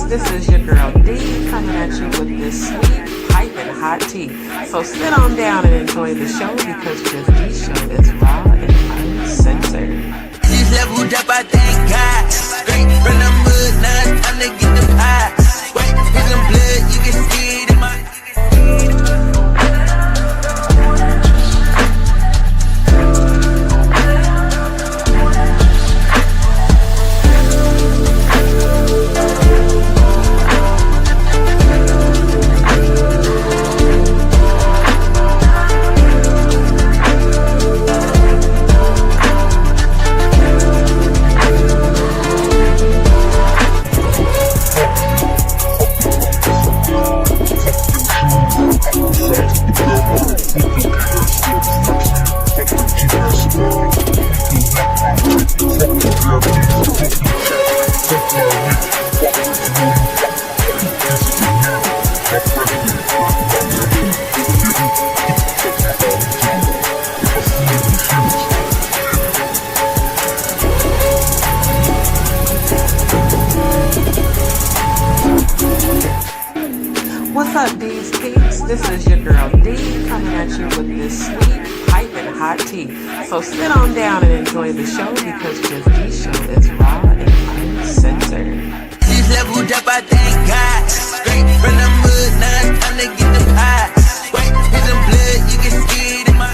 DzPeepz, this is your girl D coming at you with this sweet, piping hot tea. So sit on down and enjoy the show because this show is raw and uncensored. These leveled up, I thank God. Straight from the mud, now it's time to get the pie. Wait, here's some blood, you can see it in my... What's up, DzPeepz? This is your girl D coming at you with this sweet, piping hot tea. So sit on down and enjoy the show because this show is raw and uncensored. These leveled up, I thank God. Straight from the mud, now it's time to get the pie. Wait, here's some blood, you can see it in my...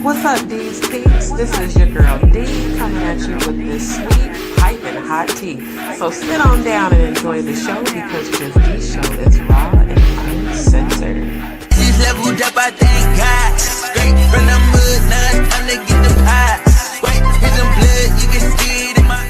What's up, DzPeepz? This is your girl D coming at you with this sweet, piping hot tea. So sit on down and enjoy the show because this show is raw and uncensored. These leveled up, I thank God. Straight from the mud, now it's time to get the pie. Wait, here's some blood, you can see it in my...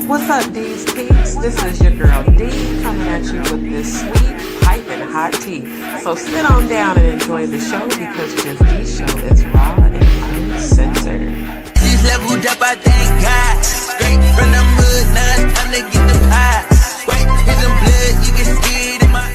What's up, DzPeepz? This is your girl D coming at you with this sweet, piping hot tea. So sit on down and enjoy the show because this show is raw and uncensored. These leveled up, I thank God. Straight from the mud, now it's time to get the pie. Wait, here's some blood, you can see it in my...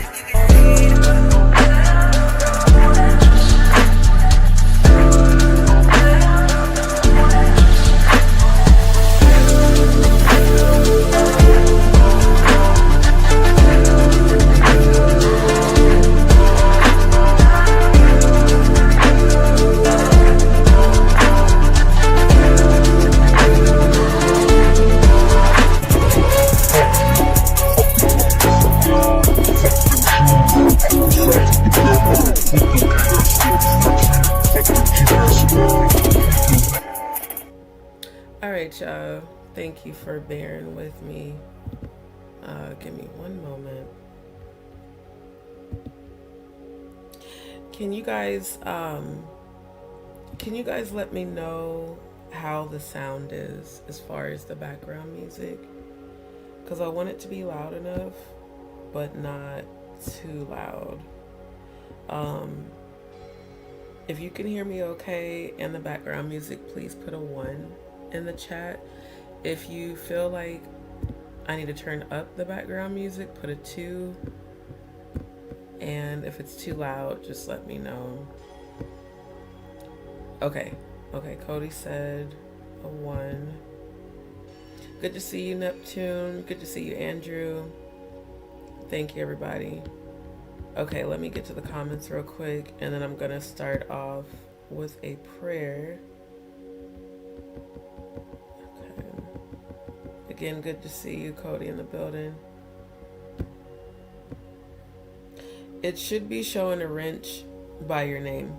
Alright, y'all. Thank you for bearing with me. Give me one moment. Can you guys let me know how the sound is as far as the background music? Because I want it to be loud enough, but not too loud. If you can hear me okay and the background music, please put a 1 in the chat. If you feel like I need to turn up the background music, put a 2. And if it's too loud, just let me know. Okay, Cody said a 1. Good to see you, Neptune. Good to see you, Andrew. Thank you, everybody. Okay, let me get to the comments real quick, and then I'm gonna start off with a prayer. Okay. Again, good to see you, Cody, in the building. It should be showing a wrench by your name.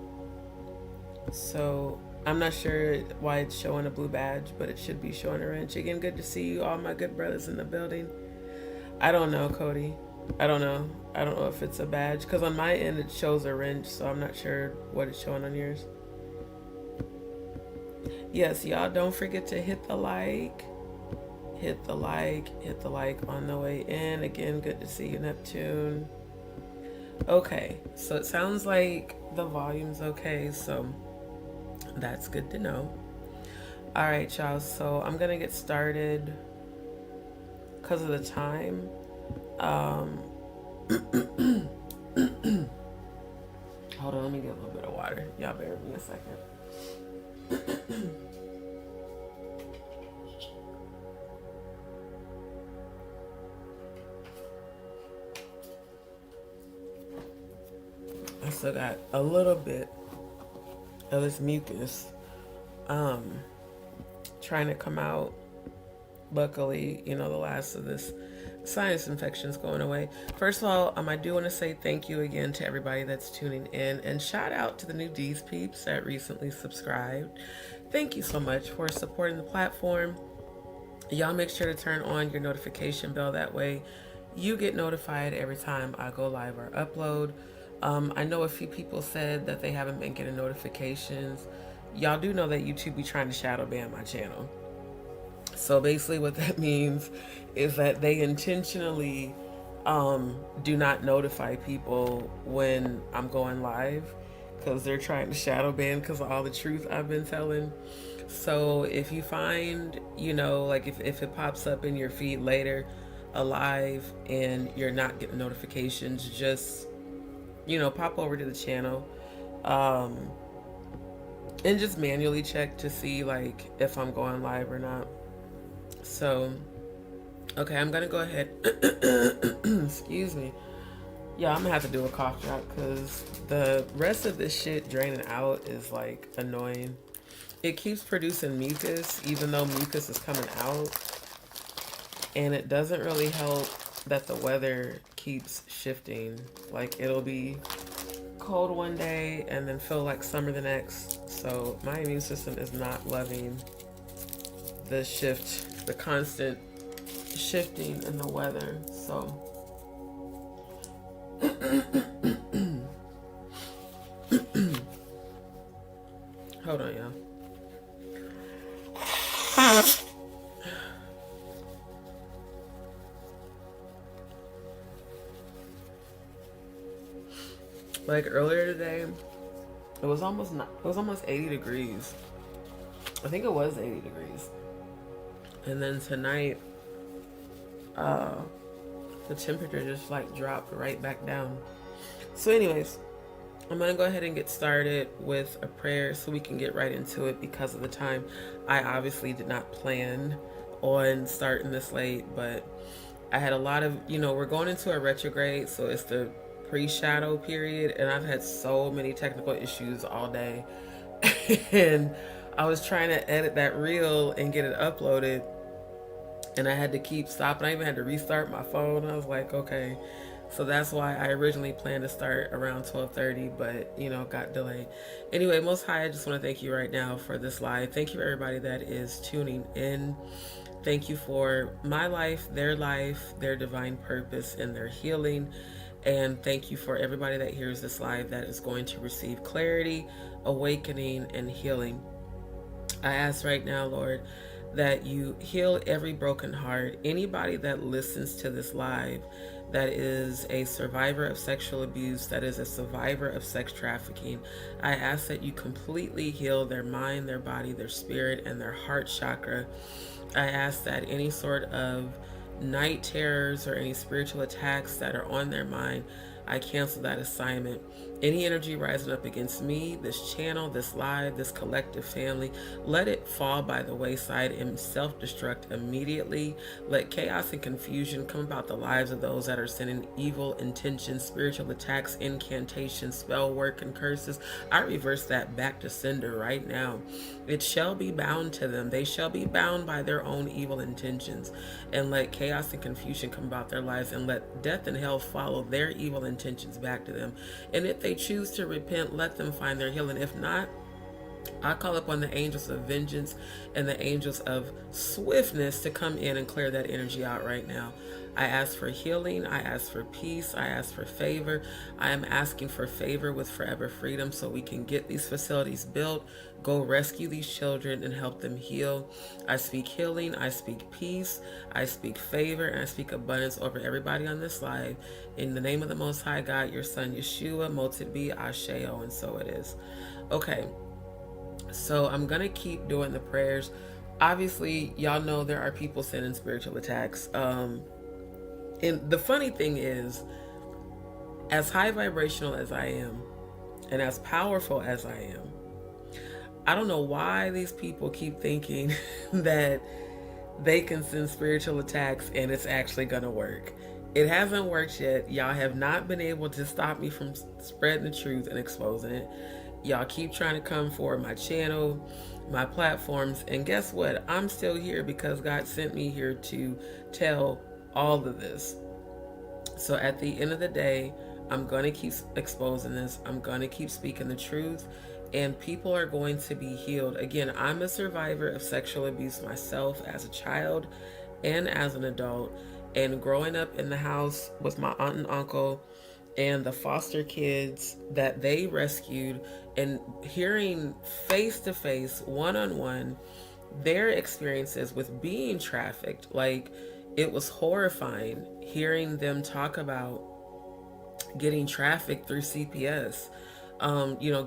So I'm not sure why it's showing a blue badge, but it should be showing a wrench. Again, good to see you, all my good brothers in the building. I don't know, Cody. I don't know if it's a badge, because on my end it shows a wrench, so I'm not sure what it's showing on yours. Yes, y'all don't forget to hit the like on the way in. Again, good to see you, Neptune. Okay, so it sounds like the volume's okay, so that's good to know. All right, y'all, so I'm gonna get started because of the time. Hold on, let me get a little bit of water. Y'all bear with me a second. I still got a little bit of this mucus trying to come out. Luckily, you know, the last of this sinus infection is going away. First of all, I do want to say thank you again to everybody that's tuning in, and shout out to the new DzPeepz that recently subscribed. Thank you so much for supporting the platform. Y'all make sure to turn on your notification bell, that way you get notified every time I go live or upload. I know a few people said that they haven't been getting notifications. Y'all do know that YouTube be trying to shadow ban my channel. So basically what that means is that they intentionally do not notify people when I'm going live, because they're trying to shadow ban because of all the truth I've been telling. So if you find, you know, like if it pops up in your feed later alive and you're not getting notifications, just, you know, pop over to the channel and just manually check to see like if I'm going live or not. So okay, I'm gonna go ahead excuse me. Yeah, I'm gonna have to do a cough drop because the rest of this shit draining out is like annoying. It keeps producing mucus even though mucus is coming out, and it doesn't really help that the weather keeps shifting. Like it'll be cold one day and then feel like summer the next. So my immune system is not loving the shift, the constant shifting in the weather. So hold on, y'all. Like earlier today, it was almost 80 degrees. I think it was 80 degrees. And then tonight, the temperature just like dropped right back down. So anyways, I'm gonna go ahead and get started with a prayer so we can get right into it because of the time. I obviously did not plan on starting this late, but I had a lot of, you know, we're going into a retrograde, so it's the pre-shadow period, and I've had so many technical issues all day. And I was trying to edit that reel and get it uploaded, and I had to keep stopping. I even had to restart my phone. I was like, okay. So that's why I originally planned to start around 12:30, but, you know, got delayed. Anyway, Most High, I just want to thank you right now for this live. Thank you for everybody that is tuning in. Thank you for my life, their divine purpose, and their healing. And thank you for everybody that hears this live that is going to receive clarity, awakening, and healing. I ask right now, Lord, that you heal every broken heart. Anybody that listens to this live that is a survivor of sexual abuse, that is a survivor of sex trafficking, I ask that you completely heal their mind, their body, their spirit, and their heart chakra. I ask that any sort of night terrors or any spiritual attacks that are on their mind, I cancel that assignment. Any energy rising up against me, this channel, this live, this collective family, let it fall by the wayside and self-destruct immediately. Let chaos and confusion come about the lives of those that are sending evil intentions, spiritual attacks, incantations, spell work, and curses. I reverse that back to sender right now. It shall be bound to them. They shall be bound by their own evil intentions. And let chaos and confusion come about their lives, and let death and hell follow their evil intentions back to them. And if they choose to repent, let them find their healing. If not, I call upon the angels of vengeance and the angels of swiftness to come in and clear that energy out right now. I ask for healing. I ask for peace. I ask for favor. I am asking for favor with Forever Freedom so we can get these facilities built, go rescue these children, and help them heal. I speak healing. I speak peace. I speak favor. And I speak abundance over everybody on this live. In the name of the Most High God, your Son, Yeshua, Moted be Asheo, and so it is. Okay. So I'm going to keep doing the prayers. Obviously, y'all know there are people sending spiritual attacks. And the funny thing is, as high vibrational as I am, and as powerful as I am, I don't know why these people keep thinking that they can send spiritual attacks and it's actually going to work. It hasn't worked yet. Y'all have not been able to stop me from spreading the truth and exposing it. Y'all keep trying to come for my channel, my platforms, and guess what? I'm still here because God sent me here to tell all of this. So at the end of the day, I'm going to keep exposing this. I'm going to keep speaking the truth, and people are going to be healed. Again, I'm a survivor of sexual abuse myself as a child and as an adult, and growing up in the house with my aunt and uncle and the foster kids that they rescued, and hearing face to face, one-on-one, their experiences with being trafficked. Like, it was horrifying hearing them talk about getting trafficked through CPS,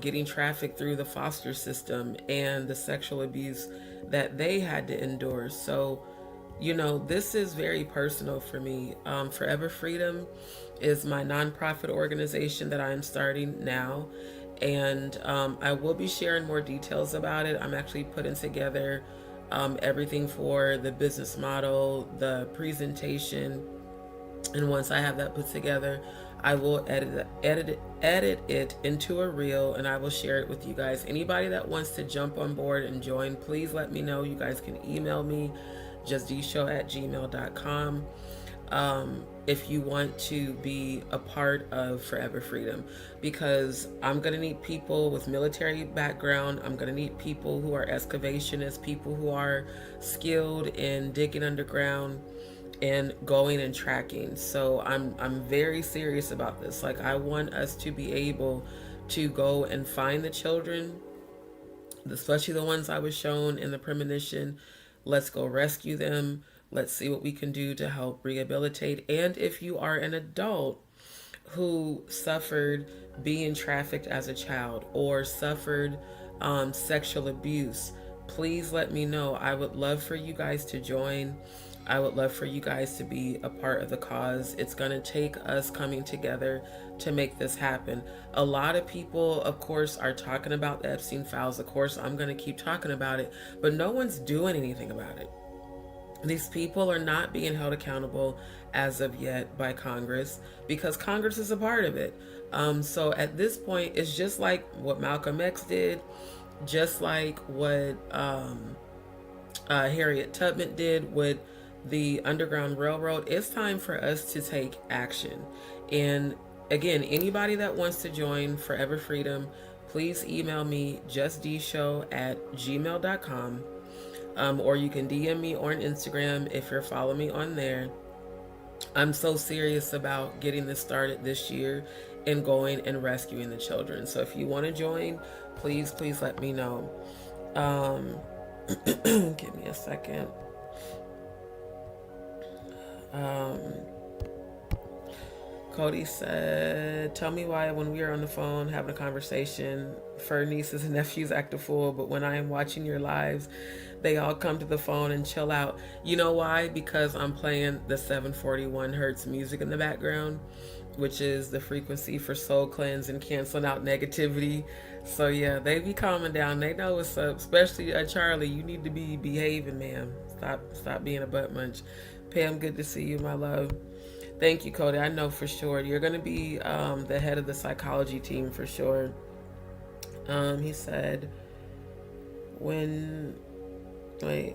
getting trafficked through the foster system, and the sexual abuse that they had to endure. So, this is very personal for me. Forever Freedom is my nonprofit organization that I am starting now. And I will be sharing more details about it. I'm actually putting together everything for the business model, the presentation. And once I have that put together, I will edit it into a reel, and I will share it with you guys. Anybody that wants to jump on board and join, please let me know. You guys can email me, justdeeshow@gmail.com. If you want to be a part of Forever Freedom, because I'm going to need people with military background. I'm going to need people who are excavationists, people who are skilled in digging underground and going and tracking. So I'm very serious about this. Like, I want us to be able to go and find the children, especially the ones I was shown in the premonition. Let's go rescue them. Let's see what we can do to help rehabilitate. And if you are an adult who suffered being trafficked as a child or suffered sexual abuse, please let me know. I would love for you guys to join. I would love for you guys to be a part of the cause. It's going to take us coming together to make this happen. A lot of people, of course, are talking about the Epstein files. Of course, I'm going to keep talking about it, but no one's doing anything about it. These people are not being held accountable as of yet by Congress, because Congress is a part of it. So at this point, it's just like what Malcolm X did, just like what Harriet Tubman did with the Underground Railroad. It's time for us to take action. And again, anybody that wants to join Forever Freedom, please email me, justdeeshow@gmail.com. Or you can DM me on Instagram if you're following me on there. I'm so serious about getting this started this year and going and rescuing the children. So if you want to join, please let me know. Give me a second. Cody said, tell me why when we are on the phone having a conversation, fur nieces and nephews act a fool, but when I am watching your lives, they all come to the phone and chill out. You know why? Because I'm playing the 741 hertz music in the background, which is the frequency for soul cleanse and canceling out negativity. So yeah, they be calming down. They know what's up, especially Charlie. You need to be behaving, ma'am. Stop being a butt munch. Pam, good to see you, my love. Thank you, Cody. I know for sure you're going to be the head of the psychology team for sure. He said, wait,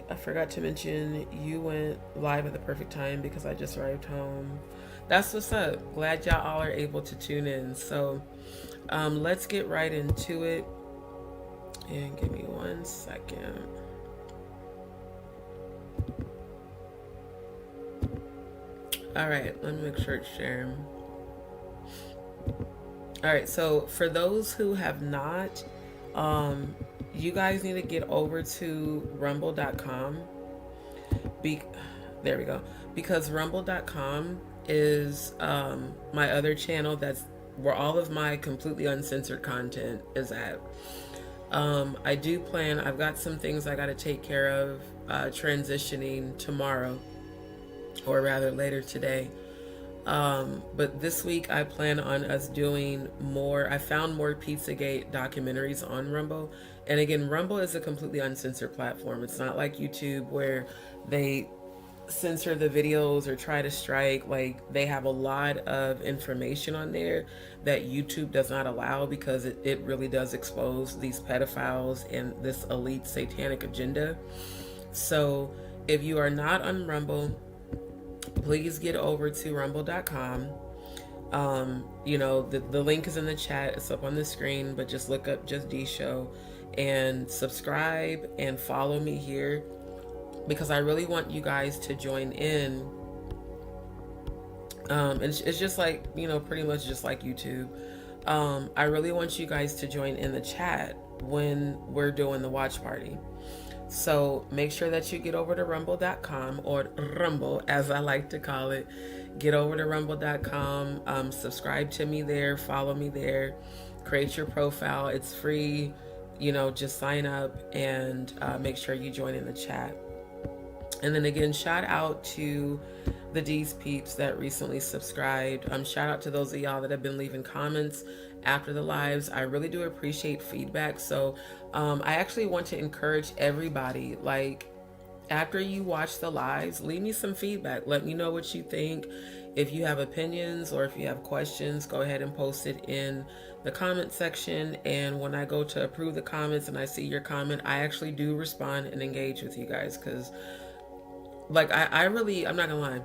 I forgot to mention you went live at the perfect time because I just arrived home. That's what's up. Glad y'all all are able to tune in. So let's get right into it. And give me 1 second. All right, let me make sure it's sharing. All right, so for those who have not, you guys need to get over to rumble.com. There we go. Because rumble.com is my other channel. That's where all of my completely uncensored content is at. I've got some things I got to take care of transitioning tomorrow, or rather later today. But this week I plan on us doing more. I found more Pizzagate documentaries on Rumble. And again, Rumble is a completely uncensored platform. It's not like YouTube where they censor the videos or try to strike. Like, they have a lot of information on there that YouTube does not allow, because it really does expose these pedophiles and this elite satanic agenda. So if you are not on Rumble, please get over to rumble.com. The link is in the chat. It's up on the screen, but just look up Just D Show and subscribe and follow me here, because I really want you guys to join in. And it's just like, pretty much just like YouTube. I really want you guys to join in the chat when we're doing the watch party. So make sure that you get over to rumble.com, or Rumble as I like to call it. Get over to rumble.com, subscribe to me there, follow me there, create your profile. It's free, just sign up and make sure you join in the chat. And then again, shout out to the DzPeepz that recently subscribed. Shout out to those of y'all that have been leaving comments after the lives. I really do appreciate feedback. So I actually want to encourage everybody, like, after you watch the lives, leave me some feedback. Let me know what you think. If you have opinions or if you have questions, go ahead and post it in the comment section. And when I go to approve the comments and I see your comment, I actually do respond and engage with you guys. Because, like, I'm not gonna lie,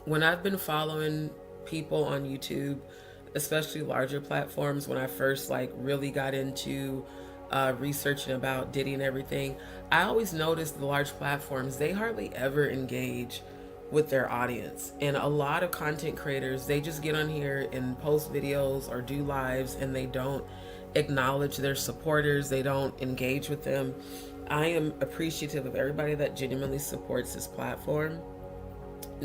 when I've been following people on YouTube, especially larger platforms, when I first really got into researching about Diddy and everything, I always noticed the large platforms, they hardly ever engage with their audience. And a lot of content creators, they just get on here and post videos or do lives, and they don't acknowledge their supporters. They don't engage with them. I am appreciative of everybody that genuinely supports this platform.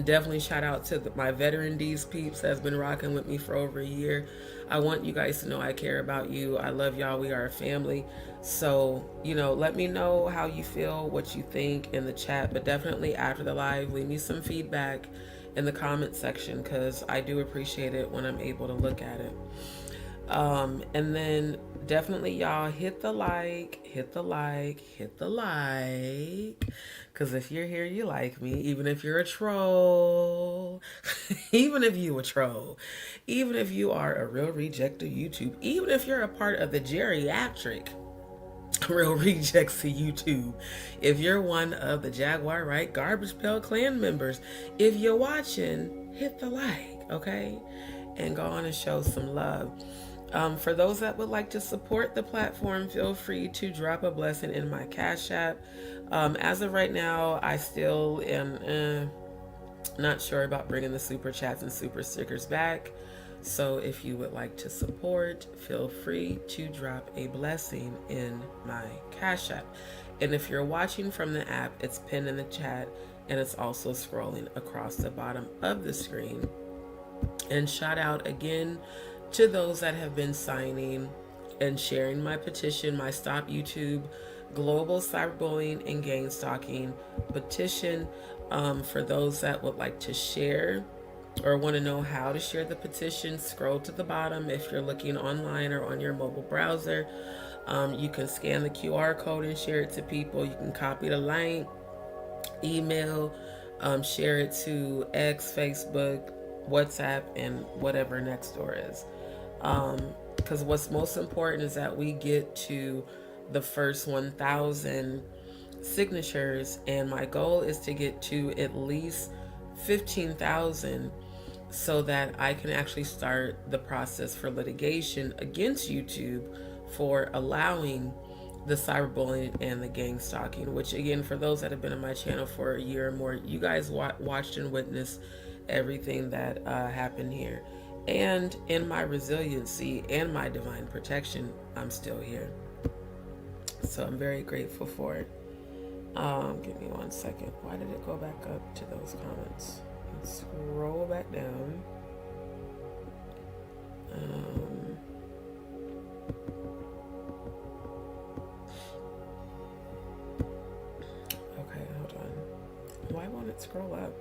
Definitely shout out to my veteran DzPeepz that's been rocking with me for over a year. I want you guys to know I care about you. I love y'all. We are a family. So, let me know how you feel, what you think in the chat. But definitely after the live, leave me some feedback in the comment section, because I do appreciate it when I'm able to look at it. And then definitely y'all hit the like, because if you're here, you like me. Even if you're a troll, even if you a troll, even if you are a real reject of YouTube, even if you're a part of the geriatric real rejects of YouTube, if you're one of the Jaguar Right Garbage Pail Clan members, if you're watching, hit the like, okay? And go on and show some love. For those that would like to support the platform, feel free to drop a blessing in my Cash App. As of right now, I still am, Not sure about bringing the super chats and super stickers back. So if you would like to support, feel free to drop a blessing in my Cash App. And if you're watching from the app, it's pinned in the chat and it's also scrolling across the bottom of the screen. And shout out again to those that have been signing and sharing my petition, my Stop YouTube Global Cyberbullying and Gang Stalking petition. For those that would like to share or want to know how to share the petition, scroll to the bottom. If you're looking online or on your mobile browser, you can scan the QR code and share it to people. You can copy the link, email, share it to X, Facebook, WhatsApp, and whatever next door is. Because what's most important is that we get to the first 1,000 signatures, and my goal is to get to at least 15,000 so that I can actually start the process for litigation against YouTube for allowing the cyberbullying and the gang stalking, which again, for those that have been on my channel for a year or more, you guys watched and witnessed everything that happened here. And in my resiliency and my divine protection, I'm still here. So I'm very grateful for it. Give me 1 second. Why did it go back up to those comments? Let's scroll back down. Okay, hold on. Why won't it scroll up?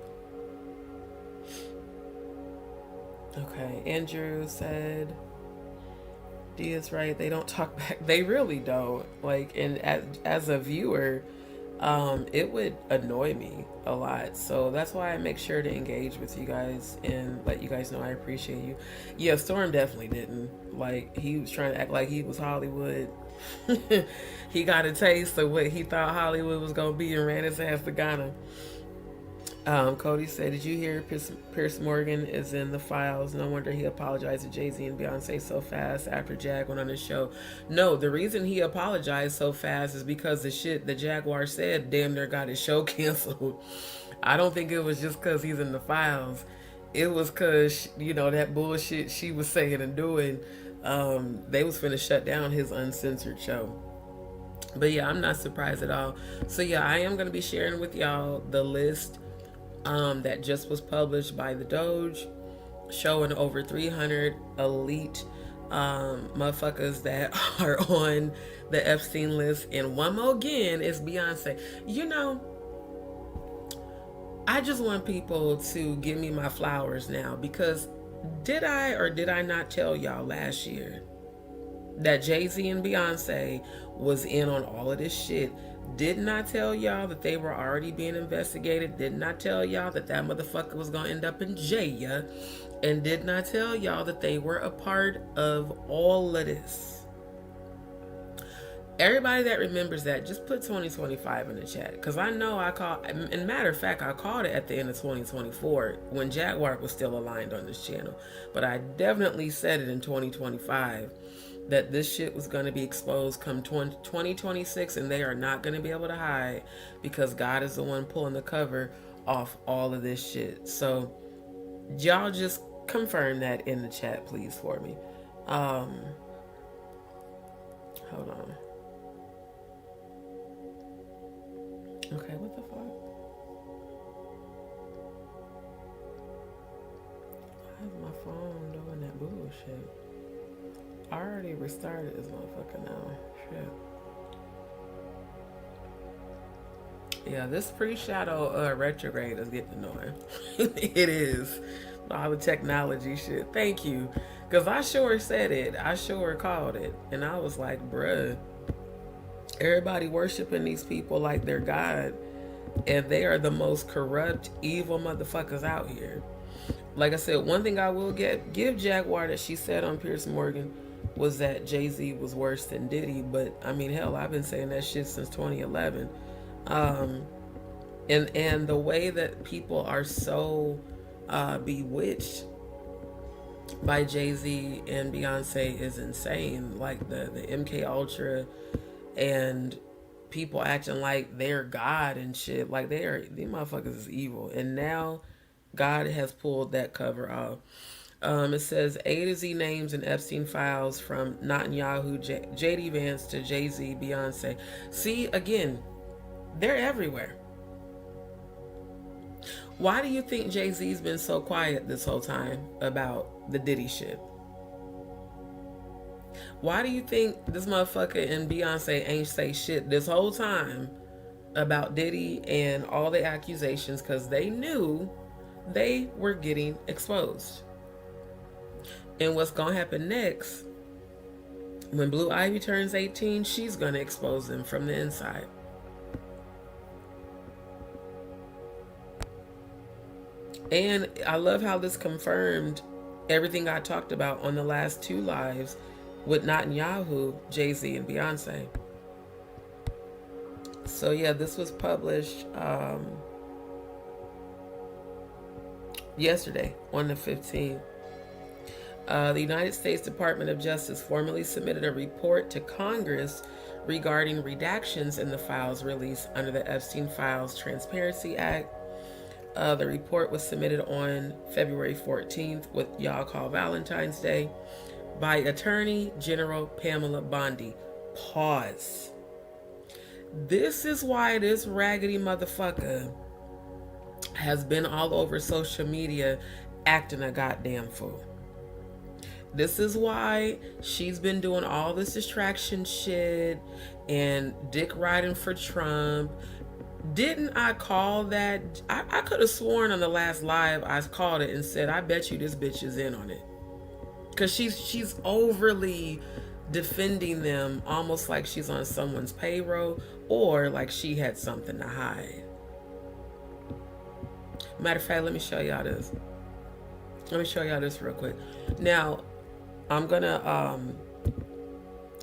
Okay, Andrew said, D is right, they don't talk back. They really don't. Like, and as a viewer, it would annoy me a lot. So that's why I make sure to engage with you guys and let you guys know I appreciate you. Yeah, Storm definitely didn't. Like, he was trying to act like he was Hollywood. He got a taste of what he thought Hollywood was going to be and ran his ass to Ghana. Cody said, did you hear Pierce Morgan is in the files? No wonder he apologized to Jay-Z and Beyonce so fast after Jag went on his show. No, the reason he apologized so fast is because the shit that Jaguar said damn near got his show canceled. I don't think it was just because he's in the files. It was because, you know, that bullshit she was saying and doing, they was finna shut down his uncensored show. But yeah, I'm not surprised at all. So yeah, I am going to be sharing with y'all the list that just was published by the Doge, showing over 300 elite motherfuckers that are on the Epstein list. And one more again is Beyonce. You know, I just want people to give me my flowers now, because did I or did I not tell y'all last year that Jay-Z and Beyonce was in on all of this shit? Did not tell y'all that they were already being investigated. Did not tell y'all that that motherfucker was gonna end up in jail. And did not tell y'all that they were a part of all of this. Everybody that remembers that, just put 2025 in the chat, because I know I called, and matter of fact, I called it at the end of 2024 when Jaguar was still aligned on this channel. But I definitely said it in 2025 that this shit was going to be exposed come 2026, and they are not going to be able to hide, because God is the one pulling the cover off all of this shit. So y'all just confirm that in the chat, please, for me. Hold on. Okay, what the fuck? Why is my phone doing that bullshit? I already restarted this motherfucker now. Shit. Yeah, this pre-shadow retrograde is getting annoying. It is. All the technology shit. Thank you. Because I sure said it. I sure called it. And I was like, bruh, everybody worshiping these people like they're God. And they are the most corrupt, evil motherfuckers out here. Like I said, one thing I will give Jaguar that she said on Pierce Morgan was that Jay-Z was worse than Diddy. But I mean, hell, I've been saying that shit since 2011. And the way that people are so bewitched by Jay-Z and Beyonce is insane. Like the MK Ultra and people acting like they're God and shit. Like these motherfuckers is evil. And now God has pulled that cover off. It says A to Z names in Epstein files from Netanyahu, JD Vance to Jay-Z, Beyonce. See, again, they're everywhere. Why do you think Jay-Z's been so quiet this whole time about the Diddy shit? Why do you think this motherfucker and Beyonce ain't say shit this whole time about Diddy and all the accusations? Because they knew they were getting exposed. And what's going to happen next, when Blue Ivy turns 18, she's going to expose them from the inside. And I love how this confirmed everything I talked about on the last 2 lives with Netanyahu, Jay-Z, and Beyonce. So yeah, this was published yesterday on the 15th. The United States Department of Justice formally submitted a report to Congress regarding redactions in the files released under the Epstein Files Transparency Act. The report was submitted on February 14th, what y'all call Valentine's Day, by Attorney General Pamela Bondi. Pause. This is why this raggedy motherfucker has been all over social media acting a goddamn fool. This is why she's been doing all this distraction shit and dick riding for Trump. Didn't I call that? I could have sworn on the last live I called it and said, I bet you this bitch is in on it. Because she's overly defending them, almost like she's on someone's payroll or like she had something to hide. Matter of fact, let me show y'all this. Let me show y'all this real quick. Now, I'm gonna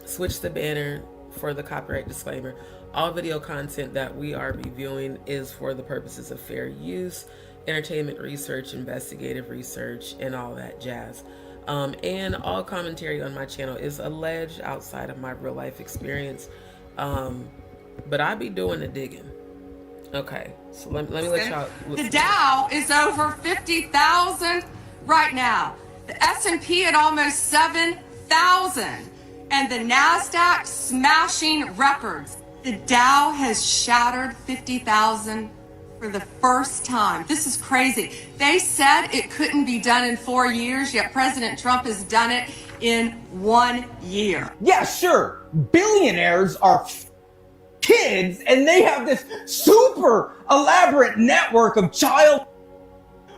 switch the banner for the copyright disclaimer. All video content that we are reviewing is for the purposes of fair use, entertainment research, investigative research, and all that jazz. And all commentary on my channel is alleged outside of my real life experience. But I be doing the digging. Okay, so let me let y'all. The Dow is over 50,000 right now. The S&P at almost 7,000. And the NASDAQ smashing records. The Dow has shattered 50,000 for the first time. This is crazy. They said it couldn't be done in 4 years, yet President Trump has done it in 1 year. Yeah, sure. Billionaires are kids, and they have this super elaborate network of child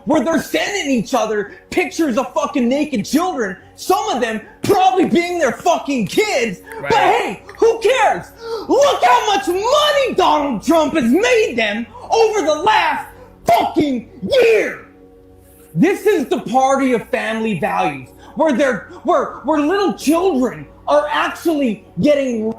where they're sending each other pictures of fucking naked children, some of them probably being their fucking kids. Right. But hey, who cares? Look how much money Donald Trump has made them over the last fucking year. This is the party of family values, where little children are actually getting,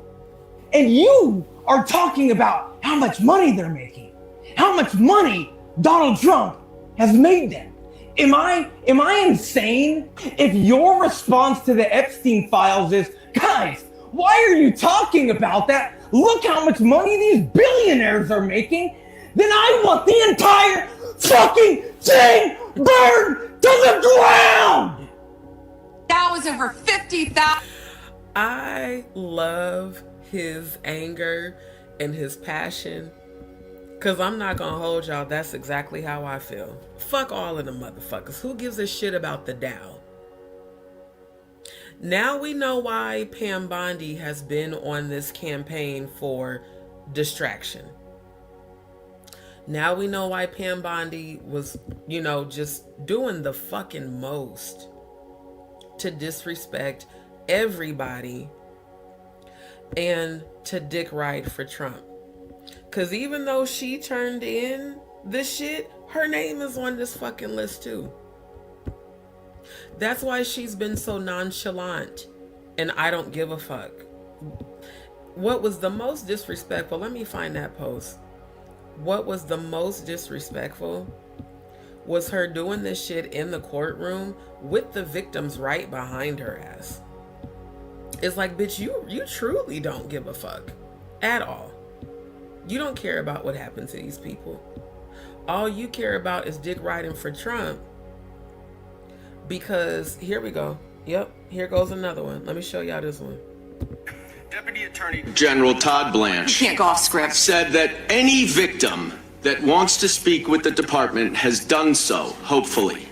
and you are talking about how much money they're making, how much money Donald Trump has made them. Am I insane if your response to the Epstein files is, guys, why are you talking about that? Look how much money these billionaires are making. Then I want the entire fucking thing burned to the ground. That was over 50,000. I love his anger and his passion. Because I'm not going to hold y'all, that's exactly how I feel. Fuck all of them motherfuckers. Who gives a shit about the Dow? Now we know why Pam Bondi has been on this campaign for distraction. Now we know why Pam Bondi was, just doing the fucking most to disrespect everybody and to dick ride for Trump. Because even though she turned in this shit, her name is on this fucking list too. That's why she's been so nonchalant and I don't give a fuck. What was the most disrespectful? Let me find that post. What was the most disrespectful was her doing this shit in the courtroom with the victims right behind her ass. It's like, bitch, you truly don't give a fuck at all. You don't care about what happened to these people. All you care about is dick riding for Trump. Because here we go. Yep, here goes another one. Let me show y'all this one. Deputy Attorney General Todd Blanche You can't go off script. said that any victim that wants to speak with the department has done so, hopefully.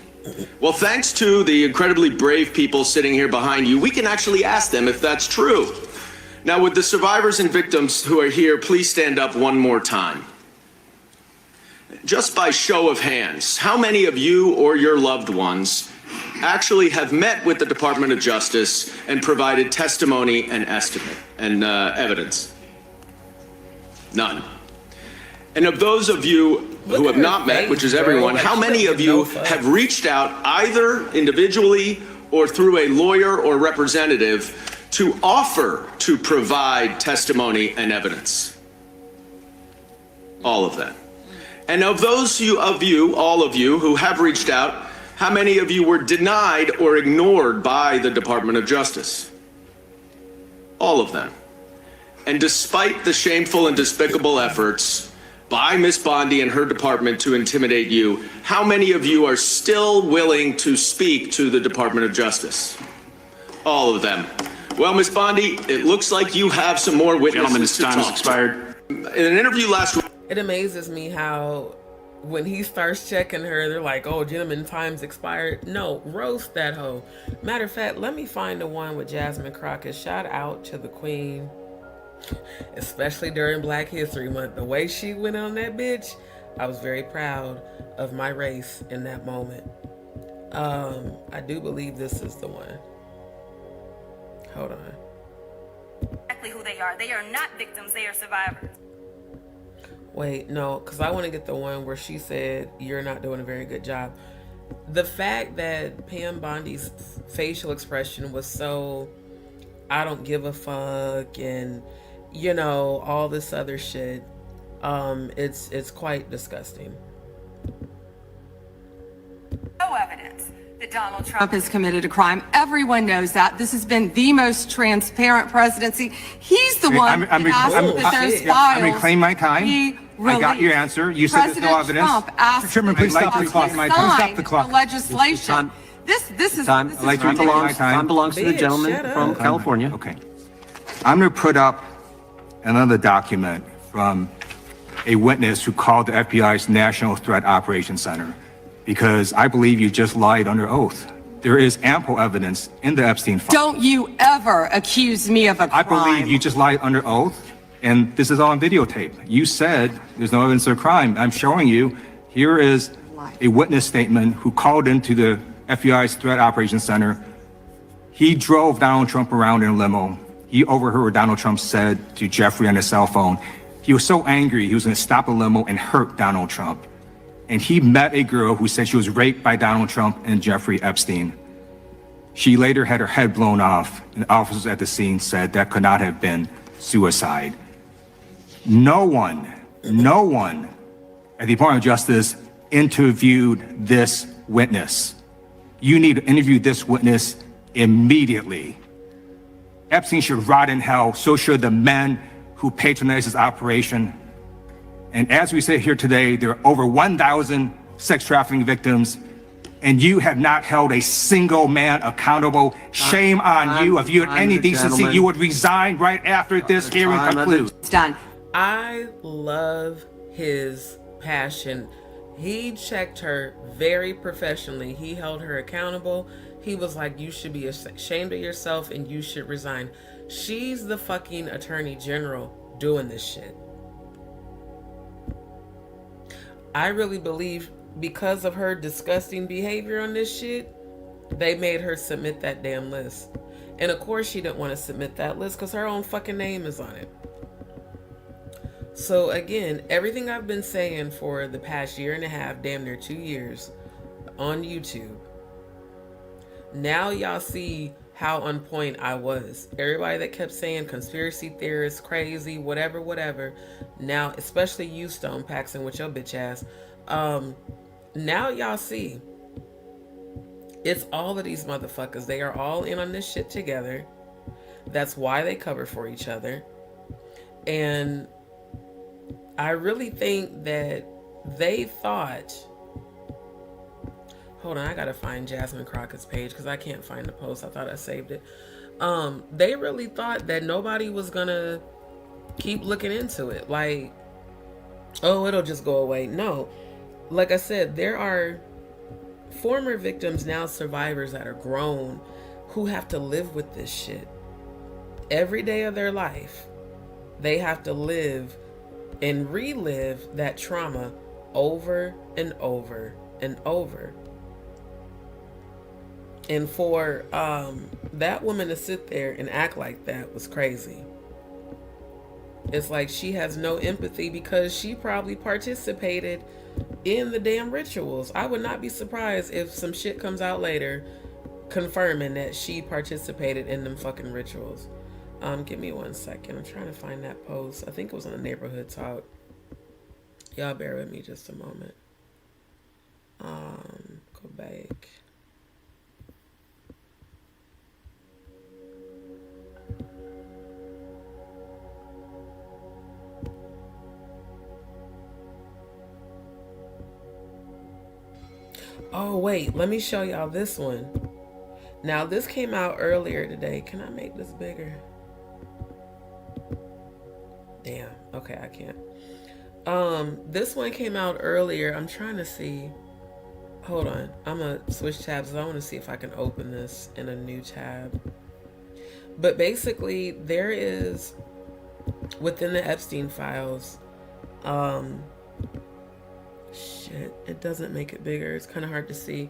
Well, thanks to the incredibly brave people sitting here behind you, we can actually ask them if that's true. Now, would the survivors and victims who are here please stand up one more time? Just by show of hands, how many of you or your loved ones actually have met with the Department of Justice and provided testimony and estimate and evidence? None. And of those of you who have not met, which is everyone, how many of you have reached out either individually or through a lawyer or representative to offer to provide testimony and evidence? All of them. And of those of you, all of you who have reached out, how many of you were denied or ignored by the Department of Justice? All of them. And despite the shameful and despicable efforts by Ms. Bondi and her department to intimidate you, how many of you are still willing to speak to the Department of Justice? All of them. Well, Ms. Bondi, it looks like you have some more witnesses to talk. Gentlemen, his time has expired. In an interview last week, It amazes me how when he starts checking her, they're like, oh, gentlemen, time's expired. No, roast that hoe. Matter of fact, let me find the one with Jasmine Crockett. Shout out to the queen, especially during Black History Month. The way she went on that bitch, I was very proud of my race in that moment. I do believe this is the one. Hold on. Exactly who they are. They are not victims, they are survivors. Wait, no, because I want to get the one where she said, you're not doing a very good job. The fact that Pam Bondi's facial expression was so, I don't give a fuck, and, you know, all this other shit, it's quite disgusting. No evidence that Donald Trump has committed a crime. Everyone knows that. This has been the most transparent presidency. He's the one that asked that those files I'm reclaiming my time. be I got your released. answer. You said there's no President evidence. Trump asked Mr. Chairman, please that stop the they clock. sign Stop the clock. the legislation. This is I'd like to take my time. Time belongs to the Bitch, gentleman shut from up. California. Okay. I'm going to put up another document from a witness who called the FBI's National Threat Operations Center because I believe you just lied under oath. There is ample evidence in the Epstein file. Don't you ever accuse me of a crime. I believe you just lied under oath, and this is all on videotape. You said there's no evidence of a crime. I'm showing you, here is a witness statement who called into the FBI's Threat Operations Center. He drove Donald Trump around in a limo. He overheard what Donald Trump said to Jeffrey on his cell phone. He was so angry, he was going to stop a limo and hurt Donald Trump. And he met a girl who said she was raped by Donald Trump and Jeffrey Epstein. She later had her head blown off, and officers at the scene said that could not have been suicide. No one at the Department of Justice interviewed this witness. You need to interview this witness immediately. Epstein should rot in hell, so should the men who patronized his operation. And as we sit here today, there are over 1,000 sex trafficking victims, and you have not held a single man accountable. Shame on you. If you had any decency, you would resign right after this hearing concludes. It's done. I love his passion. He checked her very professionally. He held her accountable. He was like, you should be ashamed of yourself and you should resign. She's the fucking attorney general doing this shit. I really believe because of her disgusting behavior on this shit, they made her submit that damn list. And of course she didn't want to submit that list because her own fucking name is on it. So again, everything I've been saying for the past year and a half, damn near 2 years on YouTube, now y'all see how on point I was. Everybody that kept saying conspiracy theorists, crazy, whatever, now, especially you, Stone Paxton, with your bitch ass, now y'all see it's all of these motherfuckers. They are all in on this shit together. That's why they cover for each other. And I really think that they thought, hold on, I gotta find Jasmine Crockett's page because I can't find the post. I thought I saved it. They really thought that nobody was gonna keep looking into it. Like, oh, it'll just go away. No. Like I said, there are former victims, now survivors that are grown, who have to live with this shit. Every day of their life, they have to live and relive that trauma over and over and over. And for that woman to sit there and act like that was crazy. It's like she has no empathy because she probably participated in the damn rituals. I would not be surprised if some shit comes out later confirming that she participated in them fucking rituals. Give me 1 second. I'm trying to find that post. I think it was on the neighborhood talk. Y'all bear with me just a moment. Go back. Oh, wait, let me show y'all this one. Now, this came out earlier today. Can I make this bigger? Damn, okay, I can't. This one came out earlier. I'm trying to see. Hold on, I'm gonna switch tabs. I want to see if I can open this in a new tab. But basically, there is, within the Epstein files, shit, it doesn't make it bigger. It's kind of hard to see.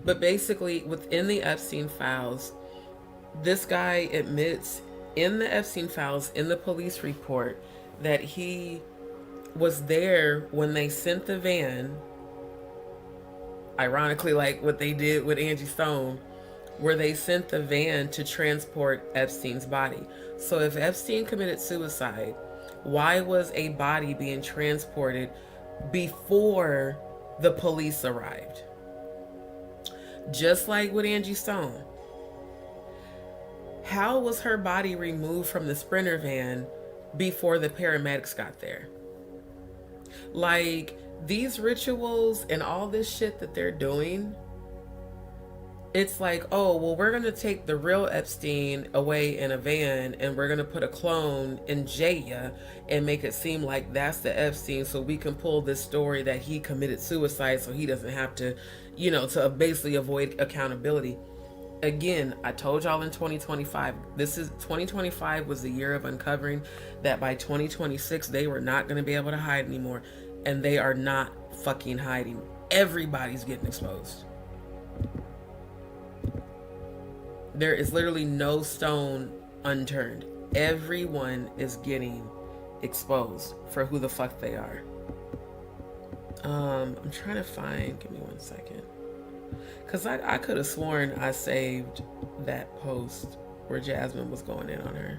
But basically, within the Epstein files, this guy admits in the Epstein files, in the police report, that he was there when they sent the van, ironically like what they did with Angie Stone, where they sent the van to transport Epstein's body. So if Epstein committed suicide, why was a body being transported before the police arrived? Just like with Angie Stone. How was her body removed from the Sprinter van before the paramedics got there? Like, these rituals and all this shit that they're doing, it's like, oh, well, we're going to take the real Epstein away in a van and we're going to put a clone in Jaya and make it seem like that's the Epstein so we can pull this story that he committed suicide so he doesn't have to, you know, to basically avoid accountability. Again, I told y'all in 2025, 2025 was the year of uncovering that by 2026, they were not going to be able to hide anymore. And they are not fucking hiding. Everybody's getting exposed. There is literally no stone unturned. Everyone is getting exposed for who the fuck they are. I'm trying to find, give me 1 second. Because I could have sworn I saved that post where Jasmine was going in on her.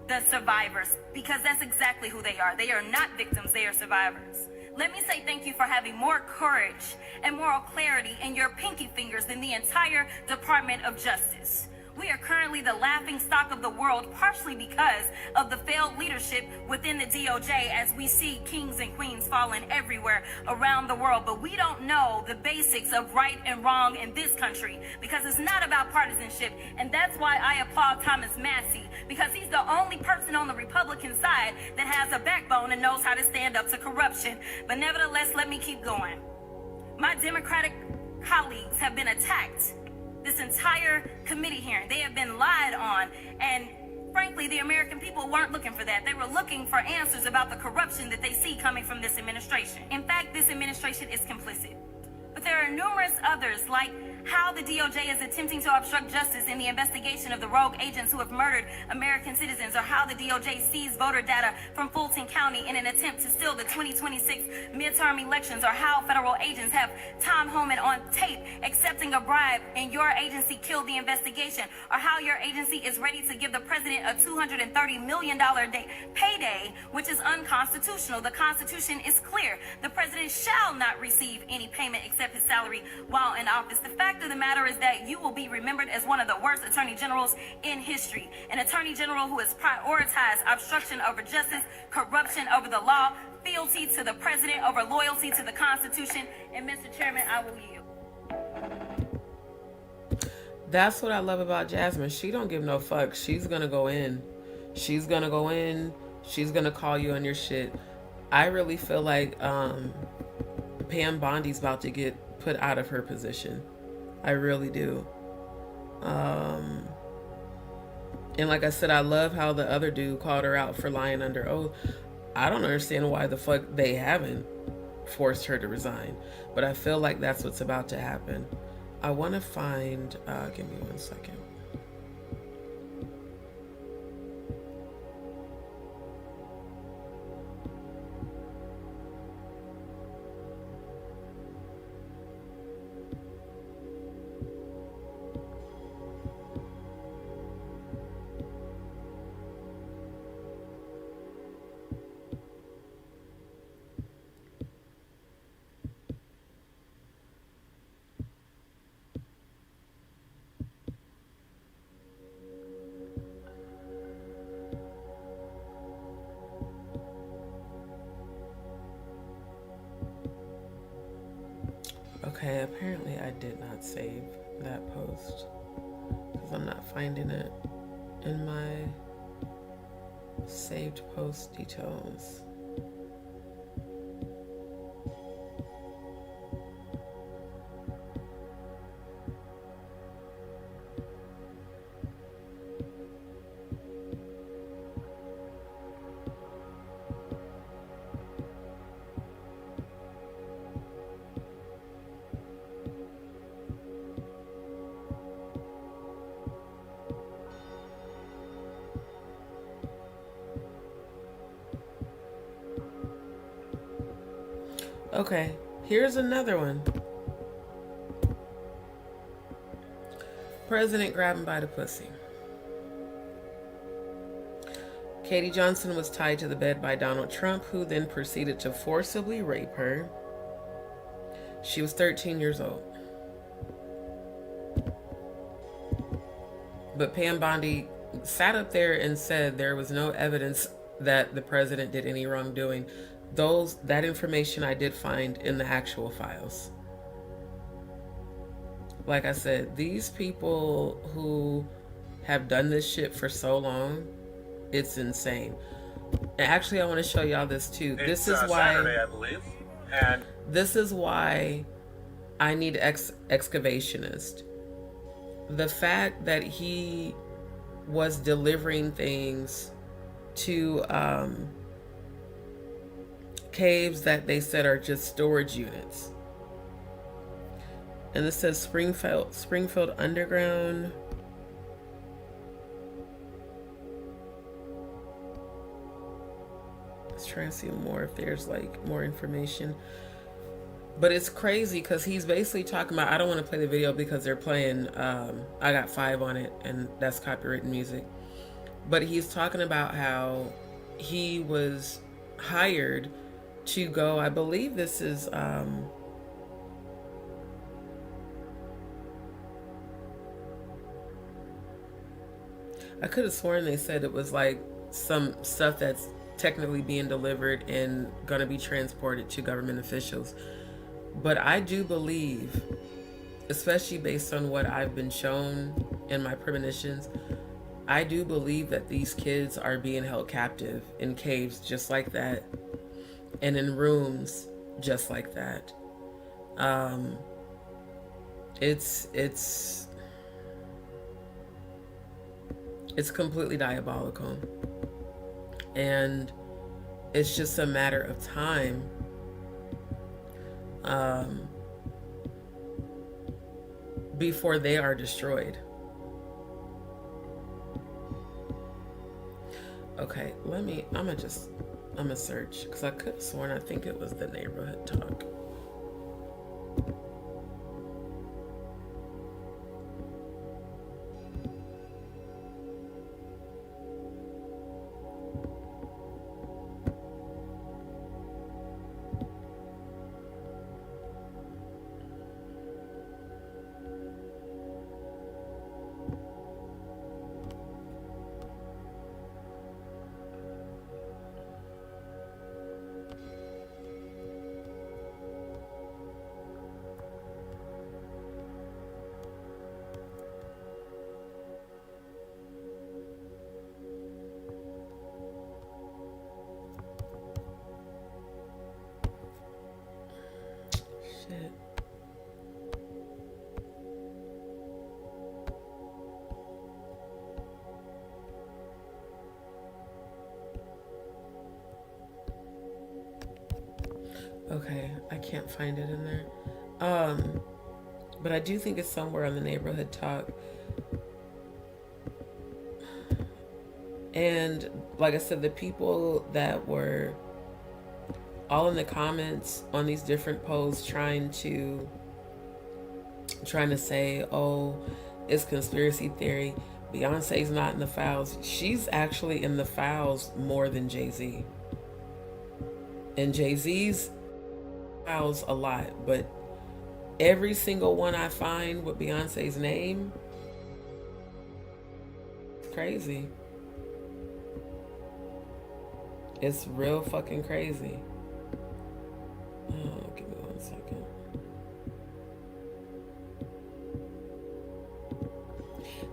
The survivors, because that's exactly who they are. They are not victims, they are survivors. Let me say thank you for having more courage and moral clarity in your pinky fingers than the entire Department of Justice. We are currently the laughing stock of the world, partially because of the failed leadership within the DOJ, as we see kings and queens falling everywhere around the world. But we don't know the basics of right and wrong in this country, because it's not about partisanship. And that's why I applaud Thomas Massie, because he's the only person on the Republican side that has a backbone and knows how to stand up to corruption. But nevertheless, let me keep going. My Democratic colleagues have been attacked. This entire committee hearing, they have been lied on, and frankly, the American people weren't looking for that. They were looking for answers about the corruption that they see coming from this administration. In fact, this administration is complicit. But there are numerous others, like how the DOJ is attempting to obstruct justice in the investigation of the rogue agents who have murdered American citizens, or how the DOJ seized voter data from Fulton County in an attempt to steal the 2026 midterm elections, or how federal agents have Tom Homan on tape accepting a bribe and your agency killed the investigation, or how your agency is ready to give the president a $230 million payday, which is unconstitutional. The Constitution is clear. The president shall not receive any payment except his salary while in office. The fact of the matter is that you will be remembered as one of the worst attorney generals in history. An attorney general who has prioritized obstruction over justice, corruption over the law, fealty to the president over loyalty to the Constitution. And Mr. Chairman, I will yield. That's what I love about Jasmine. She don't give no fucks. She's gonna go in. She's gonna go in. She's gonna call you on your shit. I really feel like Pam Bondi's about to get put out of her position. I really do. And like I said, I love how the other dude called her out for lying under oath. I don't understand why the fuck they haven't forced her to resign. But I feel like that's what's about to happen. I want to find, give me 1 second. Okay, apparently I did not save that post because I'm not finding it in my saved post details. Okay, here's another one. President grabbing by the pussy. Katie Johnson was tied to the bed by Donald Trump, who then proceeded to forcibly rape her. She was 13 years old. But Pam Bondi sat up there and said there was no evidence that the president did any wrongdoing. That information I did find in the actual files. Like I said, these people who have done this shit for so long, it's insane. And actually, I want to show y'all this too. This is why Saturday, I believe. And this is why I need excavationist. The fact that he was delivering things to caves that they said are just storage units. And this says Springfield Underground. Let's try and see more if there's like more information. But it's crazy because he's basically talking about, I don't want to play the video because they're playing I Got 5 on it and that's copyrighted music. But he's talking about how he was hired to go, I believe this is I could have sworn they said it was like some stuff that's technically being delivered and gonna be transported to government officials. But I do believe, especially based on what I've been shown in my premonitions, I do believe that these kids are being held captive in caves just like that. And in rooms just like that. It's completely diabolical. And it's just a matter of time before they are destroyed. Okay, I'm gonna search, because I could have sworn I think it was the neighborhood talk. Shit. Okay, I can't find it in there. But I do think it's somewhere on the neighborhood talk. And like I said, the people that were all in the comments on these different posts trying to say, oh, it's conspiracy theory. Beyonce's not in the files. She's actually in the files more than Jay-Z. And Jay-Z's files a lot, but every single one I find with Beyonce's name, it's crazy. It's real fucking crazy. Oh, give me 1 second.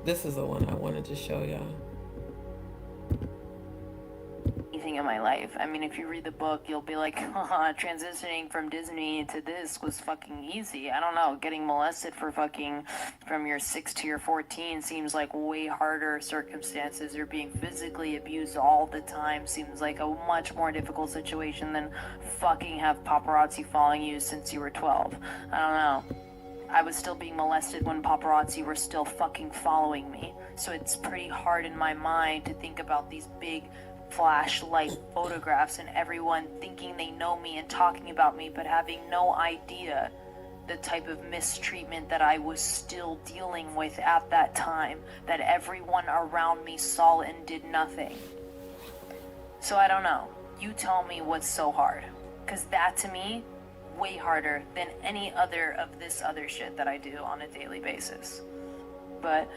This is the one I wanted to show y'all. Anything in my life. I mean, if you read the book, you'll be like, transitioning from Disney to this was fucking easy. I don't know, getting molested for fucking from your 6 to your 14 seems like way harder circumstances. Or being physically abused all the time seems like a much more difficult situation than fucking have paparazzi following you since you were 12. I don't know. I was still being molested when paparazzi were still fucking following me. So it's pretty hard in my mind to think about these big flashlight photographs and everyone thinking they know me and talking about me, but having no idea the type of mistreatment that I was still dealing with at that time, that everyone around me saw and did nothing. So I don't know. You tell me what's so hard. Because that to me, way harder than any other of this other shit that I do on a daily basis. But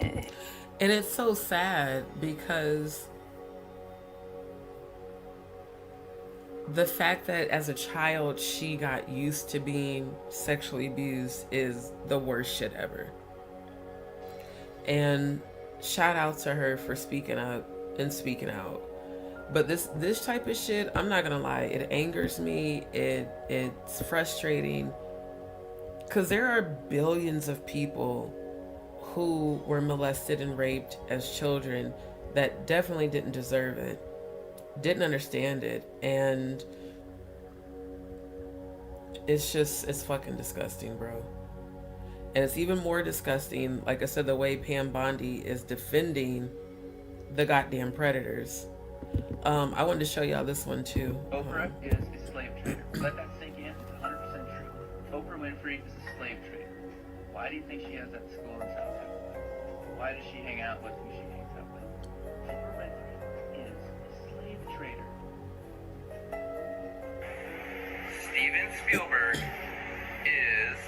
and it's so sad because the fact that as a child she got used to being sexually abused is the worst shit ever. And shout out to her for speaking up and speaking out. But this type of shit, I'm not gonna lie, it angers me. It's frustrating because there are billions of people who were molested and raped as children that definitely didn't deserve it, didn't understand it, and it's fucking disgusting, bro. And it's even more disgusting, like I said, the way Pam Bondi is defending the goddamn predators. I wanted to show y'all this one too. Oprah is a slave trader. Let that sink in. It's 100% true. Oprah Winfrey is a slave trader. Why do you think she has that school in South Africa? Why does she hang out with who she hangs out with? Oprah Winfrey is a slave trader. Steven Spielberg is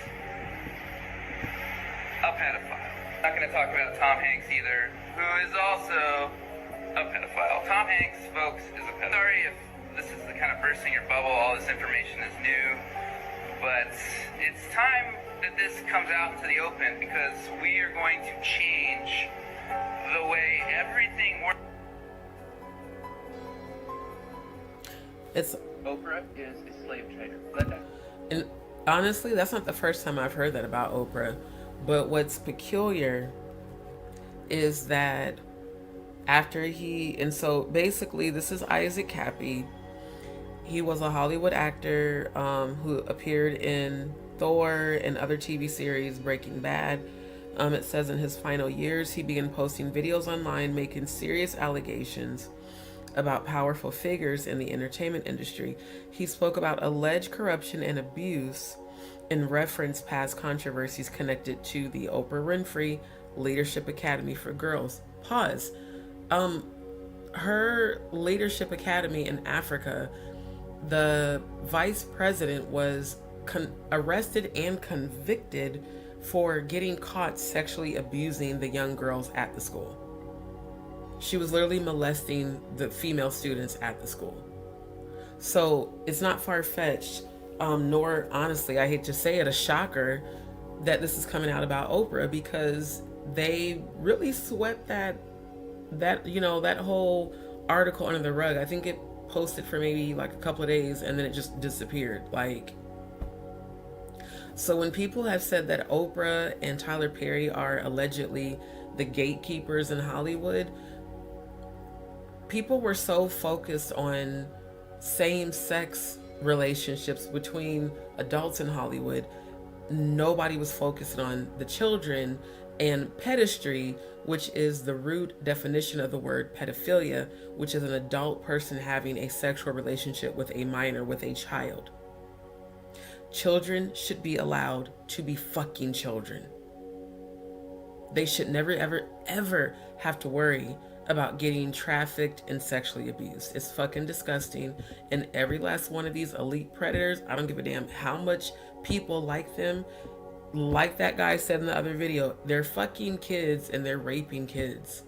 a pedophile. Not going to talk about Tom Hanks either, who is also a pedophile. Tom Hanks, folks, is a pedophile. Sorry if this is the kind of bursting your bubble, all this information is new, but it's time that this comes out into the open because we are going to change the way everything works. Oprah is a slave trader. Let that. And honestly, that's not the first time I've heard that about Oprah. But what's peculiar is that and so basically this is Isaac Kappy. He was a Hollywood actor who appeared in Thor and other TV series, Breaking Bad. It says in his final years, he began posting videos online making serious allegations about powerful figures in the entertainment industry. He spoke about alleged corruption and abuse and referenced past controversies connected to the Oprah Winfrey Leadership Academy for Girls. Pause. Her Leadership Academy in Africa, the vice president was arrested and convicted for getting caught sexually abusing the young girls at the school. She was literally molesting the female students at the school. So it's not far-fetched, nor honestly, I hate to say it, a shocker that this is coming out about Oprah, because they really swept that whole article under the rug. I think it posted for maybe like a couple of days and then it just disappeared. So when people have said that Oprah and Tyler Perry are allegedly the gatekeepers in Hollywood, people were so focused on same-sex relationships between adults in Hollywood, nobody was focused on the children and pedestry, which is the root definition of the word pedophilia, which is an adult person having a sexual relationship with a minor, with a child. Children should be allowed to be fucking children. They should never, ever, ever have to worry about getting trafficked and sexually abused. It's fucking disgusting. And every last one of these elite predators, I don't give a damn how much people like them. Like that guy said in the other video, they're fucking kids and they're raping kids.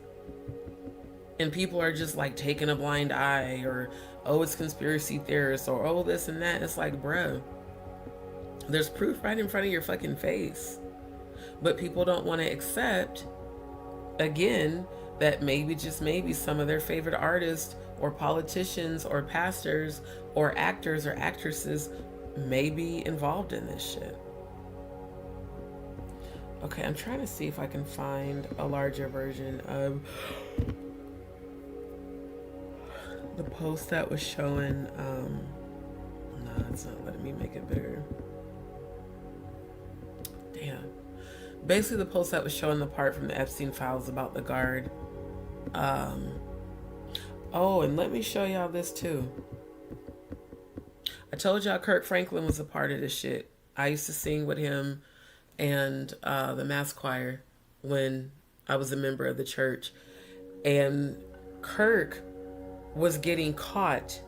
And people are just like taking a blind eye, or, oh, it's conspiracy theorists, or, oh, this and that. It's like, bruh, there's proof right in front of your fucking face. But people don't want to accept, again, that maybe, just maybe, some of their favorite artists or politicians or pastors or actors or actresses may be involved in this shit. Okay, I'm trying to see if I can find a larger version of the post that was showing. No, it's not letting me make it bigger. Damn. Basically, the post that was showing the part from the Epstein files about the guard. Oh, and let me show y'all this too. I told y'all Kirk Franklin was a part of this shit. I used to sing with him and the mass choir when I was a member of the church. And Kirk was getting caught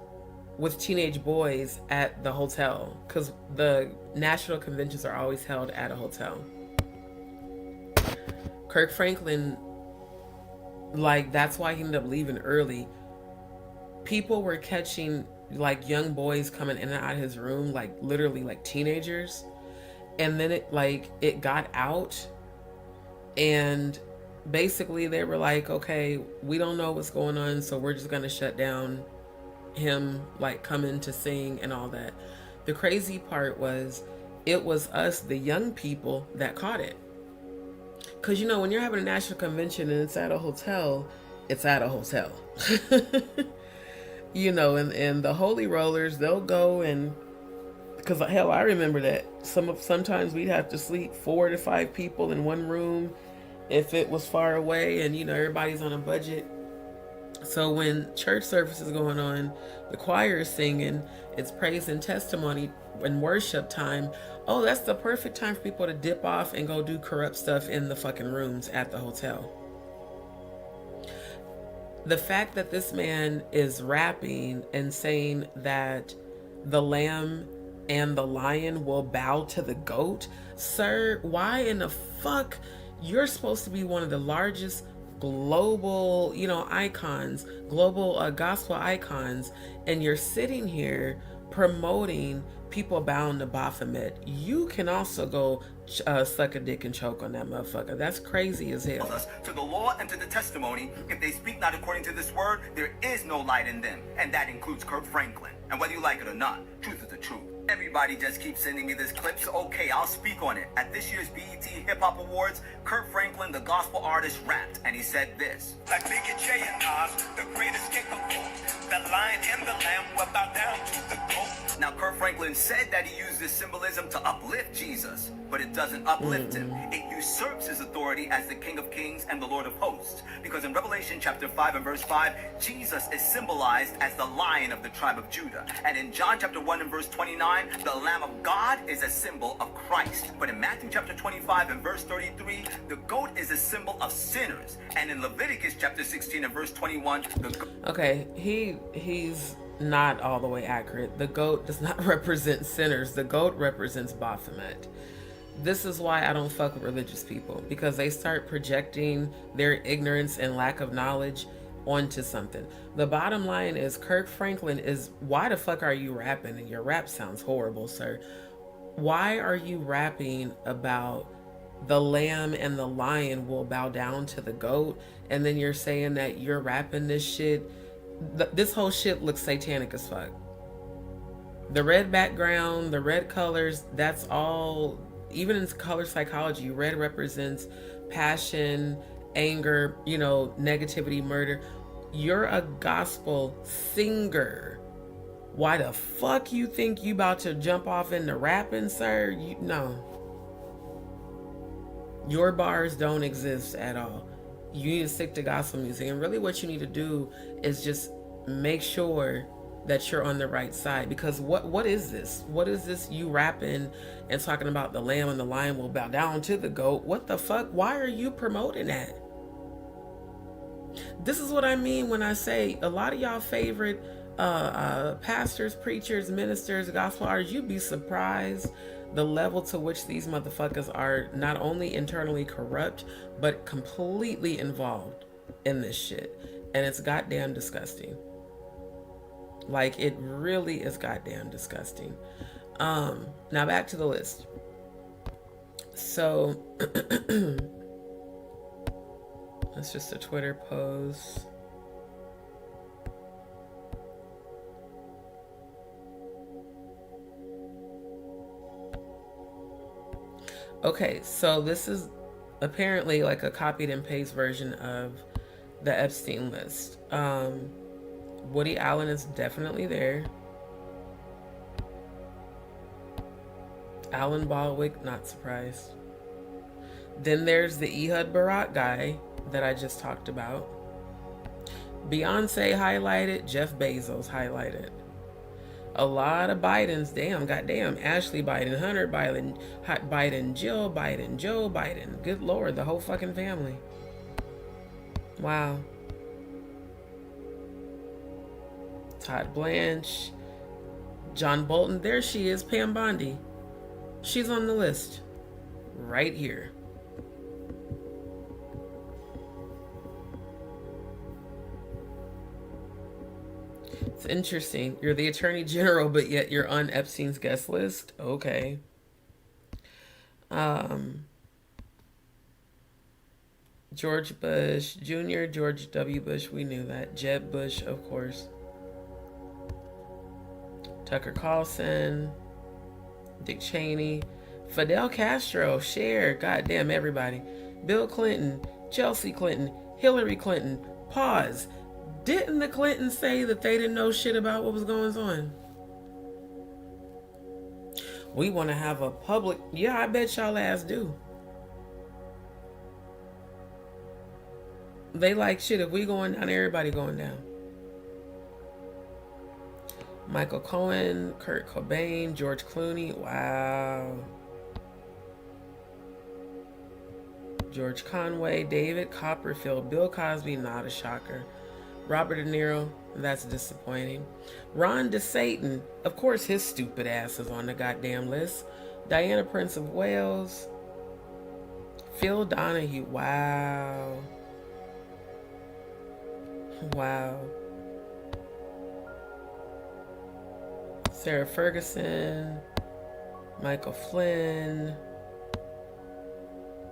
with teenage boys at the hotel, because the national conventions are always held at a hotel. Kirk Franklin, like, that's why he ended up leaving early. People were catching like young boys coming in and out of his room, like literally like teenagers. And then it got out, and basically they were like, okay, we don't know what's going on, so we're just gonna shut down him like coming to sing and all that. The crazy part was, it was us, the young people, that caught it. Because, you know, when you're having a national convention and it's at a hotel, it's at a hotel. You know, and the holy rollers, they'll go and, because hell, I remember that sometimes we'd have to sleep 4 to 5 people in one room if it was far away, and you know, everybody's on a budget. So when church service is going on, the choir is singing, it's praise and testimony and worship time. Oh, that's the perfect time for people to dip off and go do corrupt stuff in the fucking rooms at the hotel. The fact that this man is rapping and saying that the lamb and the lion will bow to the goat, sir, why in the fuck? You're supposed to be one of the largest global, you know, icons, global gospel icons, and you're sitting here promoting people bound to Baphomet. You can also go suck a dick and choke on that motherfucker. That's crazy as hell. To the law and to the testimony, if they speak not according to this word, there is no light in them, and that includes Kirk Franklin. And whether you like it or not, truth is the truth. Everybody just keeps sending me this clip, so okay, I'll speak on it. At this year's BET Hip Hop Awards, Kirk Franklin, the gospel artist, rapped, and he said this. Like Big and J and Nas, the greatest capable. The lion and the lamb will bow down to the goat. Now, Kirk Franklin said that he used uses symbolism to uplift Jesus, but it doesn't uplift him. It usurps his authority as the King of Kings and the Lord of Hosts. Because in Revelation chapter 5 and verse 5, Jesus is symbolized as the Lion of the tribe of Judah. And in John chapter 1 and verse 29, the Lamb of God is a symbol of Christ. But in Matthew chapter 25 and verse 33, the goat is a symbol of sinners. And in Leviticus chapter 16 and verse 21, Okay, he's not all the way accurate. The goat does not represent sinners. The goat represents Baphomet. This is why I don't fuck with religious people, because they start projecting their ignorance and lack of knowledge onto something. The bottom line is Kirk Franklin is, why the fuck are you rapping? And your rap sounds horrible, sir. Why are you rapping about the lamb and the lion will bow down to the goat, and then you're saying that you're rapping this shit? This whole shit looks satanic as fuck. The red background, the red colors, that's all. Even in color psychology, red represents passion, anger, you know, negativity, murder. You're a gospel singer. Why the fuck you think you about to jump off into rapping, sir? No. Your bars don't exist at all. You need to stick to gospel music. And really what you need to do is just make sure that you're on the right side. Because what is this? What is this you rapping and talking about the lamb and the lion will bow down to the goat? What the fuck? Why are you promoting that? This is what I mean when I say a lot of y'all favorite pastors, preachers, ministers, gospel artists, you'd be surprised the level to which these motherfuckers are not only internally corrupt, but completely involved in this shit. And it's goddamn disgusting. Like, it really is goddamn disgusting. Now back to the list. So, that's just a Twitter post. Okay, so this is apparently like a copied and paste version of the Epstein list. Woody Allen is definitely there. Alan Baldwin, not surprised. Then there's the Ehud Barak guy that I just talked about. Beyoncé highlighted, Jeff Bezos highlighted. A lot of Bidens, goddamn, Ashley Biden, Hunter Biden, Jill Biden, Joe Biden. Good Lord, the whole fucking family. Wow. Todd Blanche, John Bolton, there she is, Pam Bondi. She's on the list right here. It's interesting. You're the Attorney General, but yet you're on Epstein's guest list. Okay. George Bush Jr., George W. Bush, we knew that. Jeb Bush, of course. Tucker Carlson, Dick Cheney, Fidel Castro, Cher, goddamn everybody. Bill Clinton, Chelsea Clinton, Hillary Clinton. Pause. Didn't the Clintons say that they didn't know shit about what was going on? We want to have a public... Yeah, I bet y'all ass do. They like shit. If we going down, everybody going down. Michael Cohen, Kurt Cobain, George Clooney. Wow. George Conway, David Copperfield, Bill Cosby, not a shocker. Robert De Niro, that's disappointing. Ron DeSatan, of course his stupid ass is on the goddamn list. Diana Prince of Wales. Phil Donahue, wow. Wow. Sarah Ferguson, Michael Flynn,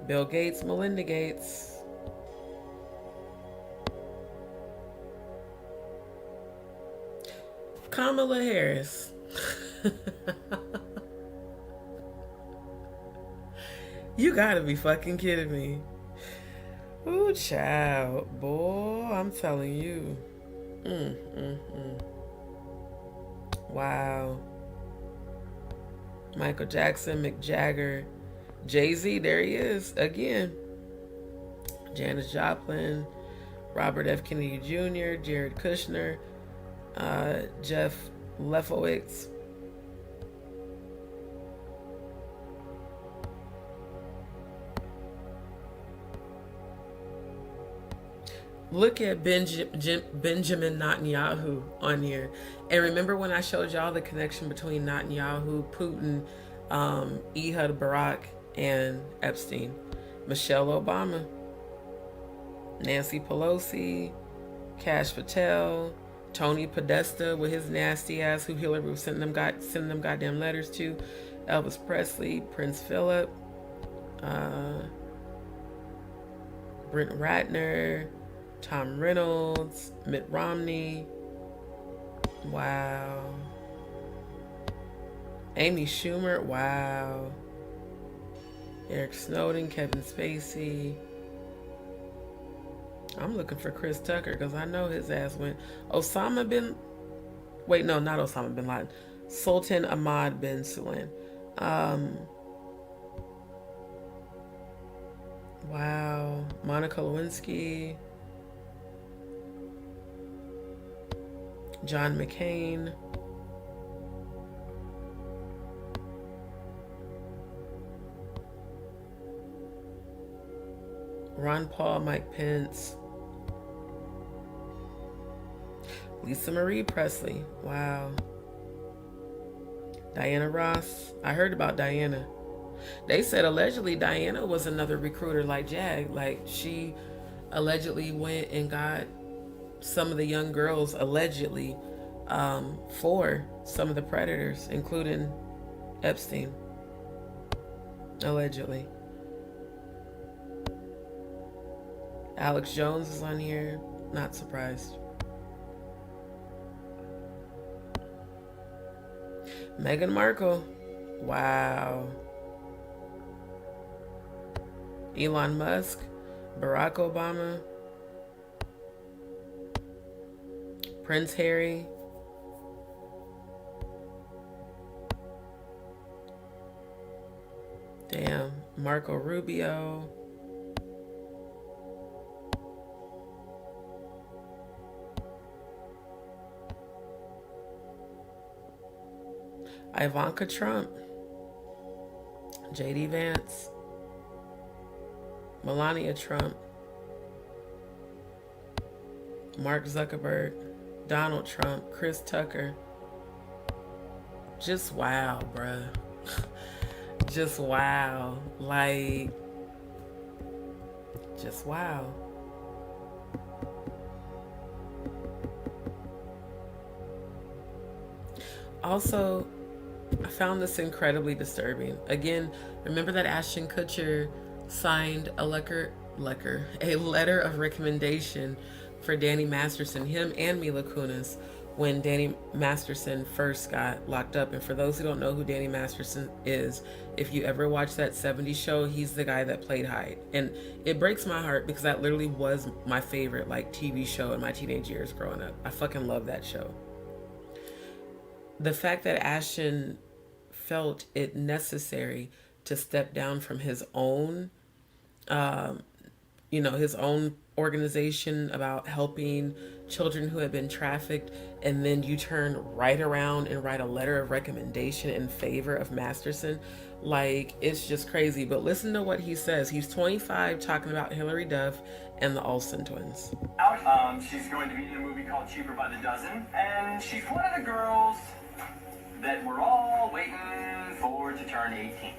Bill Gates, Melinda Gates. Kamala Harris. You gotta be fucking kidding me. Ooh, child. Boy, I'm telling you. Wow. Michael Jackson, Mick Jagger, Jay-Z, there he is again. Janis Joplin, Robert F. Kennedy Jr., Jared Kushner, Jeff Lefkowitz. Look at Benjamin Netanyahu on here. And remember when I showed y'all the connection between Netanyahu, Putin, Ehud Barak, and Epstein? Michelle Obama, Nancy Pelosi, Kash Patel, Tony Podesta with his nasty ass who Hillary was sending them goddamn letters to, Elvis Presley, Prince Philip, Brent Ratner, Tom Reynolds, Mitt Romney. Wow. Amy Schumer. Wow. Eric Snowden, Kevin Spacey. I'm looking for Chris Tucker because I know his ass went. Osama bin... Wait, no, not Osama bin Laden. Sultan Ahmad bin Sulayman. Wow. Monica Lewinsky. John McCain. Ron Paul, Mike Pence. Lisa Marie Presley. Wow. Diana Ross. I heard about Diana. They said allegedly Diana was another recruiter like Jag. Like she allegedly went and got some of the young girls allegedly for some of the predators, including Epstein. Allegedly. Alex Jones is on here. Not surprised. Meghan Markle. Wow. Elon Musk. Barack Obama. Prince Harry. Damn. Marco Rubio. Ivanka Trump. JD Vance. Melania Trump. Mark Zuckerberg. Donald Trump. Chris Tucker. Just wow, bruh. Just wow. Like, just wow. Also, I found this incredibly disturbing. Again, remember that Ashton Kutcher signed a letter of recommendation for Danny Masterson, him and Mila Kunis, when Danny Masterson first got locked up. And for those who don't know who Danny Masterson is, if you ever watch that 70s show, he's the guy that played Hyde. And it breaks my heart because that literally was my favorite like TV show in my teenage years growing up. I fucking love that show. The fact that Ashton felt it necessary to step down from his own, his own organization about helping children who had been trafficked, and then you turn right around and write a letter of recommendation in favor of Masterson. Like, it's just crazy. But listen to what he says. He's 25, talking about Hillary Duff and the Olsen twins. She's going to be in a movie called Cheaper by the Dozen, and she's one of the girls that we're all waiting for to turn 18,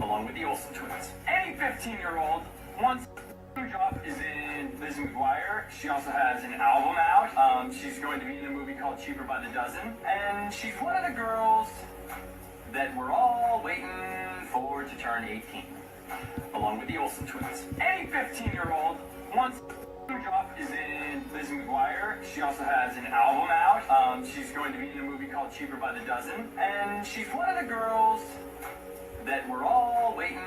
along with the Olsen twins. Any 15-year-old wants to drop is in Lizzie McGuire. She also has an album out. She's going to be in a movie called Cheaper by the Dozen, and she's one of the girls that we're all waiting for to turn 18, along with the Olsen twins. Any 15-year-old wants to drop is in Lizzie McGuire. She also has an album out. She's going to be in a movie called Cheaper by the Dozen, and she's one of the girls that we're all waiting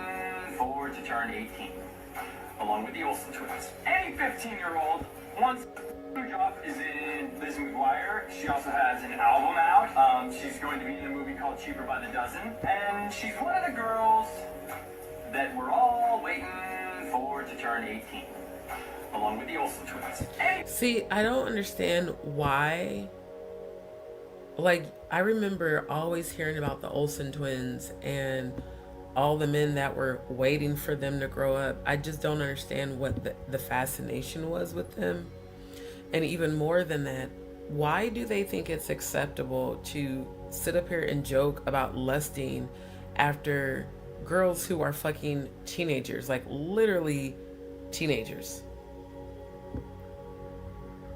for to turn 18, along with the Olsen twins. Any 15-year-old wants to drop is in Lizzie McGuire. She also has an album out. She's going to be in a movie called Cheaper by the Dozen, and she's one of the girls that we're all waiting for to turn 18, along with the Olsen twins. See, I don't understand why. Like, I remember always hearing about the Olsen twins and all the men that were waiting for them to grow up. I just don't understand what the fascination was with them. And even more than that, why do they think it's acceptable to sit up here and joke about lusting after girls who are fucking teenagers, like literally teenagers?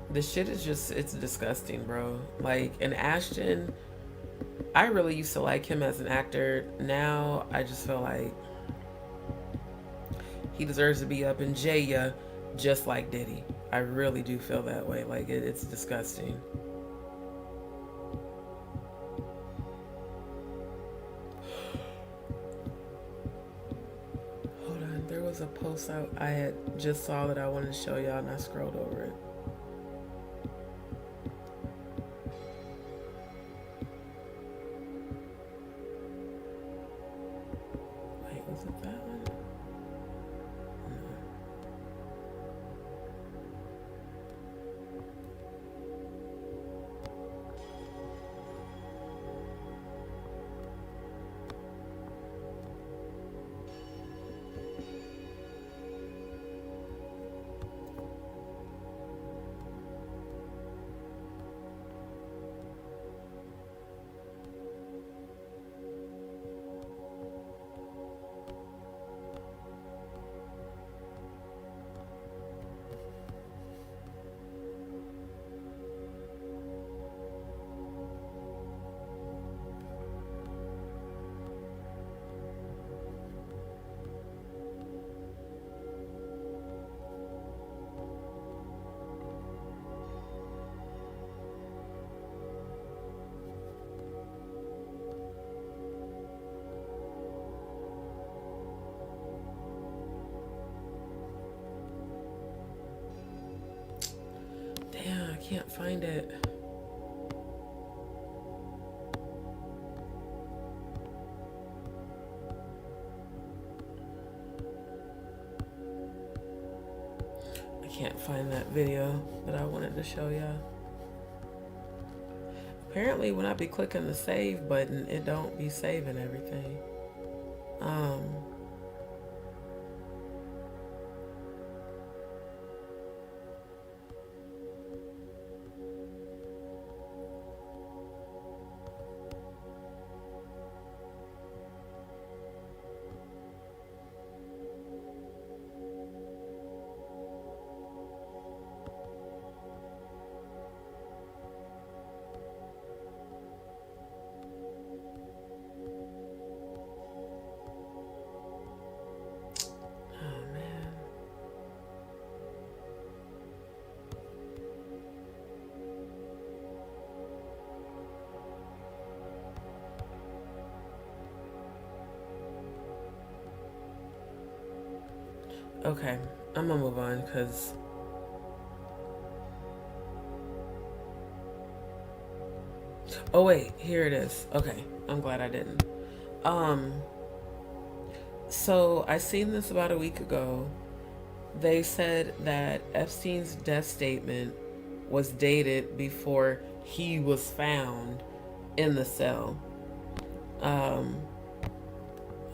This shit is just, it's disgusting, bro. Like, and Ashton, I really used to like him as an actor. Now I just feel like he deserves to be up in jail just like Diddy. I really do feel that way. Like, it's disgusting. Hold on, there was a post I had just saw that I wanted to show y'all, and I scrolled over it. Wait, was it that one? Damn, I can't find it. I can't find that video that I wanted to show y'all. Apparently when I be clicking the save button, it don't be saving everything. Okay, I'm gonna move on because oh wait, here it is. Okay, I'm glad I didn't. So I seen this about a week ago. They said that Epstein's death statement was dated before he was found in the cell. I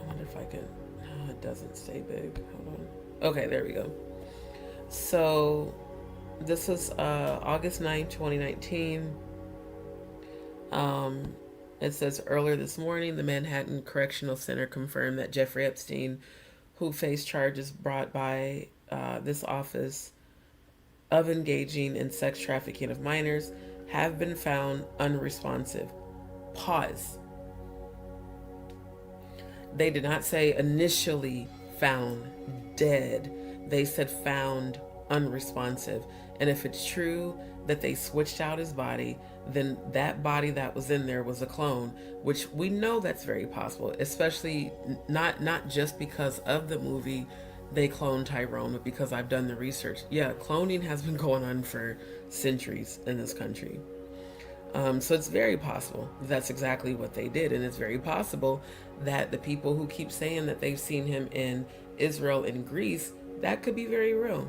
wonder if I can. No, it doesn't stay big. Hold on. Okay, there we go. So this was August 9, 2019. It says earlier this morning, the Manhattan Correctional Center confirmed that Jeffrey Epstein, who faced charges brought by this office of engaging in sex trafficking of minors, have been found unresponsive. Pause. They did not say initially found dead. They said found unresponsive. And if it's true that they switched out his body, then that body that was in there was a clone, which we know that's very possible, especially not just because of the movie they cloned Tyrone, but because I've done the research. Yeah, cloning has been going on for centuries in this country. So it's very possible that's exactly what they did. And it's very possible that the people who keep saying that they've seen him in Israel and Greece, that could be very real.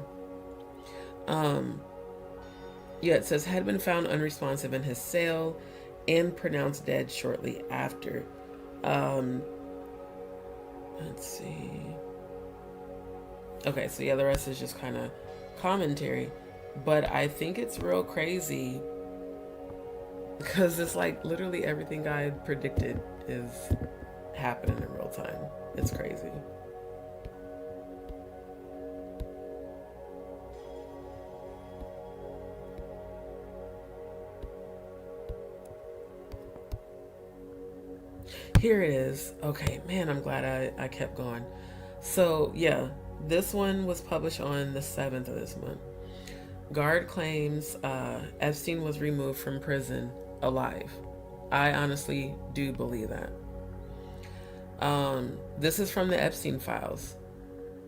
Yeah, it says had been found unresponsive in his cell and pronounced dead shortly after. Let's see. Okay, so yeah, the rest is just kind of commentary. But I think it's real crazy because it's like literally everything I predicted is happening in real time. It's crazy. Here it is. Okay, man, I'm glad I kept going. So, yeah, this one was published on the 7th of this month. Guard claims Epstein was removed from prison alive. I honestly do believe that. This is from the Epstein files.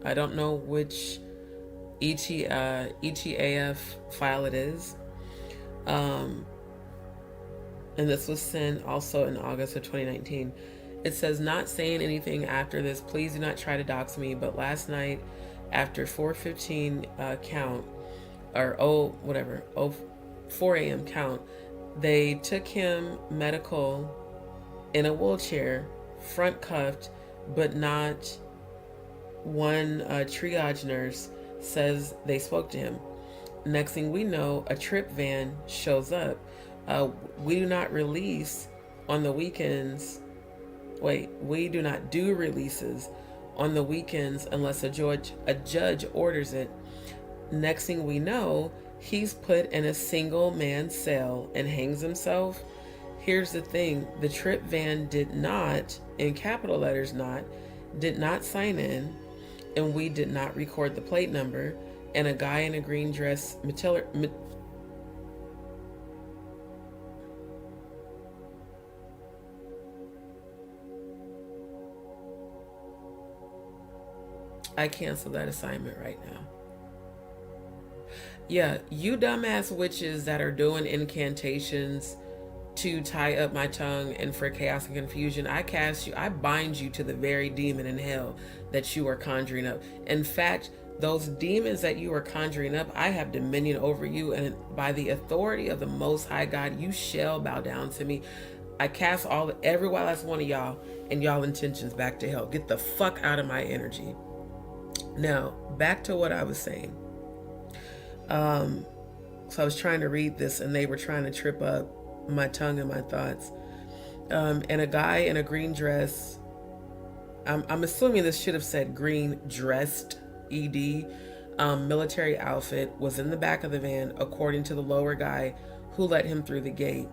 I don't know which ETAF file it is. And this was sent also in August of 2019. It says, not saying anything after this. Please do not try to dox me. But last night, after 4:15 count, or 4 a.m. count, they took him medical in a wheelchair, front cuffed, but not one triage nurse says they spoke to him. Next thing we know, a trip van shows up. We do not release on the weekends. We do not do releases on the weekends unless a judge orders it. Next thing we know, he's put in a single man cell and hangs himself. Here's the thing. The trip van did not, in capital letters did not sign in, and we did not record the plate number, and a guy in a green dress I cancel that assignment right now. Yeah, you dumbass witches that are doing incantations to tie up my tongue and for chaos and confusion, I cast you, I bind you to the very demon in hell that you are conjuring up. In fact, those demons that you are conjuring up, I have dominion over you, and by the authority of the Most High God, you shall bow down to me. I cast every last one of y'all and y'all intentions back to hell. Get the fuck out of my energy. Now, back to what I was saying. So I was trying to read this and they were trying to trip up my tongue and my thoughts. And a guy in a green dress, I'm assuming this should have said green dressed, ED, military outfit, was in the back of the van, according to the lower guy who let him through the gate.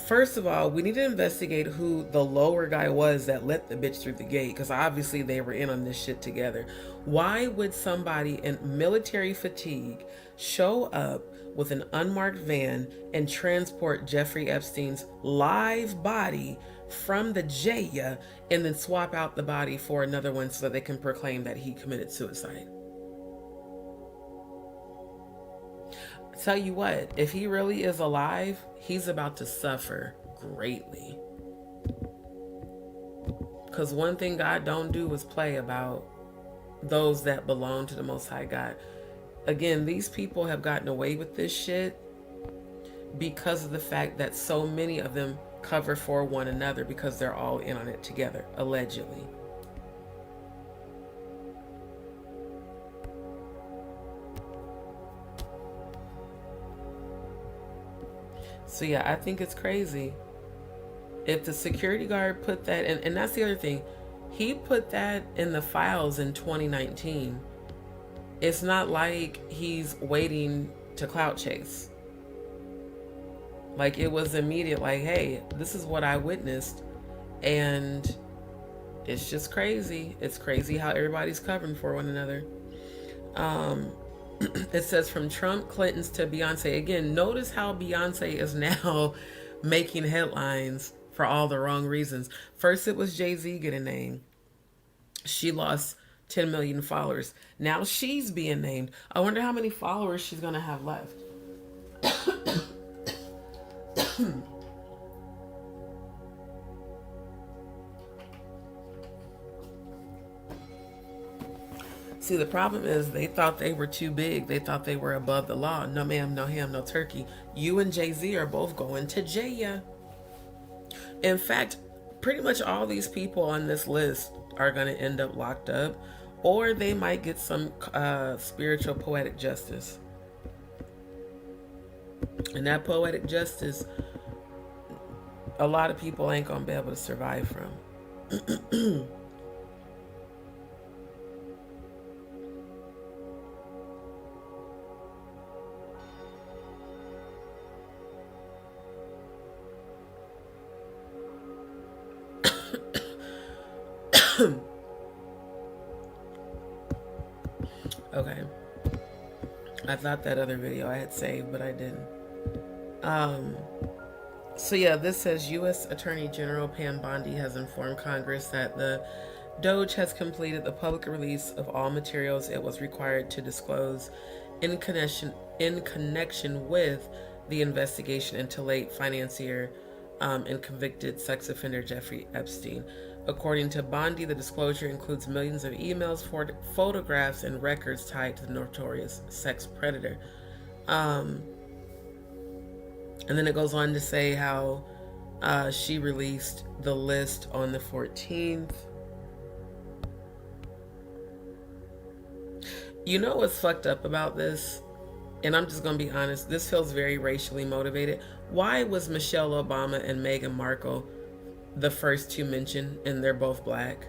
First of all, we need to investigate who the lower guy was that let the bitch through the gate, because obviously they were in on this shit together. Why would somebody in military fatigue show up with an unmarked van and transport Jeffrey Epstein's live body from the jail and then swap out the body for another one so that they can proclaim that he committed suicide? Tell you what, if he really is alive, he's about to suffer greatly. Because one thing God don't do is play about those that belong to the Most High God. Again, these people have gotten away with this shit because of the fact that so many of them cover for one another because they're all in on it together, allegedly. So yeah, I think it's crazy. If the security guard put that in, and that's the other thing, he put that in the files in 2019. It's not like he's waiting to clout chase. Like, it was immediate, like, hey, this is what I witnessed. And it's just crazy. It's crazy how everybody's covering for one another. It says from Trump, Clinton's to Beyonce. Again, notice how Beyonce is now making headlines for all the wrong reasons. First, it was Jay-Z getting named. She lost 10 million followers. Now she's being named. I wonder how many followers she's going to have left. See, the problem is they thought they were too big. They thought they were above the law. No ma'am, no ham, no turkey. You and Jay-Z are both going to jail. In fact, pretty much all these people on this list are going to end up locked up, or they might get some spiritual poetic justice. And that poetic justice, a lot of people ain't going to be able to survive from. Okay. I thought that other video I had saved, but I didn't. So yeah, this says U.S. Attorney General Pam Bondi has informed Congress that the DOJ has completed the public release of all materials it was required to disclose in connection with the investigation into late financier and convicted sex offender Jeffrey Epstein. According to Bondi, the disclosure includes millions of emails, photographs, and records tied to the notorious sex predator. And then it goes on to say how she released the list on the 14th. You know what's fucked up about this? And I'm just going to be honest, this feels very racially motivated. Why was Michelle Obama and Meghan Markle the first to mention, and they're both black?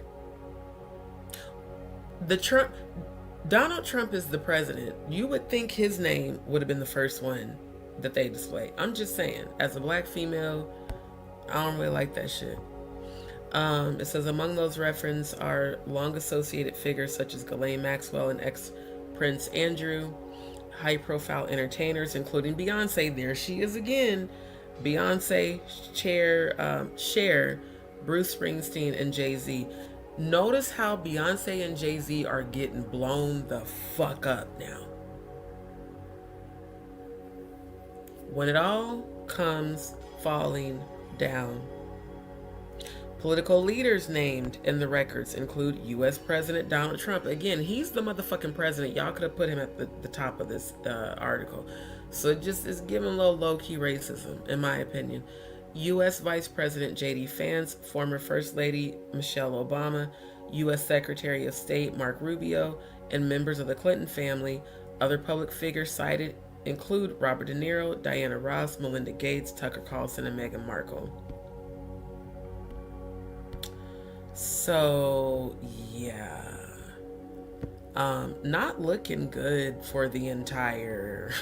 Donald Trump is the president. You would think his name would have been the first one that they display. I'm just saying, as a black female, I don't really like that shit. It says among those referenced are long associated figures such as Ghislaine Maxwell and ex-Prince Andrew, high-profile entertainers including Beyonce. There she is again. Beyonce, Cher, Bruce Springsteen, and Jay-Z. Notice how Beyonce and Jay-Z are getting blown the fuck up now. When it all comes falling down. Political leaders named in the records include U.S. President Donald Trump. Again, he's the motherfucking president. Y'all could have put him at the top of this article. So it just is giving a little low-key racism, in my opinion. U.S. Vice President J.D. Vance, former First Lady Michelle Obama, U.S. Secretary of State Mark Rubio, and members of the Clinton family. Other public figures cited include Robert De Niro, Diana Ross, Melinda Gates, Tucker Carlson, and Meghan Markle. So, yeah. Not looking good for the entire,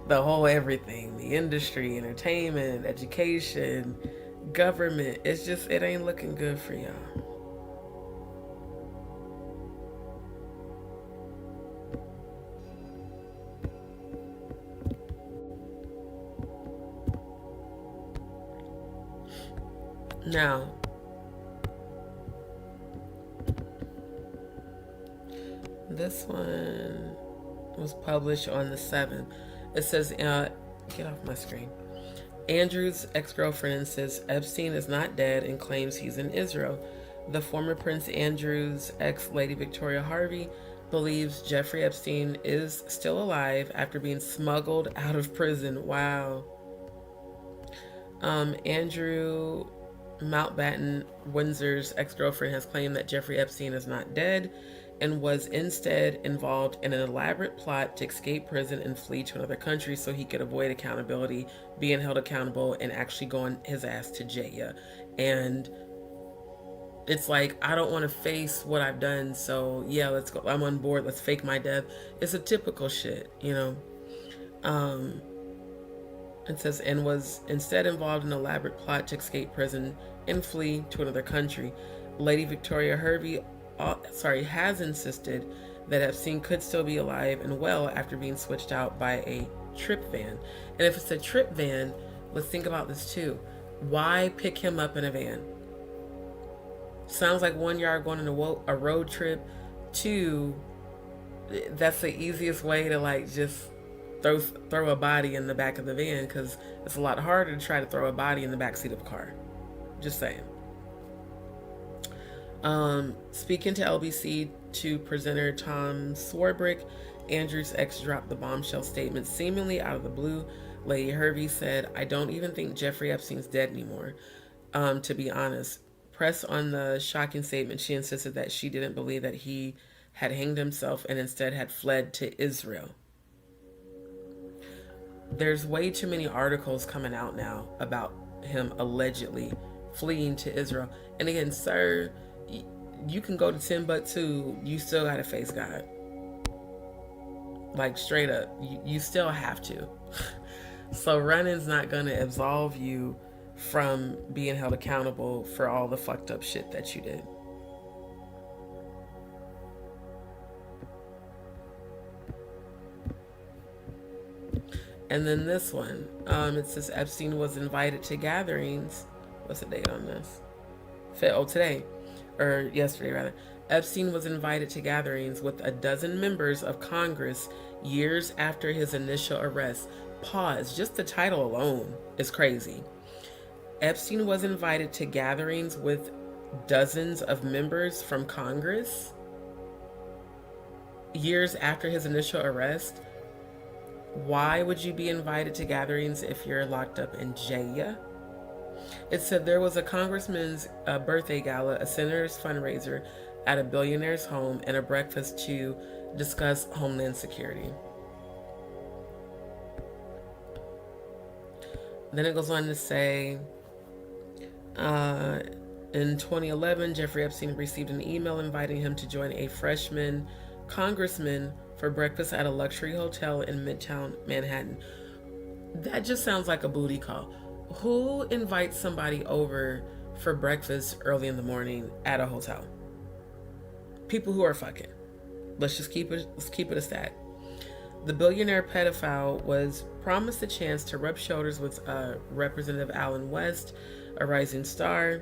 the whole everything, the industry, entertainment, education, government. It's just, it ain't looking good for y'all. Now, this one was published on the 7th. It says, get off my screen. Andrew's ex-girlfriend says Epstein is not dead and claims he's in Israel. The former Prince Andrew's ex-Lady Victoria Harvey believes Jeffrey Epstein is still alive after being smuggled out of prison. Wow. Andrew Mountbatten, Windsor's ex-girlfriend, has claimed that Jeffrey Epstein is not dead and was instead involved in an elaborate plot to escape prison and flee to another country so he could avoid accountability, being held accountable, and actually going his ass to jail. And it's like, I don't want to face what I've done, so yeah, let's go. I'm on board. Let's fake my death. It's a typical shit, you know. It says, and was instead involved in an elaborate plot to escape prison and flee to another country. Lady Victoria Harvey has insisted that Epstein could still be alive and well after being switched out by a trip van. And if it's a trip van, let's think about this too. Why pick him up in a van? Sounds like one, yard going on a road trip. Two, that's the easiest way to like just throw a body in the back of the van, because it's a lot harder to try to throw a body in the back seat of a car. Just saying. Speaking to LBC2 presenter Tom Swarbrick, Andrew's ex dropped the bombshell statement seemingly out of the blue. Lady Hervey said, "I don't even think Jeffrey Epstein's dead anymore. To be honest." Pressed on the shocking statement, she insisted that she didn't believe that he had hanged himself and instead had fled to Israel. There's way too many articles coming out now about him allegedly fleeing to Israel. And again, sir, you can go to Timbuktu, you still gotta face God. Like, straight up, you still have to. So running's not gonna absolve you from being held accountable for all the fucked up shit that you did. And then this one, it says Epstein was invited to gatherings. What's the date on this? Today, or yesterday rather. Epstein was invited to gatherings with a dozen members of Congress years after his initial arrest. Pause. Just the title alone is crazy. Epstein was invited to gatherings with dozens of members from Congress years after his initial arrest. Why would you be invited to gatherings if you're locked up in jail? It said there was a congressman's birthday gala, a senator's fundraiser at a billionaire's home, and a breakfast to discuss homeland security. Then it goes on to say, in 2011, Jeffrey Epstein received an email inviting him to join a freshman congressman for breakfast at a luxury hotel in Midtown Manhattan. That just sounds like a booty call. Who invites somebody over for breakfast early in the morning at a hotel? People who are fucking. Let's keep it a stat. The billionaire pedophile was promised a chance to rub shoulders with Representative Allen West, a rising star,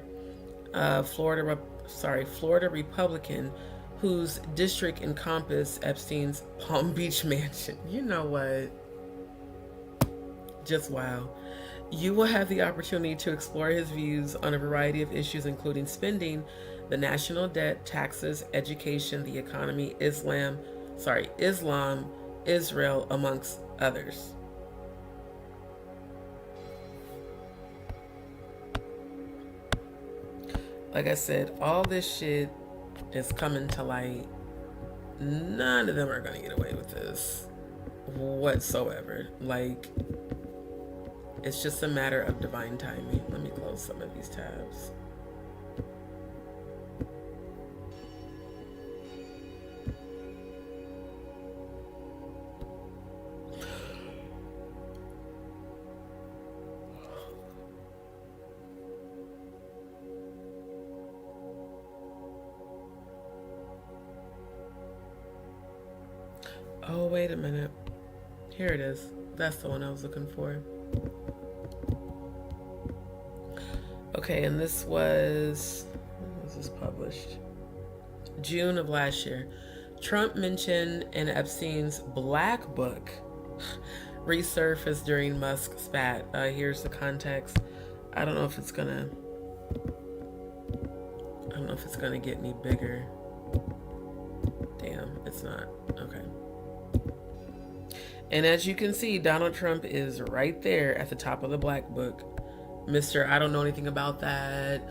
Florida Republican, whose district encompassed Epstein's Palm Beach mansion. You know what? Just wow. You will have the opportunity to explore his views on a variety of issues, including spending, the national debt, taxes, education, the economy, Islam, Israel, amongst others. Like I said, all this shit is coming to light. None of them are gonna get away with this whatsoever. Like, it's just a matter of divine timing. Let me close some of these tabs. Oh, wait a minute. Here it is. That's the one I was looking for. Okay, and this was, when was this published? June of last year. Trump mentioned in Epstein's Black Book resurfaced during Musk's spat. Here's the context. I don't know if it's gonna get any bigger. Damn, it's not. Okay. And as you can see, Donald Trump is right there at the top of the Black Book. Mr. I don't know anything about that.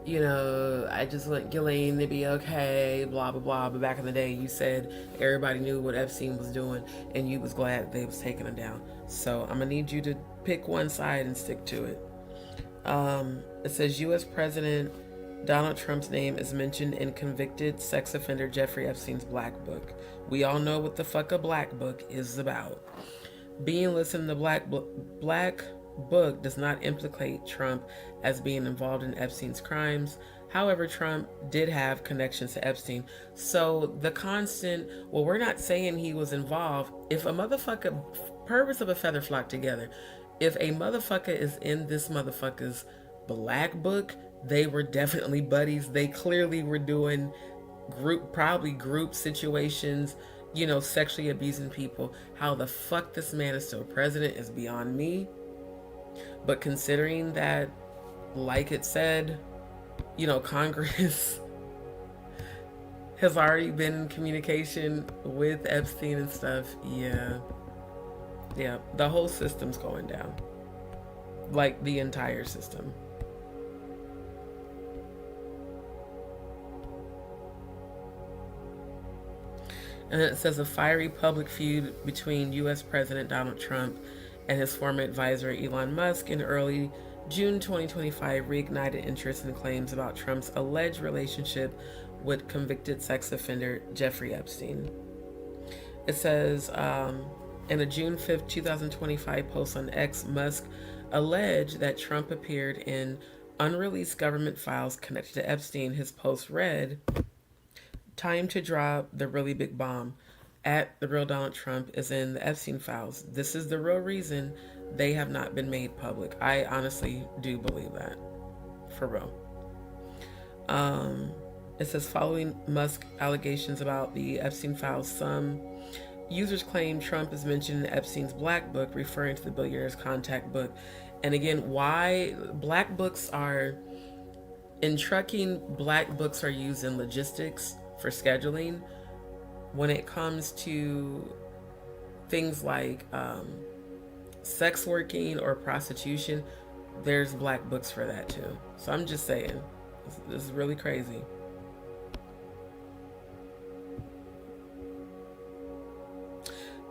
You know, I just want Ghislaine to be okay, blah, blah, blah. But back in the day, you said everybody knew what Epstein was doing, and you was glad they was taking him down. So I'm going to need you to pick one side and stick to it. It says U.S. President Donald Trump's name is mentioned in convicted sex offender Jeffrey Epstein's Black Book. We all know what the fuck a Black Book is about. Being listed in the Black Book does not implicate Trump as being involved in Epstein's crimes. However, Trump did have connections to Epstein. So the constant, well, we're not saying he was involved. If a motherfucker, purpose of a feather flock together, if a motherfucker is in this motherfucker's Black Book, they were definitely buddies. They clearly were doing group situations, you know, sexually abusing people. How the fuck this man is still president is beyond me. But considering that, like it said, you know, Congress has already been in communication with Epstein and stuff, yeah, the whole system's going down. Like, the entire system. And it says a fiery public feud between U.S. President Donald Trump and his former advisor Elon Musk in early June 2025 reignited interest in claims about Trump's alleged relationship with convicted sex offender Jeffrey Epstein. It says, in a June 5th, 2025 post on X, Musk alleged that Trump appeared in unreleased government files connected to Epstein. His post read, "Time to drop the really big bomb. At the real Donald Trump is in the Epstein files. This is the real reason they have not been made public." I honestly do believe that. For real. It says, following Musk allegations about the Epstein files, some users claim Trump is mentioned in Epstein's Black Book, referring to the billionaire's contact book. And again, why Black Books are, in trucking, Black Books are used in logistics for scheduling. When it comes to things like sex working or prostitution, there's Black Books for that too. So I'm just saying, this is really crazy.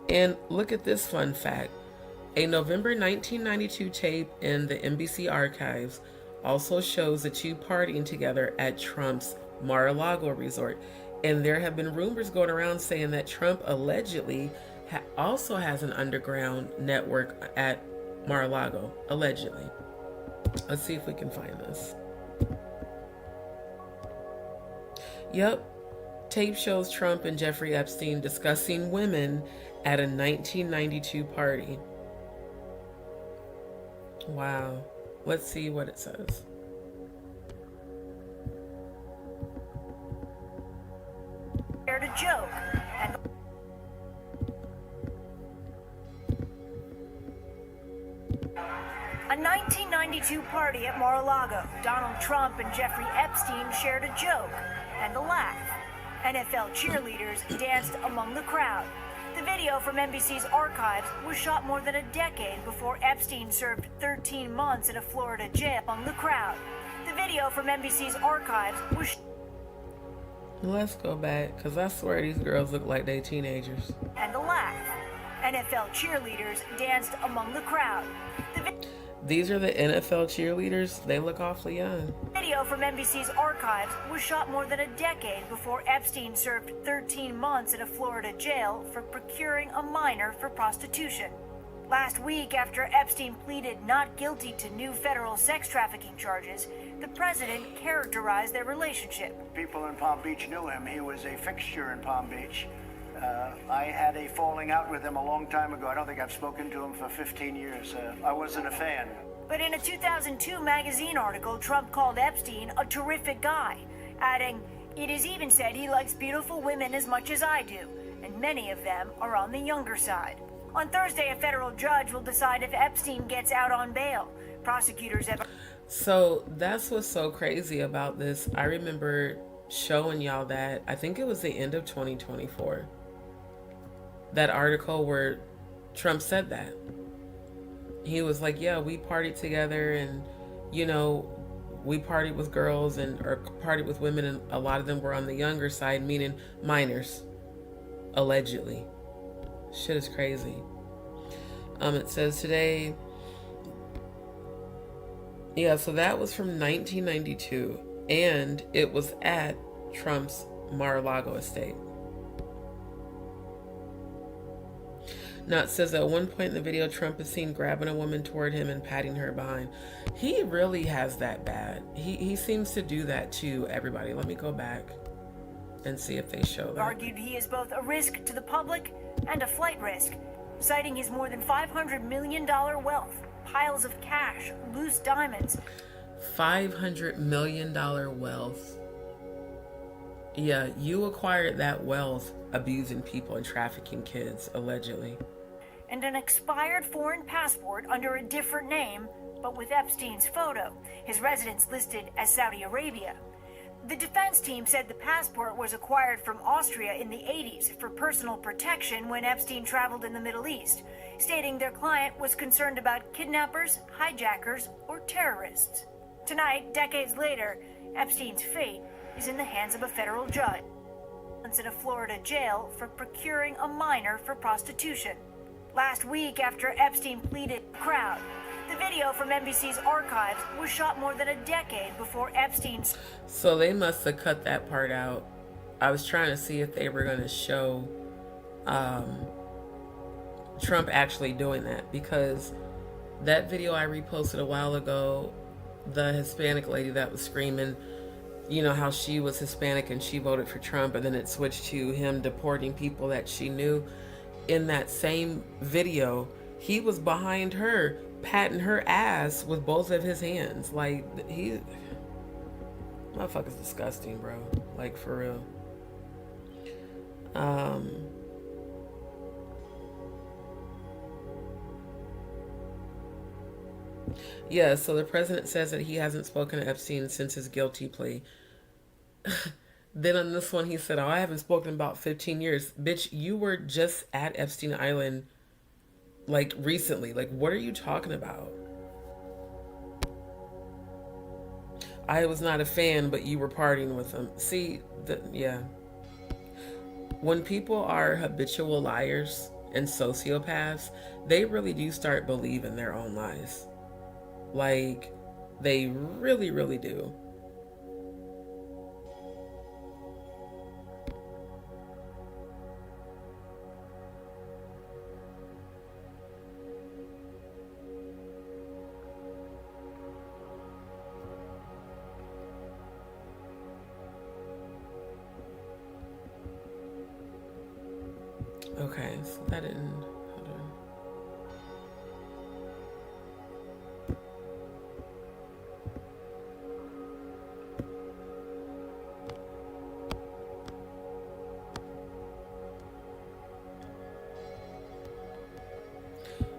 And look at this fun fact. A November 1992 tape in the NBC archives also shows the two partying together at Trump's Mar-a-Lago resort. And there have been rumors going around saying that Trump allegedly also has an underground network at Mar-a-Lago. Allegedly. Let's see if we can find this. Yep. Tape shows Trump and Jeffrey Epstein discussing women at a 1992 party. Wow. Let's see what it says. Shared a joke. And a 1992 party at Mar-a-Lago. Donald Trump and Jeffrey Epstein shared a joke and a laugh. NFL cheerleaders danced among the crowd. The video from NBC's archives was shot more than a decade before Epstein served 13 months in a Florida jail among the crowd. The video from NBC's archives was... Let's go back, because I swear these girls look like they teenagers. And a laugh. NFL cheerleaders danced among the crowd. These are the NFL cheerleaders. They look awfully young. Video from NBC's archives was shot more than a decade before Epstein served 13 months in a Florida jail for procuring a minor for prostitution. Last week, after Epstein pleaded not guilty to new federal sex trafficking charges, the president characterized their relationship. People in Palm Beach knew him. He was a fixture in Palm Beach. I had a falling out with him a long time ago. I don't think I've spoken to him for 15 years. I wasn't a fan. But in a 2002 magazine article, Trump called Epstein a terrific guy, adding, "It is even said he likes beautiful women as much as I do, and many of them are on the younger side." On Thursday, a federal judge will decide if Epstein gets out on bail. Prosecutors have... So that's what's so crazy about this. I remember showing y'all that, I think it was the end of 2024. That article where Trump said that. He was like, yeah, we partied together and, you know, we partied with girls or partied with women, and a lot of them were on the younger side, meaning minors, allegedly. Shit is crazy. It says today, yeah, so that was from 1992, and it was at Trump's Mar-a-Lago estate. Now it says at one point in the video, Trump is seen grabbing a woman toward him and patting her behind. He really has that bad. He seems to do that to everybody. Let me go back and see if they show that. Argued he is both a risk to the public and a flight risk, citing his more than $500 million wealth, piles of cash, loose diamonds. $500 million wealth. Yeah, you acquired that wealth abusing people and trafficking kids, allegedly. And an expired foreign passport under a different name, but with Epstein's photo, his residence listed as Saudi Arabia. The defense team said the passport was acquired from Austria in the 80s for personal protection when Epstein traveled in the Middle East, stating their client was concerned about kidnappers, hijackers, or terrorists. Tonight, decades later, Epstein's fate is in the hands of a federal judge in a Florida jail for procuring a minor for prostitution. Last week, after Epstein pleaded the crowd, the video from NBC's archives was shot more than a decade before Epstein's... So they must have cut that part out. I was trying to see if they were going to show Trump actually doing that, because that video I reposted a while ago, the Hispanic lady that was screaming, you know, how she was Hispanic and she voted for Trump, and then it switched to him deporting people that she knew. In that same video, he was behind her, patting her ass with both of his hands. Like, motherfucker's disgusting, bro. Like, for real. Yeah, so the president says that he hasn't spoken to Epstein since his guilty plea. Then on this one, he said, oh, I haven't spoken about 15 years. Bitch, you were just at Epstein Island, like, recently. Like, what are you talking about? I was not a fan, but you were partying with him. See, yeah. When people are habitual liars and sociopaths, they really do start believing their own lies. Like, they really, really do. Okay, so that didn't... Hold on.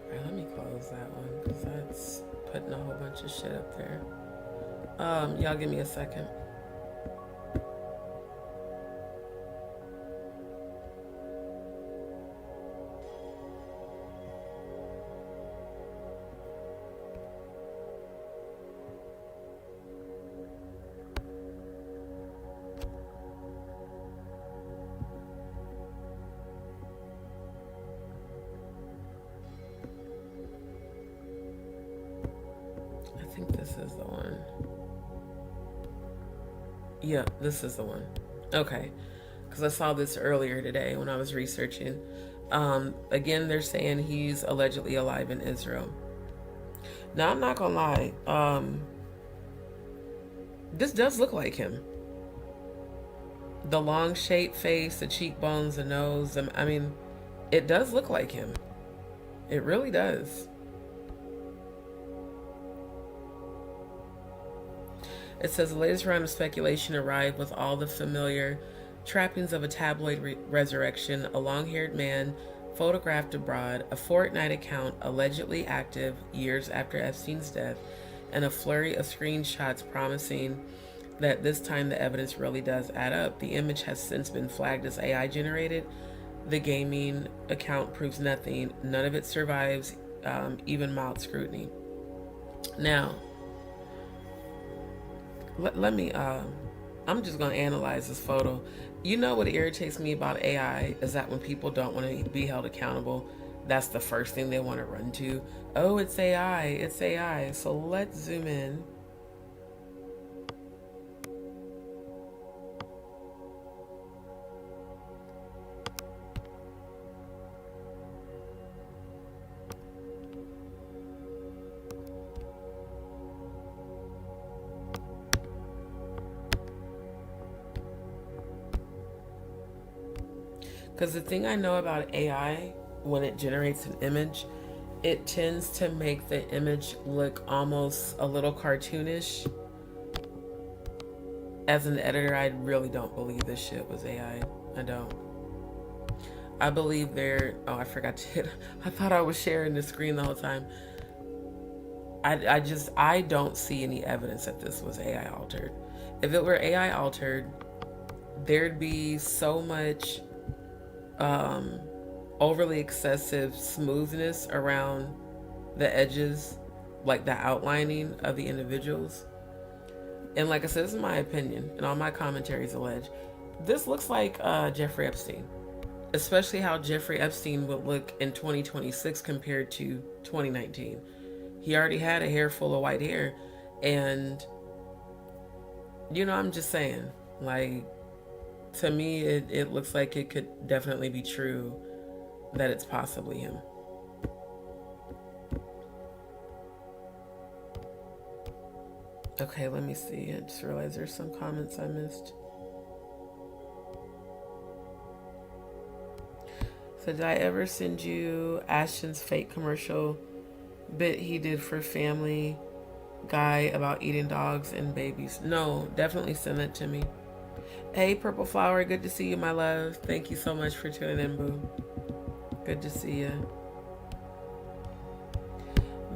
Alright, let me close that one, because that's putting a whole bunch of shit up there. Y'all give me a second. I think this is the one. Yeah, this is the one. Okay. Because I saw this earlier today when I was researching. Again, they're saying he's allegedly alive in Israel. Now, I'm not gonna lie. This does look like him. The long shaped face, the cheekbones, the nose. I mean, it does look like him. It really does. It says the latest round of speculation arrived with all the familiar trappings of a tabloid resurrection, a long-haired man photographed abroad, a Fortnite account allegedly active years after Epstein's death, and a flurry of screenshots promising that this time the evidence really does add up. The image has since been flagged as AI generated. The gaming account proves nothing. None of it survives even mild scrutiny. Now, let me, I'm just going to analyze this photo. You know what irritates me about AI is that when people don't want to be held accountable, that's the first thing they want to run to. Oh, it's AI, it's AI. So let's zoom in. Because the thing I know about AI, when it generates an image, it tends to make the image look almost a little cartoonish. as an editor, I really don't believe this shit was AI. I don't. I believe they're, oh, I forgot to hit, I thought I was sharing the screen the whole time. I don't see any evidence that this was AI altered. If it were AI altered, there'd be so much overly excessive smoothness around the edges, like the outlining of the individuals. And like I said, this is my opinion, and all my commentaries allege. This looks like Jeffrey Epstein, especially how Jeffrey Epstein would look in 2026 compared to 2019. He already had a hair full of white hair, and you know, I'm just saying, like, to me, it looks like it could definitely be true that it's possibly him. Okay, let me see. I just realized there's some comments I missed. So did I ever send you Ashton's fake commercial bit he did for Family Guy about eating dogs and babies? No, definitely send that to me. Hey, Purple Flower, good to see you, my love. Thank you so much for tuning in, boo. Good to see you.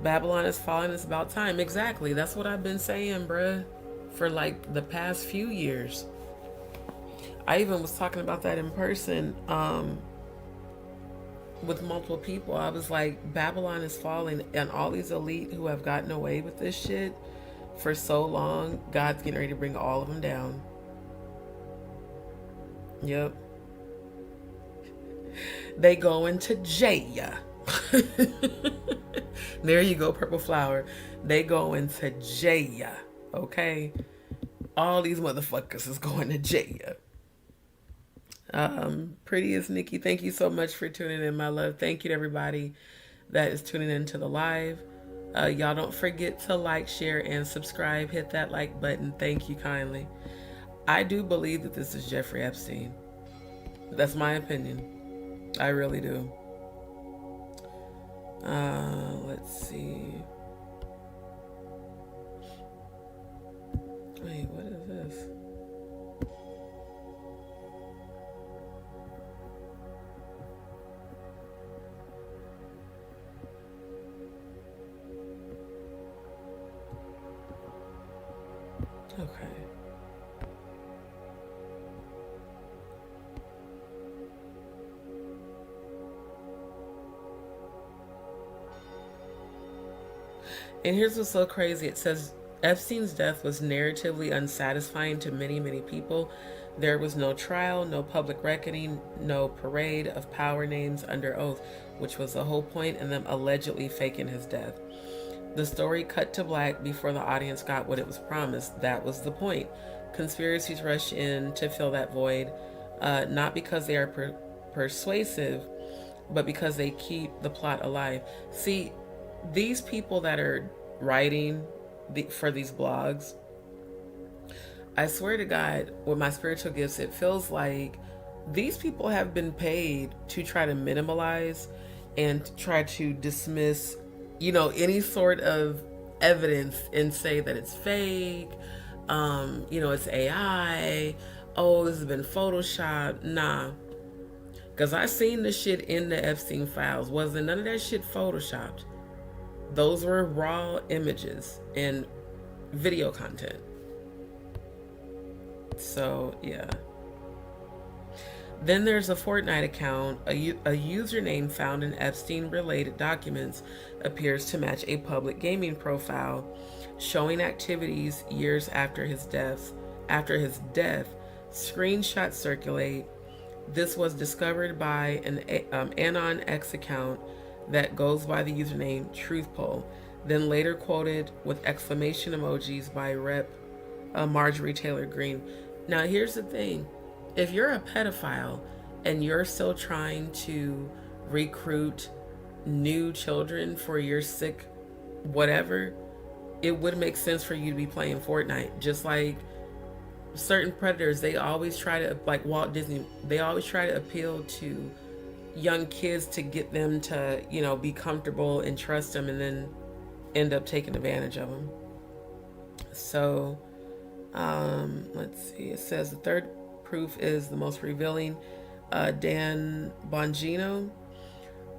Babylon is falling. It's about time. Exactly. That's what I've been saying, bruh, for like the past few years. I even was talking about that in person with multiple people. I was like, Babylon is falling, and all these elite who have gotten away with this shit for so long, God's getting ready to bring all of them down. Yep. They go into jail. There you go, Purple Flower. They go into jail. Okay? All these motherfuckers is going to jail. Prettiest Nikki, thank you so much for tuning in, my love. Thank you to everybody that is tuning into the live. Y'all don't forget to like, share, and subscribe. Hit that like button. Thank you kindly. I do believe that this is Jeffrey Epstein. That's my opinion. I really do. Let's see. Wait, what is this? Okay. And here's what's so crazy. It says Epstein's death was narratively unsatisfying to many, many people. There was no trial, no public reckoning, no parade of power names under oath, which was the whole point in them allegedly faking his death. The story cut to black before the audience got what it was promised. That was the point. Conspiracies rush in to fill that void, not because they are persuasive, but because they keep the plot alive. See, these people that are writing for these blogs, I swear to God, with my spiritual gifts, it feels like these people have been paid to try to minimalize and try to dismiss, you know, any sort of evidence and say that it's fake, you know, it's AI, oh, this has been photoshopped. Nah, because I seen the shit in the Epstein files. Wasn't none of that shit photoshopped. Those were raw images and video content. So, yeah. Then there's a Fortnite account. A username found in Epstein-related documents appears to match a public gaming profile, showing activities years after his death. Screenshots circulate. This was discovered by an Anon X account that goes by the username Truthpole, then later quoted with exclamation emojis by Rep Marjorie Taylor Greene. Now here's the thing. If you're a pedophile and you're still trying to recruit new children for your sick whatever, it would make sense for you to be playing Fortnite. Just like certain predators, they always try to, like Walt Disney, they always try to appeal to young kids to get them to, you know, be comfortable and trust them, and then end up taking advantage of them. So Let's see. It says the third proof is the most revealing. Dan Bongino,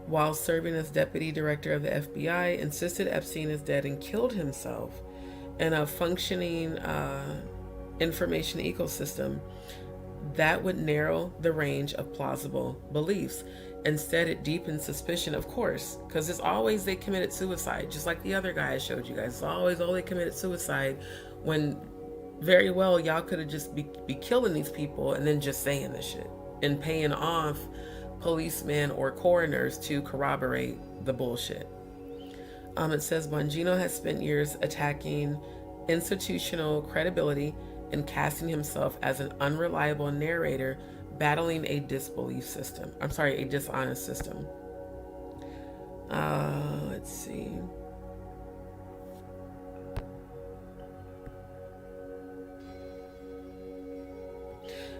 while serving as deputy director of the FBI, insisted Epstein is dead and killed himself in a functioning information ecosystem that would narrow the range of plausible beliefs. Instead, it deepens suspicion, of course, because it's always they committed suicide, just like the other guy I showed you guys. It's always, oh, they committed suicide, when very well y'all could have just be killing these people and then just saying this shit and paying off policemen or coroners to corroborate the bullshit. It says Bongino has spent years attacking institutional credibility and casting himself as an unreliable narrator, battling a dishonest system. Let's see.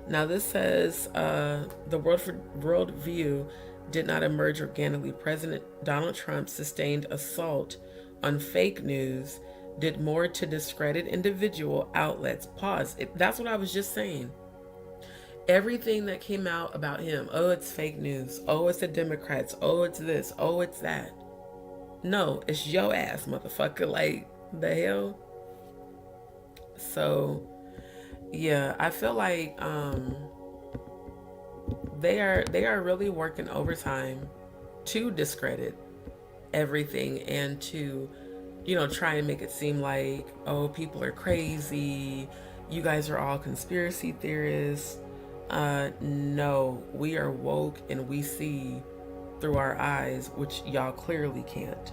Now this says the world view did not emerge organically. President Donald Trump's sustained assault on fake news did more to discredit individual outlets. Pause. That's what I was just saying. Everything that came out about him, oh, it's fake news. Oh, it's the Democrats. Oh, it's this. Oh, it's that. No, it's your ass, motherfucker. Like, the hell? So, yeah, I feel like they are really working overtime to discredit everything and to, try and make it seem like, oh, people are crazy. You guys are all conspiracy theorists. No, we are woke and we see through our eyes, which y'all clearly can't.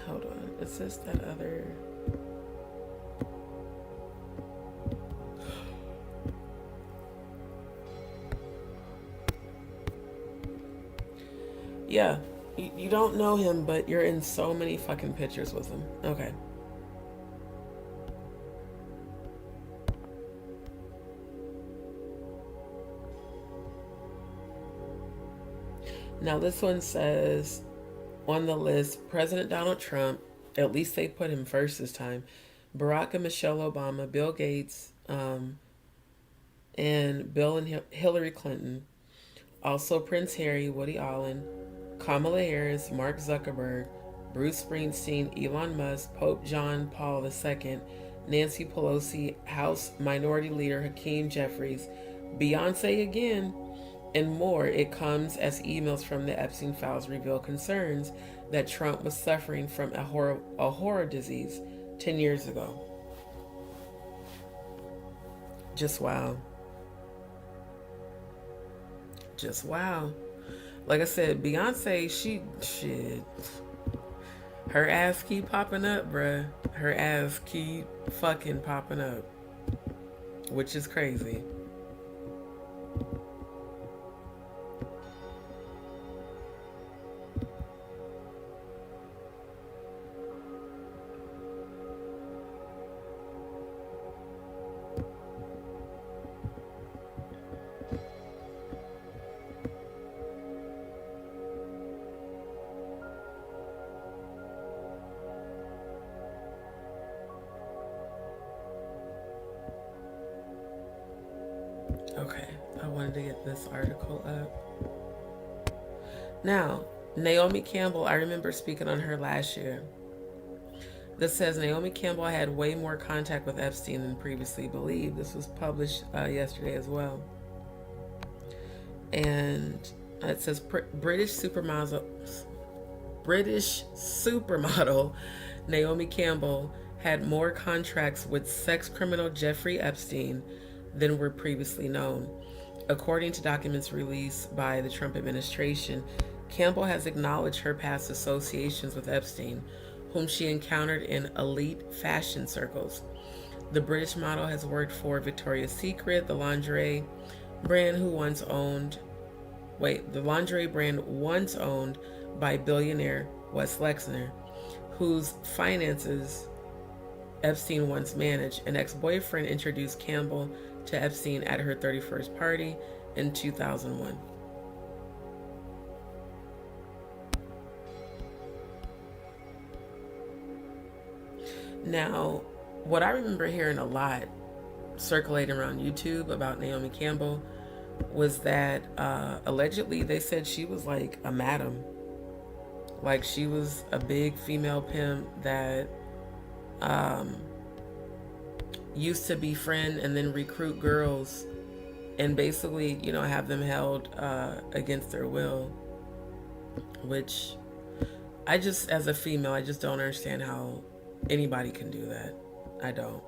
Hold on, is this that other? Yeah, you don't know him, but you're in so many fucking pictures with him. Okay. Now this one says on the list, President Donald Trump, at least they put him first this time, Barack and Michelle Obama, Bill Gates, and Bill and Hillary Clinton, also Prince Harry, Woody Allen, Kamala Harris, Mark Zuckerberg, Bruce Springsteen, Elon Musk, Pope John Paul II, Nancy Pelosi, House Minority Leader Hakeem Jeffries, Beyoncé again, and more. It comes as emails from the Epstein files reveal concerns that Trump was suffering from a horror disease 10 years ago. Just wow. Just wow. Like I said, Beyonce, shit. Her ass keep popping up, bruh. Her ass keep fucking popping up. Which is crazy. Okay, I wanted to get this article up. Now, Naomi Campbell, I remember speaking on her last year. This says Naomi Campbell had way more contact with Epstein than previously believed. This was published yesterday as well. And it says British supermodel Naomi Campbell had more contracts with sex criminal Jeffrey Epstein than were previously known. According to documents released by the Trump administration, Campbell has acknowledged her past associations with Epstein, whom she encountered in elite fashion circles. The British model has worked for Victoria's Secret, the lingerie brand once owned by billionaire Wes Flexner, whose finances Epstein once managed. An ex-boyfriend introduced Campbell to Epstein at her 31st party in 2001. Now, what I remember hearing a lot circulating around YouTube about Naomi Campbell was that allegedly they said she was like a madam. Like she was a big female pimp that used to befriend and then recruit girls and basically, you know, have them held against their will. Which I just, as a female, I just don't understand how anybody can do that. I don't.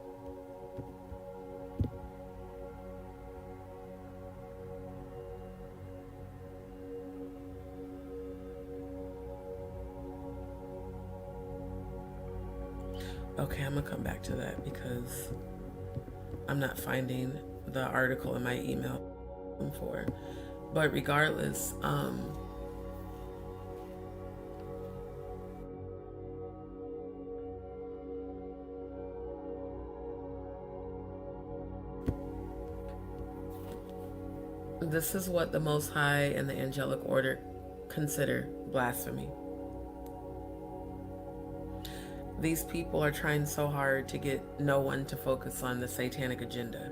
Okay, I'm gonna come back to that because I'm not finding the article in my email for. But regardless, this is what the Most High and the angelic order consider blasphemy. These people are trying so hard to get no one to focus on the satanic agenda.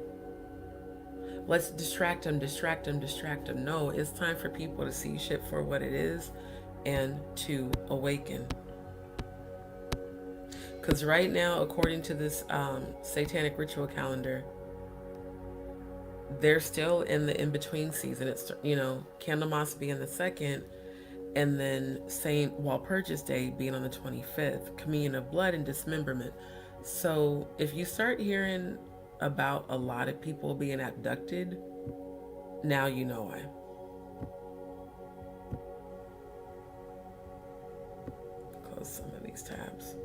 Let's distract them, distract them, distract them. No, it's time for people to see shit for what it is and to awaken. Because right now, according to this satanic ritual calendar, they're still in the in-between season. It's, you know, Candlemas being the 2nd, and then Saint Walpurgis Day being on the 25th, Communion of Blood and Dismemberment. So if you start hearing about a lot of people being abducted, now you know why. Close some of these tabs.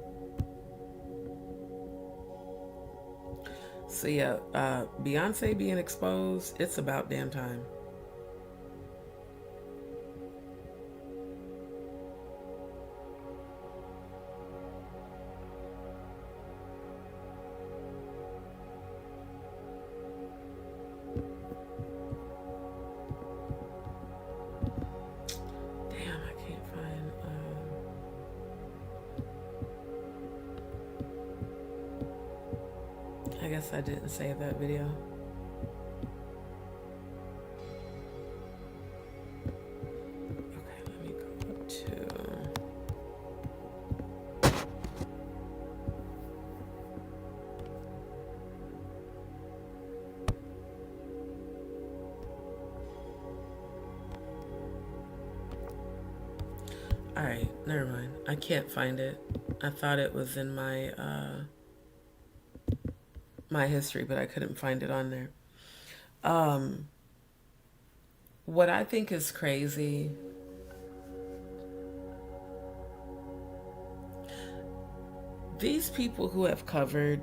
So yeah, Beyoncé being exposed, it's about damn time. I guess I didn't save that video. Okay, let me go up to... All right, never mind. I can't find it. I thought it was in my my history, but I couldn't find it on there. What I think is crazy, these people who have covered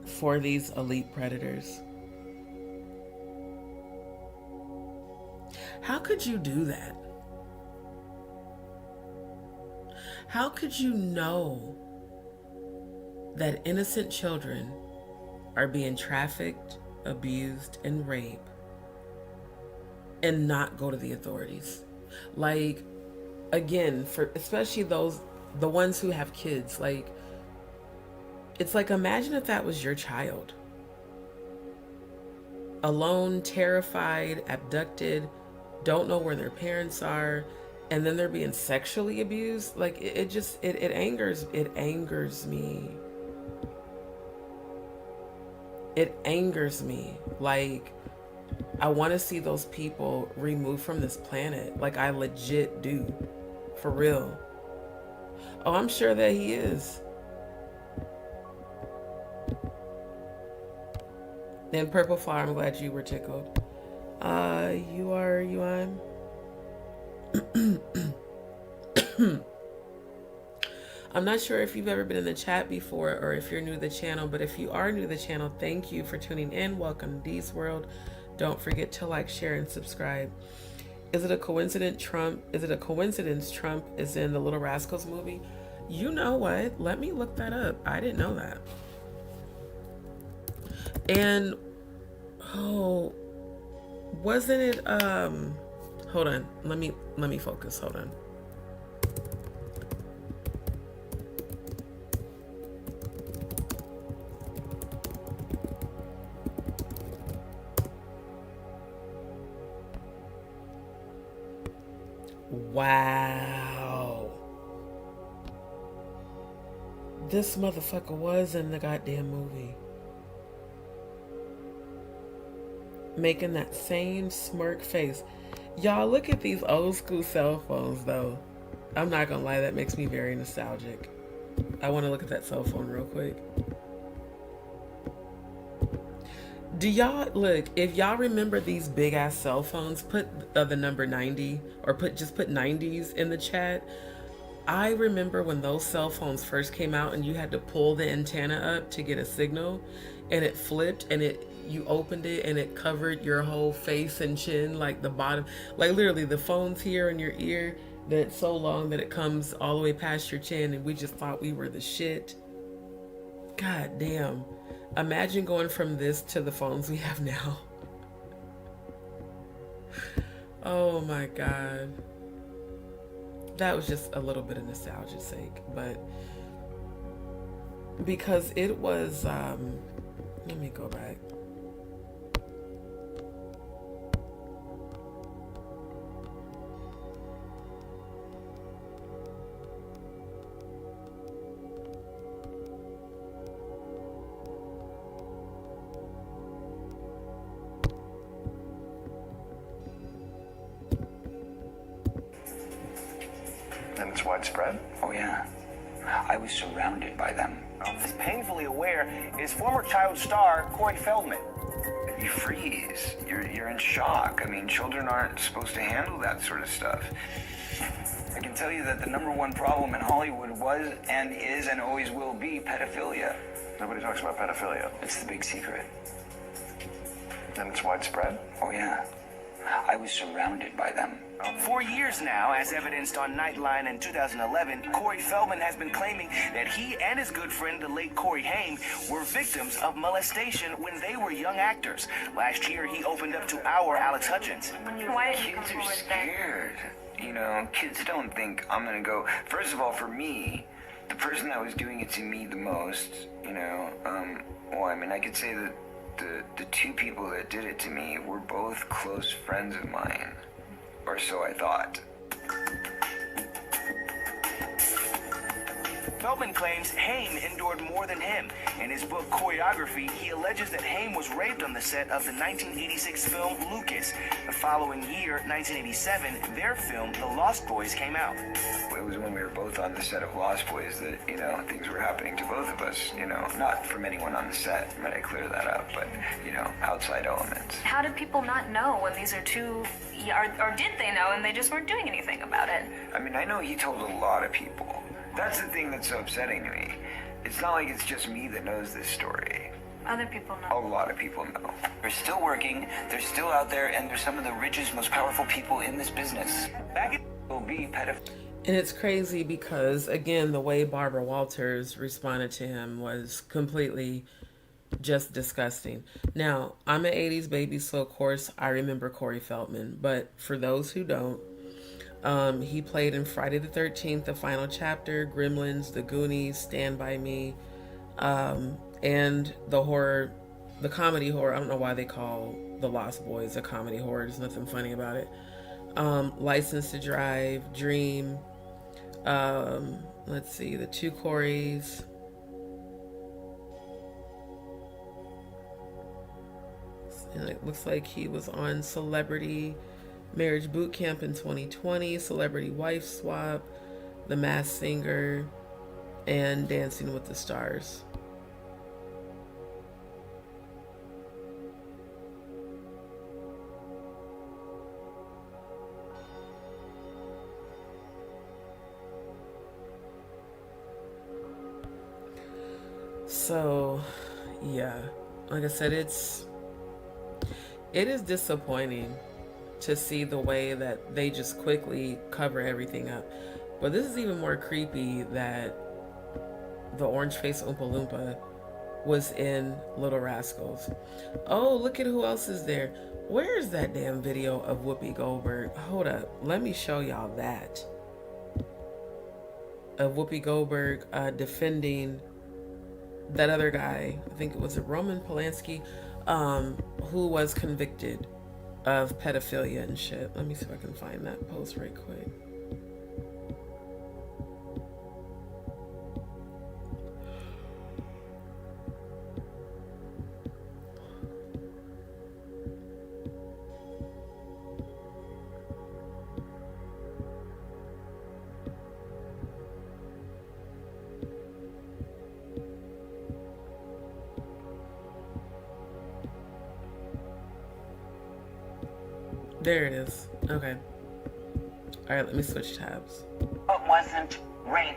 for these elite predators, how could you do that? How could you know that innocent children are being trafficked, abused, and raped and not go to the authorities? Like, again, for especially the ones who have kids, like, it's like, imagine if that was your child. Alone, terrified, abducted, don't know where their parents are, and then they're being sexually abused. Like, it angers me. It angers me. Like, I want to see those people removed from this planet. Like, I legit do. For real. Oh, I'm sure that he is. And Purple Flower, I'm glad you were tickled. You are, I'm not sure if you've ever been in the chat before or if you're new to the channel, but if you are new to the channel, thank you for tuning in. Welcome to D's World. Don't forget to like, share, and subscribe. Is it a coincidence Trump is in the Little Rascals movie? You know what? Let me look that up. I didn't know that. And wasn't it hold on. Let me focus. Hold on. Wow. This motherfucker was in the goddamn movie. Making that same smirk face. Y'all, look at these old school cell phones, though. I'm not gonna lie, that makes me very nostalgic. I want to look at that cell phone real quick. Do y'all, look, if y'all remember these big ass cell phones, put the number 90 or just put 90s in the chat. I remember when those cell phones first came out and you had to pull the antenna up to get a signal, and it flipped and you opened it and it covered your whole face and chin, like the bottom, like literally the phone's here in your ear that's so long that it comes all the way past your chin, and we just thought we were the shit. God damn. Imagine going from this to the phones we have now. Oh my God. That was just a little bit of nostalgia's sake, but because it was, let me go back. And it's widespread? Oh, yeah. I was surrounded by them. He's painfully aware is former child star Corey Feldman. You freeze. You're in shock. I mean, children aren't supposed to handle that sort of stuff. I can tell you that the #1 problem in Hollywood was and is and always will be pedophilia. Nobody talks about pedophilia. It's the big secret. And it's widespread? Oh, yeah. I was surrounded by them. For years now, as evidenced on Nightline in 2011, Corey Feldman has been claiming that he and his good friend, the late Corey Haim, were victims of molestation when they were young actors. Last year, he opened up to our Alex Hutchins. Why kids are scared? You know, kids don't think I'm gonna go. First of all, for me, the person that was doing it to me the most, you know, well, I mean, I could say that the two people that did it to me were both close friends of mine. Or so I thought. Feldman claims Haim endured more than him. In his book Choreography, he alleges that Haim was raped on the set of the 1986 film Lucas. The following year, 1987, their film The Lost Boys came out. It was when we were both on the set of Lost Boys that, you know, things were happening to both of us, you know, not from anyone on the set, might I clear that up, but, you know, outside elements. How did people not know when these are two, or did they know and they just weren't doing anything about it? I mean, I know he told a lot of people. That's the thing that's so upsetting to me. It's not like it's just me that knows this story. Other people know. A lot of people know. They're still working, they're still out there, and they're some of the richest, most powerful people in this business. Back will be pedophilia. And it's crazy because, again, the way Barbara Walters responded to him was completely just disgusting. Now, I'm an 80s baby, so of course I remember Corey Feldman. But for those who don't, he played in Friday the 13th, The Final Chapter, Gremlins, The Goonies, Stand By Me, and the comedy horror. I don't know why they call The Lost Boys a comedy horror. There's nothing funny about it. License to Drive, Dream, let's see, The Two Coreys. And it looks like he was on Celebrity Marriage Boot Camp in 2020, Celebrity Wife Swap, The Masked Singer, and Dancing with the Stars. So, yeah, like I said, it is disappointing to see the way that they just quickly cover everything up. But this is even more creepy that the orange-faced Oompa Loompa was in Little Rascals. Oh, look at who else is there. Where is that damn video of Whoopi Goldberg? Hold up, let me show y'all that. Of Whoopi Goldberg defending that other guy, I think it was Roman Polanski, who was convicted of pedophilia and shit. Let me see if I can find that post right quick. There it is. Okay. All right, let me switch tabs. It wasn't rape.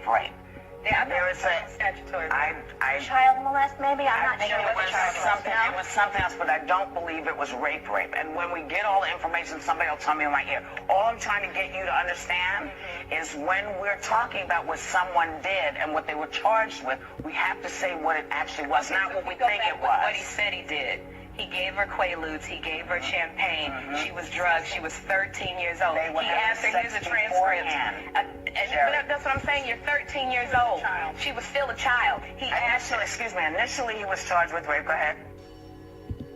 Yeah, there was a statutory. Child molest, maybe? I'm not sure it what was child something. molest. It was something else, but I don't believe it was rape. And when we get all the information, somebody will tell me in my ear. All I'm trying to get you to understand is when we're talking about what someone did and what they were charged with, we have to say what it actually was, not what we think it was. What he said he did. He gave her Quaaludes. He gave her champagne. She was drugged. She was 13 years old. He asked her, here's a transcript. That's what I'm saying. You're 13 years old. She was still a child. He asked her. Excuse me. Initially, he was charged with rape. Go ahead.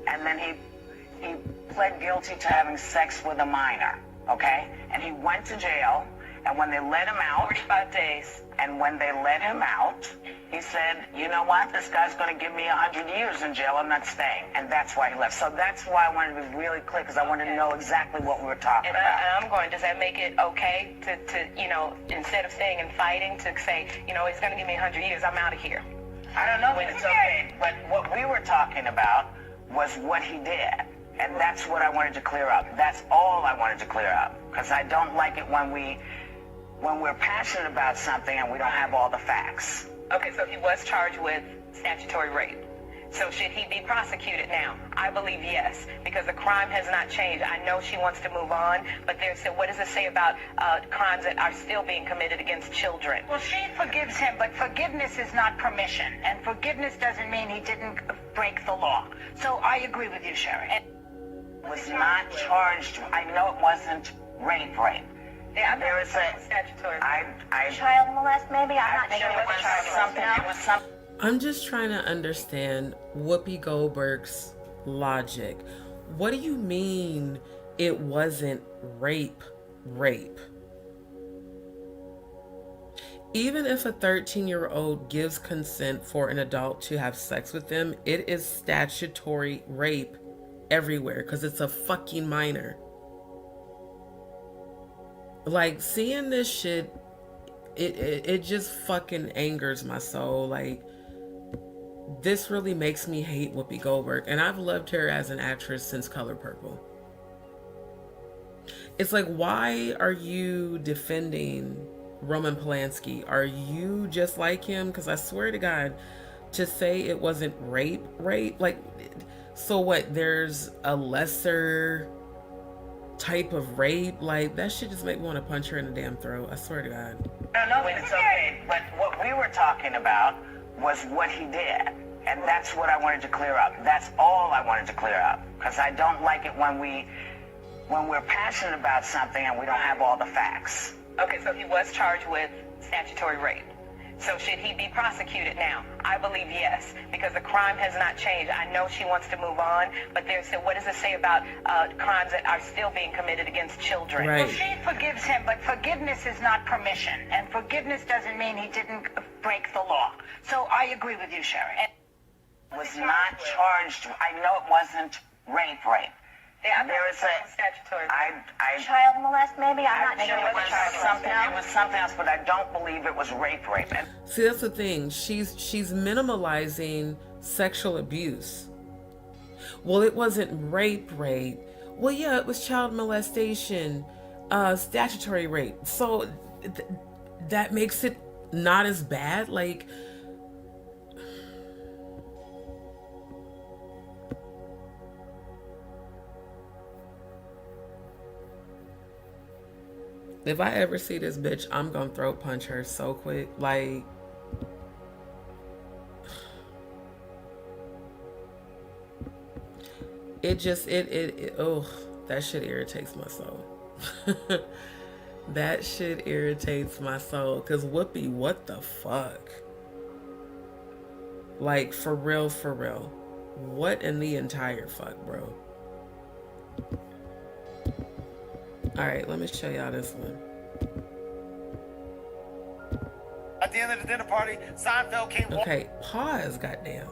And then he pled guilty to having sex with a minor. Okay? And he went to jail. And when they let him out, 45 days. And when they let him out, he said, you know what? This guy's going to give me 100 years in jail. I'm not staying. And that's why he left. So that's why I wanted to be really clear, because I wanted to know exactly what we were talking about. I'm going, does that make it okay to, you know, instead of staying and fighting, to say, you know, he's going to give me 100 years, I'm out of here? I don't know if it's okay. But what we were talking about was what he did. And that's what I wanted to clear up. That's all I wanted to clear up. Because I don't like it when we're passionate about something and we don't have all the facts. Okay, so he was charged with statutory rape. So should he be prosecuted now? I believe yes, because the crime has not changed. I know she wants to move on, but what does it say about crimes that are still being committed against children? Well, she forgives him, but forgiveness is not permission, and forgiveness doesn't mean he didn't break the law. So I agree with you, Sherry. Was not charged. I know it wasn't rape. Yeah, there was a statutory. Child molest, maybe? I'm not sure it what child molest. It was something. I'm just trying to understand Whoopi Goldberg's logic. What do you mean it wasn't rape? Even if a 13-year-old gives consent for an adult to have sex with them, it is statutory rape everywhere because it's a fucking minor. Like, seeing this shit, it just fucking angers my soul. Like, this really makes me hate Whoopi Goldberg, and I've loved her as an actress since Color Purple. It's like, why are you defending Roman Polanski? Are you just like him? Because I swear to God, to say it wasn't rape, like, so what, there's a lesser type of rape? Like, that shit just make me want to punch her in the damn throat. I swear to God. I don't know if it's okay, but what we were talking about was what he did. And that's what I wanted to clear up. That's all I wanted to clear up. Because I don't like it when we're passionate about something and we don't have all the facts. Okay, so he was charged with statutory rape. So should he be prosecuted now? I believe yes, because the crime has not changed. I know she wants to move on, but what does it say about crimes that are still being committed against children? Right. Well, she forgives him, but forgiveness is not permission, and forgiveness doesn't mean he didn't break the law. So I agree with you, Sherry. Was not charged. I know it wasn't rape. Yeah, there was a statutory. Child molest, maybe? I'm not sure it what child molest. It was something else, but I don't believe it was rape. See, that's the thing. She's minimalizing sexual abuse. Well, it wasn't rape. Well, yeah, it was child molestation, statutory rape. So that makes it not as bad. Like, if I ever see this bitch, I'm gonna throat punch her so quick. Like, oh, that shit irritates my soul. That shit irritates my soul. Cause Whoopi, what the fuck? Like, for real. What in the entire fuck, bro? All right, let me show y'all this one. At the end of the dinner party, Seinfeld came. Okay, pause, goddamn.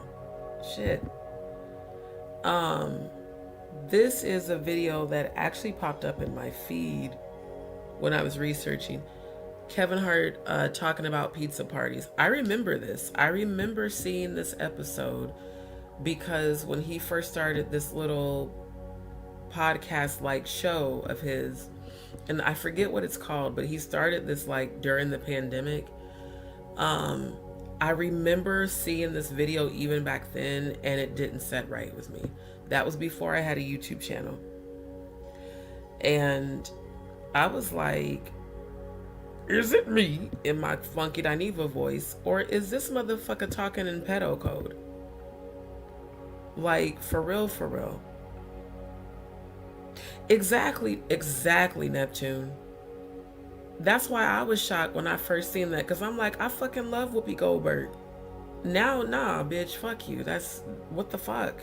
Shit. This is a video that actually popped up in my feed when I was researching. Kevin Hart talking about pizza parties. I remember this. I remember seeing this episode because when he first started this little podcast-like show of his, and I forget what it's called, but he started this like during the pandemic. I remember seeing this video even back then, and it didn't set right with me. That was before I had a YouTube channel. And I was like, is it me in my funky Dineva voice, or is this motherfucker talking in pedo code? Like, for real, for real. Exactly, Neptune. That's why I was shocked when I first seen that, because I'm like, I fucking love Whoopi Goldberg. Now, nah, bitch, fuck you. That's, what the fuck?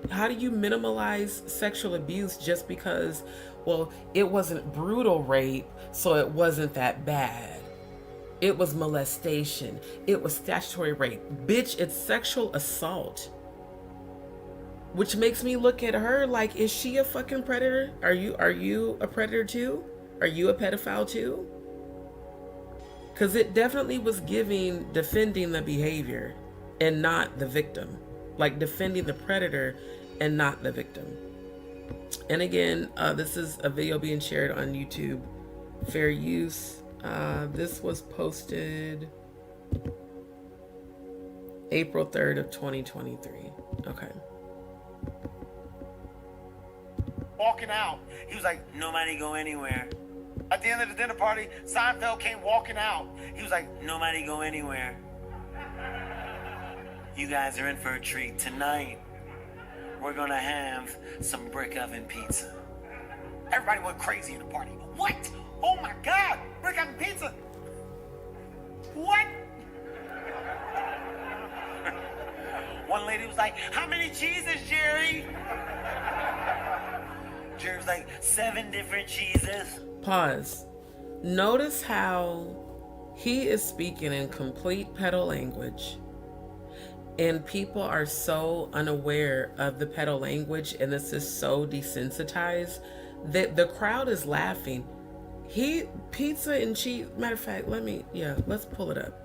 How do you minimalize sexual abuse just because, well, it wasn't brutal rape, so it wasn't that bad. It was molestation. It was statutory rape. Bitch, it's sexual assault. Which makes me look at her like, is she a fucking predator? Are you a predator too? Are you a pedophile too? Because it definitely was defending the behavior and not the victim. Like defending the predator and not the victim. And again, this is a video being shared on YouTube. Fair use. This was posted April 3rd of 2023. Okay. Walking out, he was like, nobody go anywhere. At the end of the dinner party, Seinfeld came walking out. He was like, nobody go anywhere. You guys are in for a treat. Tonight, we're gonna have some brick oven pizza. Everybody went crazy in the party. What? Oh my God, brick oven pizza. What? One lady was like, how many cheeses, Jerry? Jerry was like, 7 different cheeses. Pause. Notice how he is speaking in complete pedo language, and people are so unaware of the pedo language, and this is so desensitized that the crowd is laughing. Pizza and cheese, matter of fact, let's pull it up.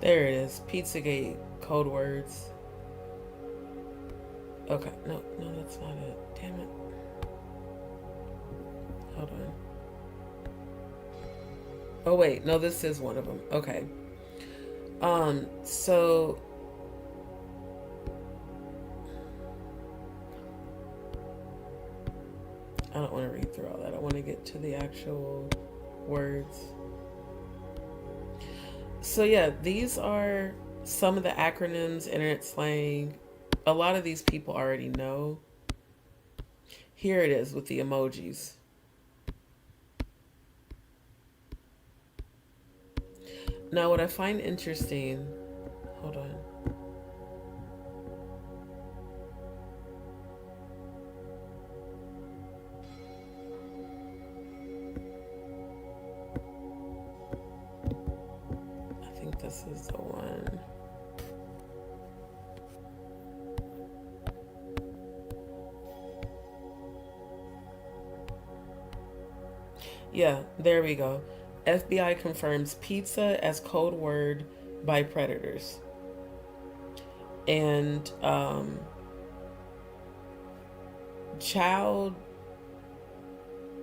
There it is. Pizzagate code words. Okay, no, that's not it. Damn it. Hold on. Oh wait, no, this is one of them. Okay. So I don't want to read through all that. I want to get to the actual words. So yeah, these are some of the acronyms, internet slang. A lot of these people already know. Here it is with the emojis. Now what I find interesting, hold on. This is the one. Yeah, there we go. FBI confirms pizza as code word by predators. And child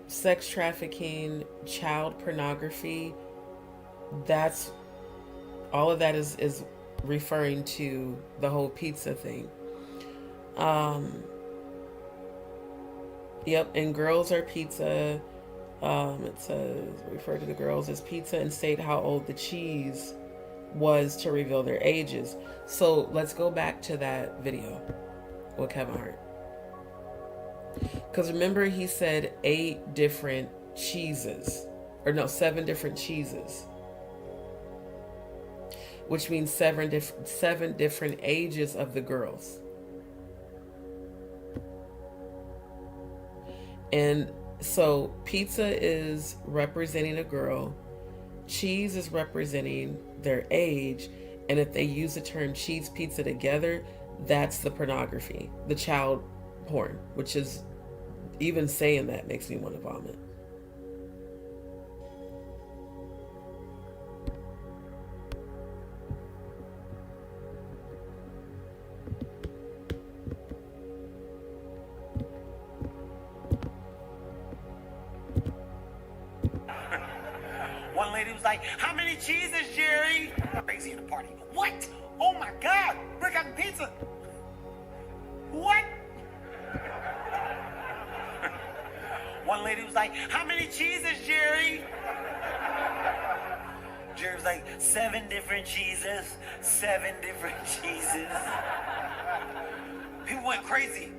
sex trafficking, child pornography, that's all of that is referring to the whole pizza thing. Yep, and girls are pizza. It says refer to the girls as pizza and state how old the cheese was to reveal their ages. So let's go back to that video with Kevin Hart. Because remember, he said 8 different cheeses, or no, 7 different cheeses, which means 7 different ages of the girls. And so pizza is representing a girl, cheese is representing their age, and if they use the term cheese pizza together, that's the pornography, the child porn, which is, even saying that makes me want to vomit. One lady was like, "How many cheeses, Jerry?" Crazy in the party. What? Oh my God! Brick oven pizza. What? One lady was like, "How many cheeses, Jerry?" Jerry was like, 7 different cheeses. 7 different cheeses. People went crazy.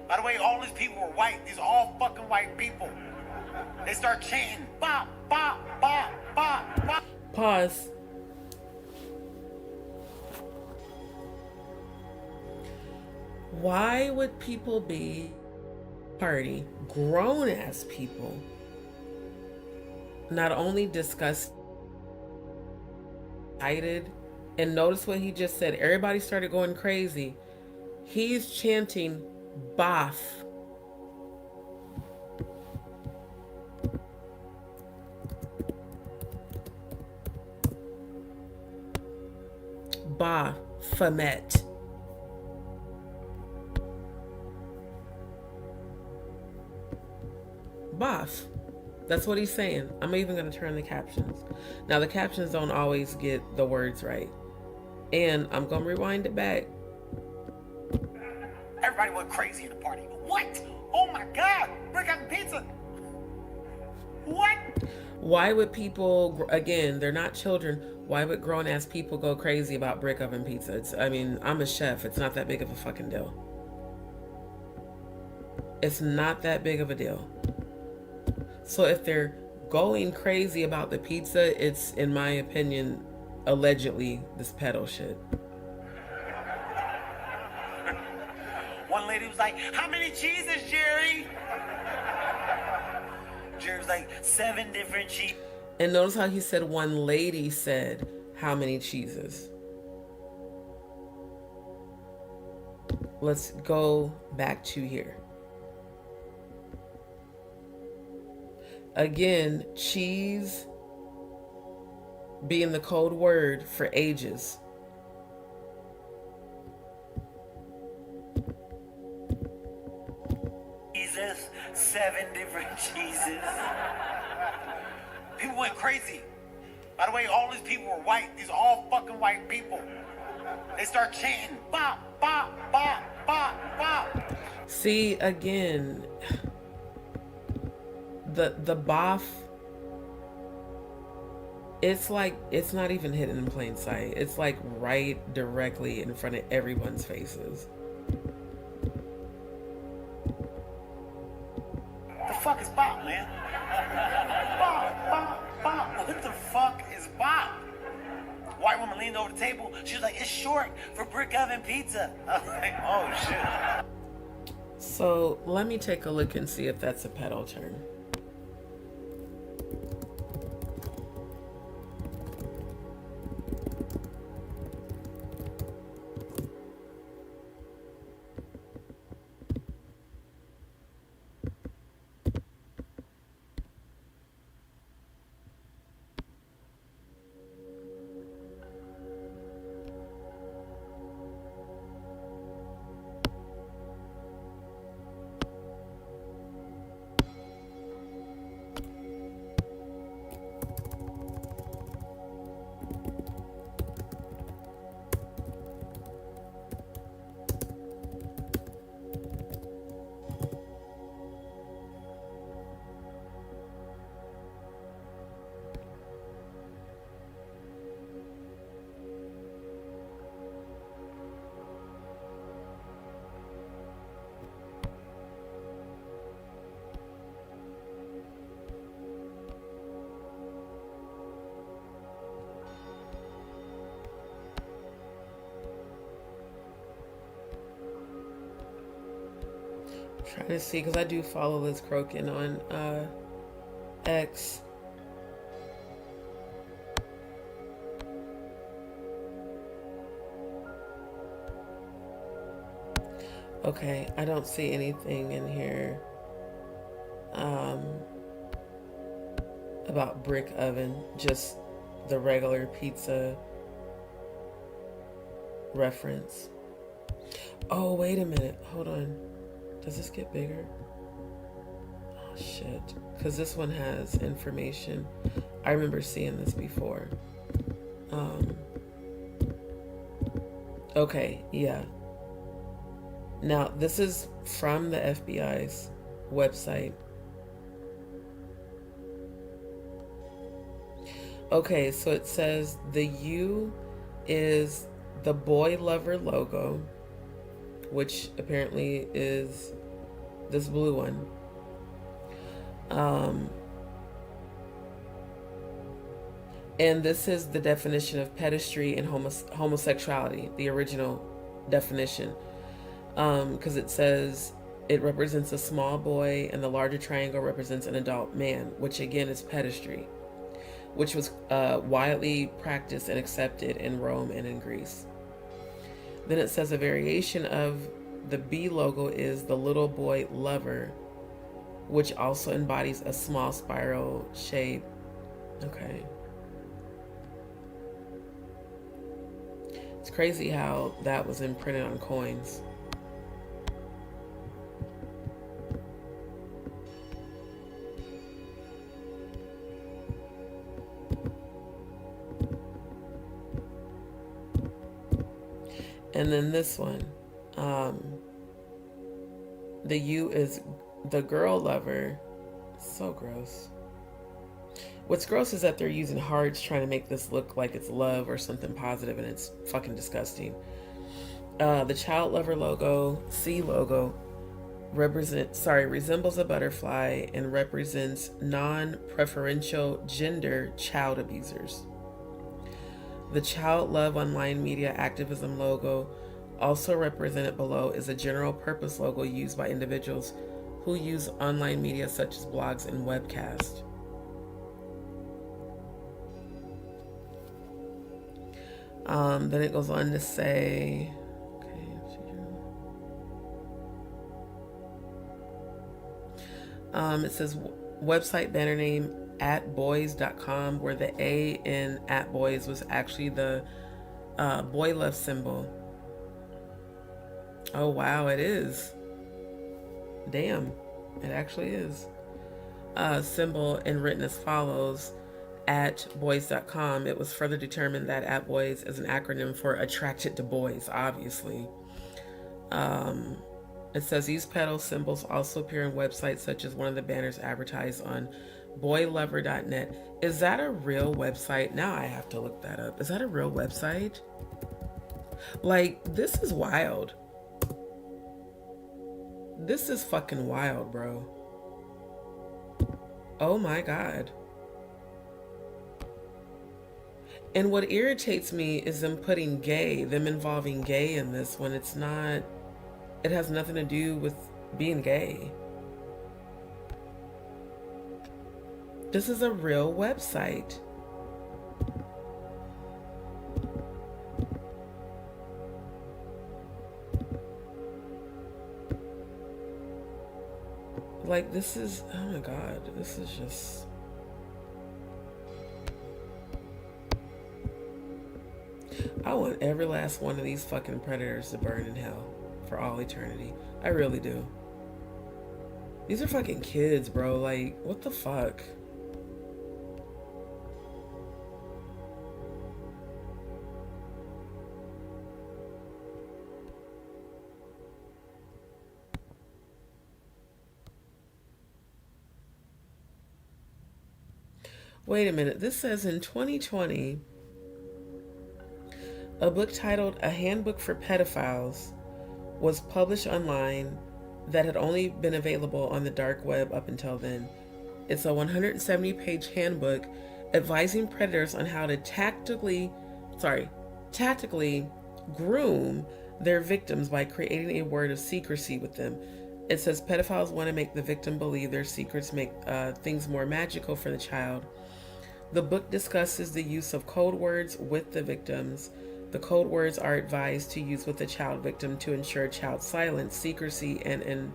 By the way, all these people were white. These are all fucking white people. They start chanting, bop, bop, bop, bop, bop. Pause. Why would people be party, grown ass people, not only discuss excited, and notice what he just said, everybody started going crazy. He's chanting Baf. Baphomet. Baf. That's what he's saying. I'm even going to turn the captions. Now, the captions don't always get the words right. And I'm going to rewind it back. Everybody went crazy in the party. What? Oh my God! Brick oven pizza. What? Why would people, again, they're not children. Why would grown ass people go crazy about brick oven pizza? I mean, I'm a chef. It's not that big of a fucking deal. It's not that big of a deal. So if they're going crazy about the pizza, it's, in my opinion, allegedly this pedo shit. One lady was like, "How many cheeses, Jerry?" Jerry was like, 7 different cheeses. And notice how he said one lady said how many cheeses. Let's go back to here. Again, cheese being the code word for ages. Cheeses, 7 different cheeses. People went crazy. By the way, all these people were white. These are all fucking white people. They start chanting, bop, bop, bop, bop, bop. See, again, the boff, it's like, it's not even hidden in plain sight. It's like right directly in front of everyone's faces. The fuck is bop, man? Bop, bop, bop. What the fuck is bop? White woman leaned over the table. She was like, "It's short for brick oven pizza." I was like, oh shit. So let me take a look and see if that's a pedo term. Trying to see, because I do follow Liz Crokin on X. Okay, I don't see anything in here about brick oven, just the regular pizza reference. Oh, wait a minute. Hold on. Does this get bigger? Oh, shit. Because this one has information. I remember seeing this before. Okay, yeah. Now, this is from the FBI's website. Okay, so it says the U is the boy lover logo, which apparently is this blue one. And this is the definition of pedestry and homosexuality, the original definition. Because it says it represents a small boy and the larger triangle represents an adult man, which again is pedestry, which was widely practiced and accepted in Rome and in Greece. Then it says a variation of the B logo is the little boy lover, which also embodies a small spiral shape. Okay. It's crazy how that was imprinted on coins. And then this one, the U is the girl lover. So gross. What's gross is that they're using hearts trying to make this look like it's love or something positive, and it's fucking disgusting. The child lover logo, C logo, resembles a butterfly and represents non-preferential gender child abusers. The Child Love Online Media Activism logo, also represented below, is a general purpose logo used by individuals who use online media such as blogs and webcasts. Then it goes on to say, it says website banner name @boys.com, where the A in @boys was actually the boy love symbol. Oh wow, it is. Damn, it actually is. Symbol and written as follows: @boys.com. It was further determined that @boys is an acronym for attracted to boys, obviously. It says these petal symbols also appear on websites such as one of the banners advertised on boylover.net. Is that a real website? Now I have to look that up. Is that a real website? Like, this is wild. This is fucking wild, bro. Oh my God. And what irritates me is them putting gay, them involving gay in this when it's not, it has nothing to do with being gay. This is a real website. Like, this is, oh my God, this is just... I want every last one of these fucking predators to burn in hell for all eternity. I really do. These are fucking kids, bro. Like, what the fuck? Wait a minute. This says in 2020, a book titled A Handbook for Pedophiles was published online that had only been available on the dark web up until then. It's a 170-page handbook advising predators on how to tactically groom their victims by creating a word of secrecy with them. It says pedophiles want to make the victim believe their secrets make things more magical for the child. The book discusses the use of code words with the victims. The code words are advised to use with the child victim to ensure child silence, secrecy, and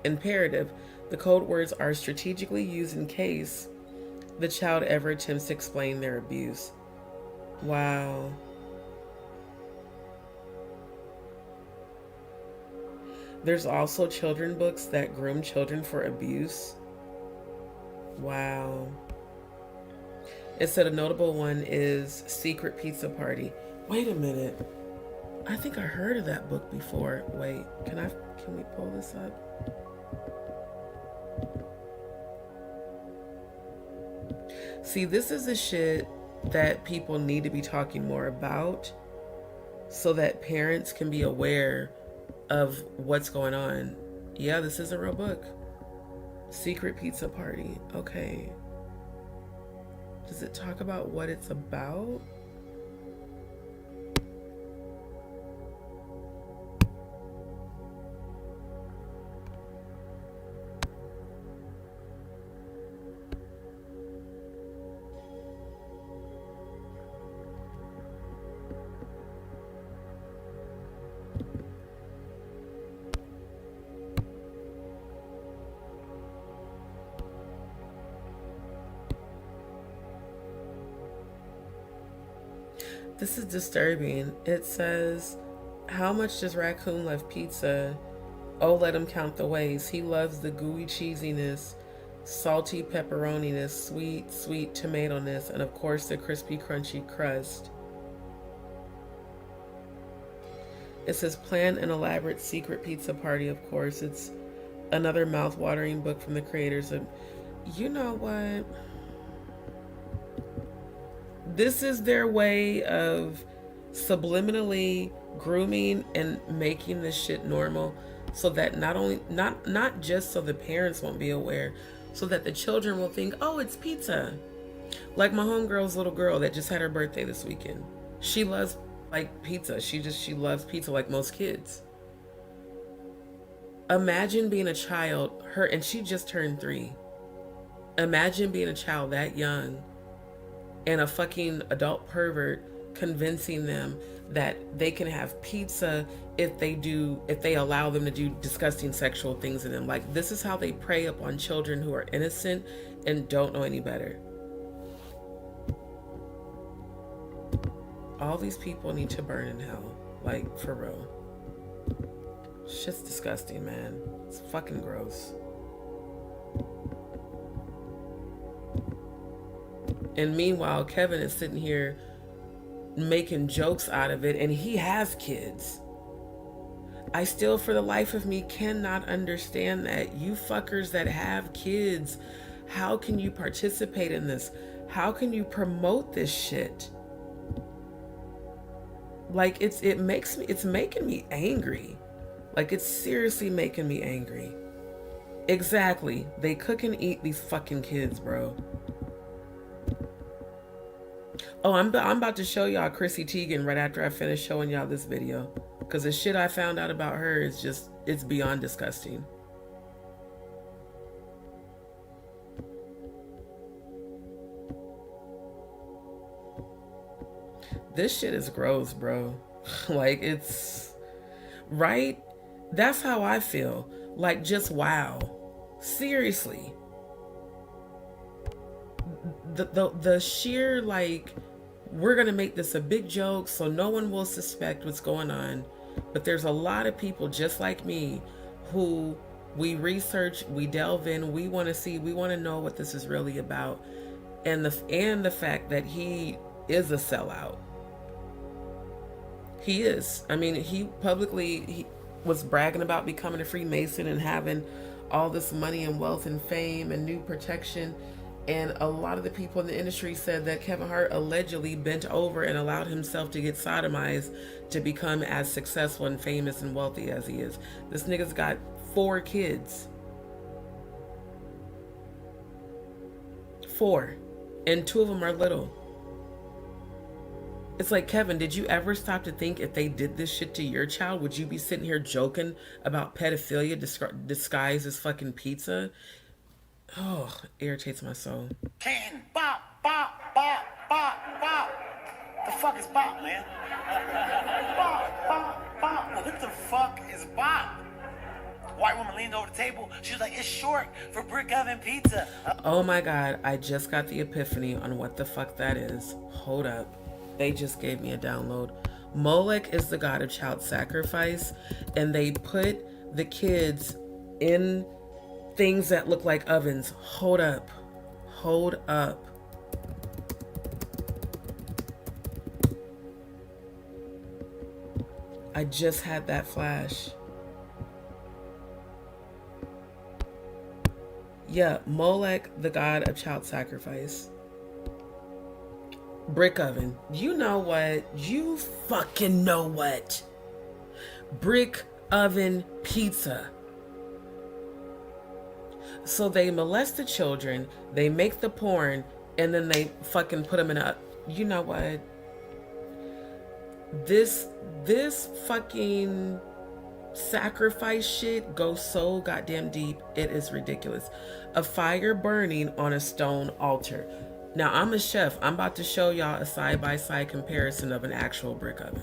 imperative. The code words are strategically used in case the child ever attempts to explain their abuse. Wow. There's also children books that groom children for abuse. Wow. It said a notable one is Secret Pizza Party. Wait a minute. I think I heard of that book before. Wait, can we pull this up? See, this is the shit that people need to be talking more about so that parents can be aware of what's going on. Yeah, this is a real book. Secret Pizza Party. Okay. Does it talk about what it's about? This is disturbing. It says, how much does Raccoon love pizza? Oh, let him count the ways. He loves the gooey cheesiness, salty pepperoniness, sweet tomato-ness, and of course the crispy, crunchy crust. It says, plan an elaborate secret pizza party, of course. It's another mouth-watering book from the creators of... You know what? This is their way of subliminally grooming and making this shit normal so that not just so the parents won't be aware, so that the children will think, oh, it's pizza. Like my homegirl's little girl that just had her birthday this weekend. She loves like pizza. She loves pizza like most kids. Imagine being a child, and she just turned 3. Imagine being a child that young and a fucking adult pervert convincing them that they can have pizza if they allow them to do disgusting sexual things to them. Like, this is how they prey upon children who are innocent and don't know any better. All these people need to burn in hell. Like, for real. Shit's disgusting, man. It's fucking gross. And meanwhile, Kevin is sitting here making jokes out of it, and he has kids. I still, for the life of me, cannot understand that. You fuckers that have kids, how can you participate in this? How can you promote this shit? Like, it's making me angry. Like, it's seriously making me angry. Exactly. They cook and eat these fucking kids, bro. Oh, I'm about to show y'all Chrissy Teigen right after I finish showing y'all this video. Because the shit I found out about her is just, it's beyond disgusting. This shit is gross, bro. Like, it's... Right? That's how I feel. Like, just wow. Seriously. The sheer, like... We're going to make this a big joke so no one will suspect what's going on. But there's a lot of people just like me who we research, we delve in, we want to see, we want to know what this is really about. And the fact that he is a sellout. He is. I mean, he was bragging about becoming a Freemason and having all this money and wealth and fame and new protection. And a lot of the people in the industry said that Kevin Hart allegedly bent over and allowed himself to get sodomized to become as successful and famous and wealthy as he is. This nigga's got 4 kids. 4. And 2 of them are little. It's like, Kevin, did you ever stop to think if they did this shit to your child, would you be sitting here joking about pedophilia disguised as fucking pizza? Oh, irritates my soul. Can bop, bop, bop, bop, bop. The fuck is bop, man? Bop, bop, bop. What the fuck is bop? White woman leaned over the table. She was like, it's short for brick oven pizza. Oh my God, I just got the epiphany on what the fuck that is. Hold up. They just gave me a download. Molech is the god of child sacrifice, and they put the kids in things that look like ovens. Hold up. Hold up. I just had that flash. Yeah, Molech, the god of child sacrifice. Brick oven. You know what? You fucking know what? Brick oven pizza. So they molest the children, they make the porn, and then they fucking put them in a... You know what? This fucking sacrifice shit goes so goddamn deep. It is ridiculous. A fire burning on a stone altar. Now, I'm a chef. I'm about to show y'all a side-by-side comparison of an actual brick oven.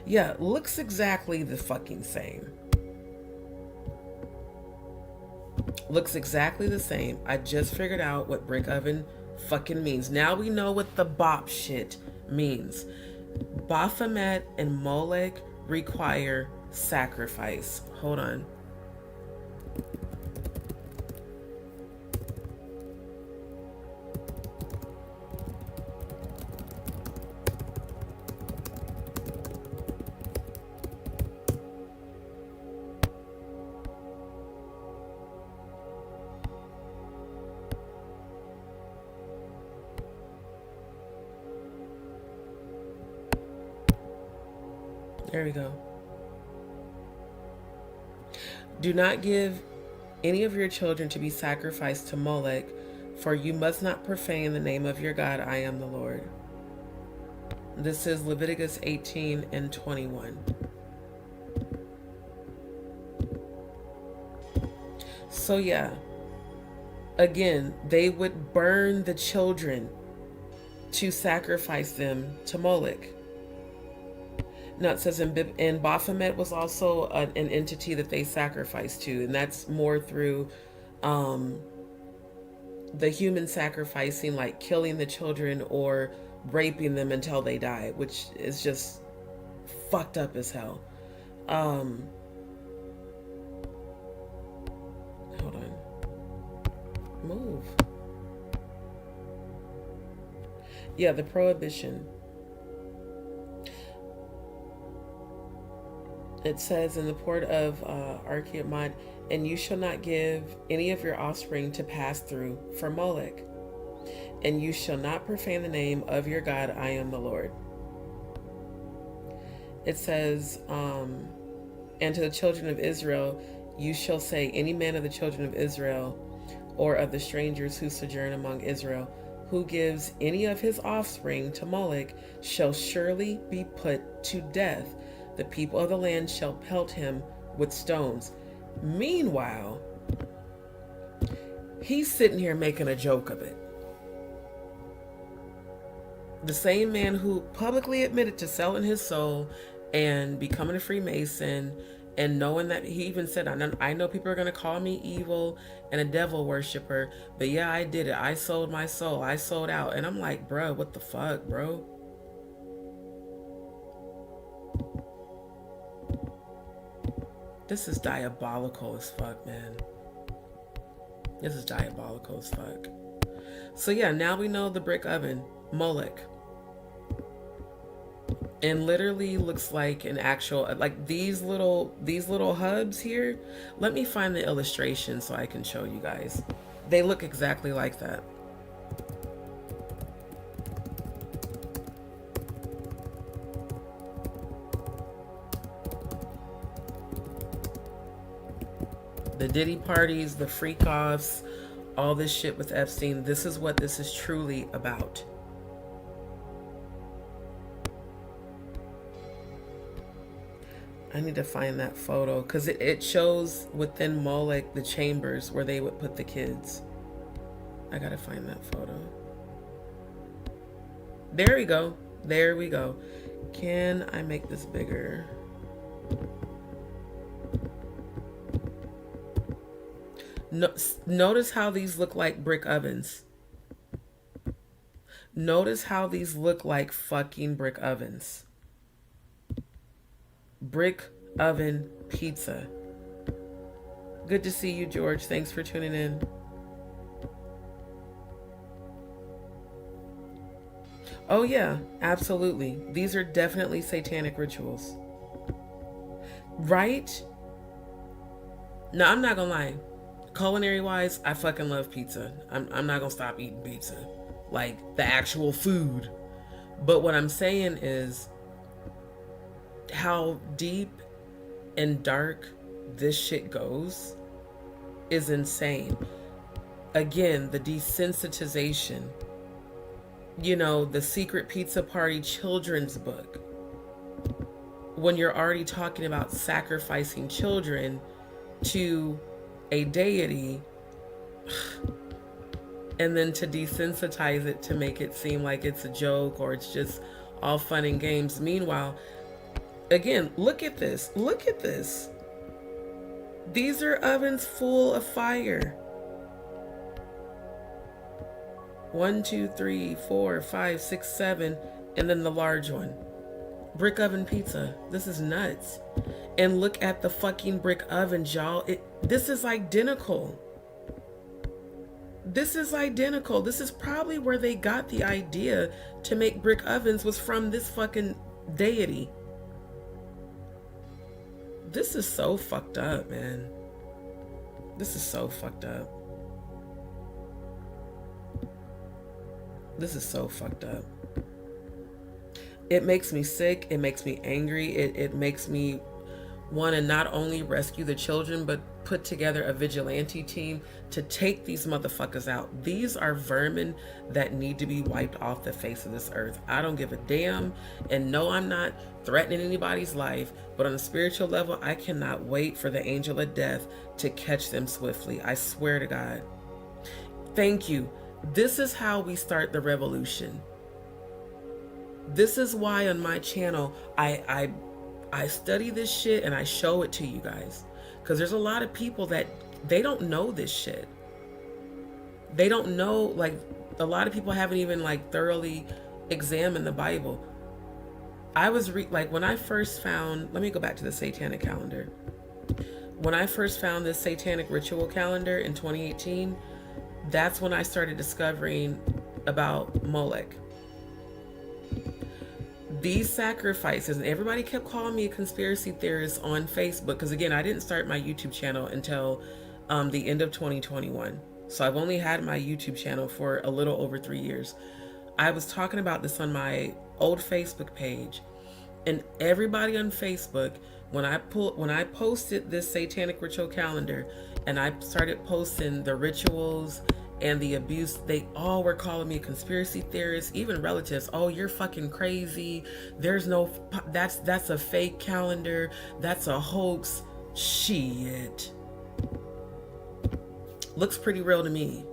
Yeah, looks exactly the fucking same. Looks exactly the same. I just figured out what brick oven fucking means. Now we know what the bop shit means. Baphomet and Molech require sacrifice. Hold on. There we go. Do not give any of your children to be sacrificed to Molech, for you must not profane the name of your God. I am the Lord. This is Leviticus 18 and 21. So yeah, again, they would burn the children to sacrifice them to Molech. Now it says in Baphomet was also an entity that they sacrificed to, and that's more through the human sacrificing, like killing the children or raping them until they die, which is just fucked up as hell. Hold on. Move. Yeah, the prohibition. It says in the port of Archiamad, and you shall not give any of your offspring to pass through for Molech, and you shall not profane the name of your God. I am the Lord. It says, and to the children of Israel, you shall say, any man of the children of Israel or of the strangers who sojourn among Israel, who gives any of his offspring to Molech, shall surely be put to death. The people of the land shall pelt him with stones. Meanwhile, he's sitting here making a joke of it. The same man who publicly admitted to selling his soul and becoming a Freemason, and knowing that he even said, I know people are going to call me evil and a devil worshiper, but yeah, I did it. I sold my soul. I sold out. And I'm like, bro, what the fuck, bro? This is diabolical as fuck, man. This is diabolical as fuck. So yeah, now we know the brick oven, Molech. And literally looks like an actual, like these little hubs here. Let me find the illustration so I can show you guys. They look exactly like that. The Diddy parties, the freak-offs, all this shit with Epstein. This is what this is truly about. I need to find that photo because it shows within Molech the chambers where they would put the kids. I gotta find that photo. There we go. There we go. Can I make this bigger? No, notice how these look like brick ovens. Notice how these look like fucking brick ovens. Brick oven pizza. Good to see you, George. Thanks for tuning in. Oh yeah, absolutely. These are definitely satanic rituals. Right? No, I'm not gonna lie. Culinary wise, I fucking love pizza. I'm not gonna stop eating pizza. Like the actual food. But what I'm saying is how deep and dark this shit goes is insane. Again, the desensitization. You know, the secret pizza party children's book. When you're already talking about sacrificing children to a deity, and then to desensitize it to make it seem like it's a joke or it's just all fun and games. Meanwhile, again, look at this. Look at this. These are ovens full of fire. 1, 2, 3, 4, 5, 6, 7, and then the large one. Brick oven pizza. This is nuts. And look at the fucking brick ovens, y'all. This is identical. This is identical. This is probably where they got the idea to make brick ovens, was from this fucking deity. This is so fucked up, man. This is so fucked up. This is so fucked up. It makes me sick. It makes me angry. It makes me want to not only rescue the children, but put together a vigilante team to take these motherfuckers out. These are vermin that need to be wiped off the face of this earth. I don't give a damn. And no, I'm not threatening anybody's life, but on a spiritual level, I cannot wait for the angel of death to catch them swiftly. I swear to God. Thank you. This is how we start the revolution. This is why on my channel, I study this shit and I show it to you guys. Because there's a lot of people that they don't know this shit. They don't know, like, a lot of people haven't even like thoroughly examined the Bible. I was like, when I first found, let me go back to the satanic calendar. When I first found this satanic ritual calendar in 2018, that's when I started discovering about Molech. These sacrifices, and everybody kept calling me a conspiracy theorist on Facebook, because again, I didn't start my YouTube channel until the end of 2021. So I've only had my YouTube channel for a little over 3 years. I was talking about this on my old Facebook page, and everybody on Facebook, when I posted this satanic ritual calendar and I started posting the rituals and the abuse, they all were calling me a conspiracy theorist, even relatives. Oh, you're fucking crazy. There's no, that's a fake calendar. That's a hoax. Shit. Looks pretty real to me.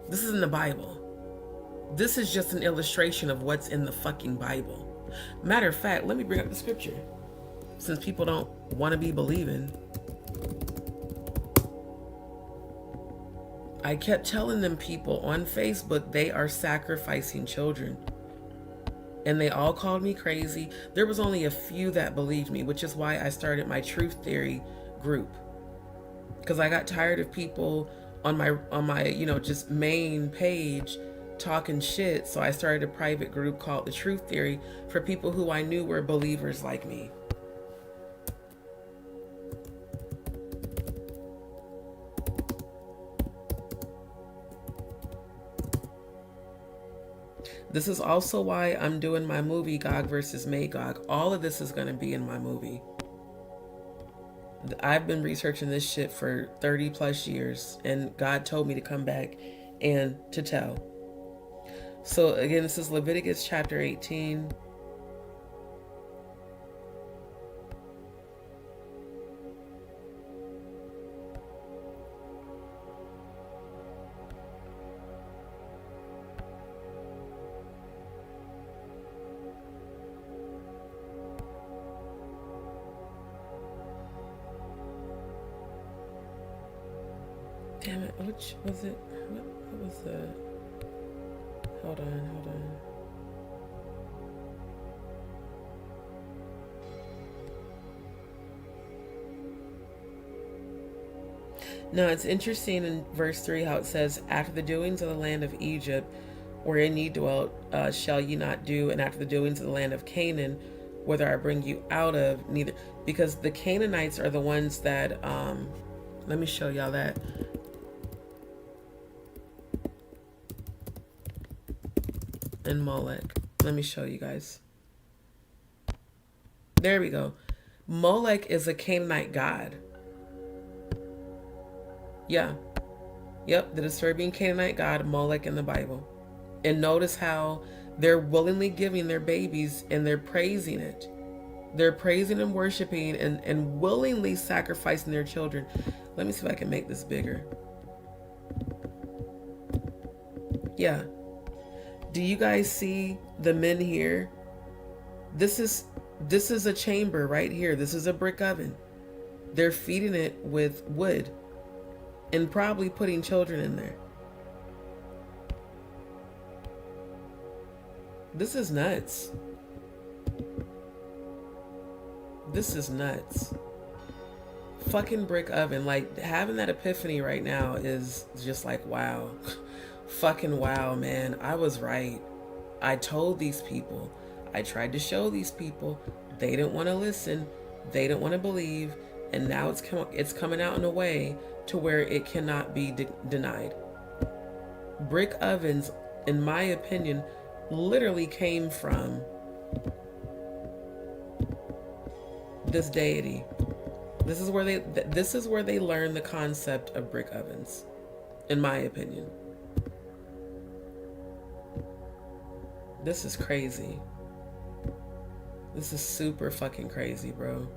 This is in the Bible. This is just an illustration of what's in the fucking Bible. Matter of fact, let me bring up the scripture, since people don't want to be believing. I kept telling them people on Facebook they are sacrificing children. And they all called me crazy. There was only a few that believed me, which is why I started my truth theory group. Because I got tired of people on my just main page talking shit. So I started a private group called the Truth Theory for people who I knew were believers like me. This is also why I'm doing my movie Gog versus Magog. All of this is going to be in my movie. I've been researching this shit for 30 plus years, and God told me to come back and to tell. So again, this is Leviticus chapter 18. Damn it, which was it? What was the... Hold on. Now, it's interesting in verse 3 how it says, after the doings of the land of Egypt, wherein ye dwelt, shall ye not do, and after the doings of the land of Canaan, whether I bring you out of, neither. Because the Canaanites are the ones that, let me show y'all that. And Molech. Let me show you guys. There we go. Molech is a Canaanite god. Yeah. Yep, the disturbing Canaanite god Molech in the Bible. And notice how they're willingly giving their babies and they're praising it. They're praising and worshiping and willingly sacrificing their children. Let me see if I can make this bigger. Yeah. Do you guys see the men here? This is a chamber right here. This is a brick oven. They're feeding it with wood and probably putting children in there. This is nuts. This is nuts. Fucking brick oven. Like, having that epiphany right now is just like, wow. Fucking wow, man. I was right. I told these people. I tried to show these people. They didn't want to listen. They didn't want to believe. And now it's coming out in a way to where it cannot be denied. Brick ovens, in my opinion, literally came from this deity. This is where they learned the concept of brick ovens, in my opinion. This is crazy. This is super fucking crazy, bro.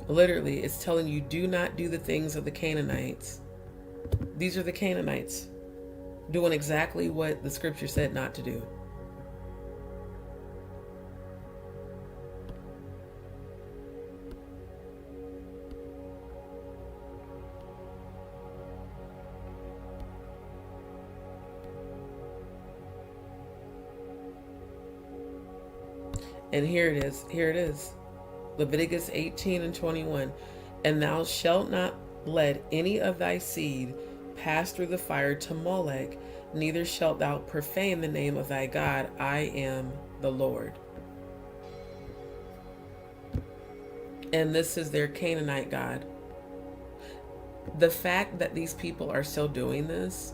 Literally, it's telling you, do not do the things of the Canaanites. These are the Canaanites doing exactly what the scripture said not to do. And here it is. Leviticus 18 and 21. And thou shalt not let any of thy seed pass through the fire to Molech, neither shalt thou profane the name of thy God. I am the Lord. And this is their Canaanite god. The fact that these people are still doing this,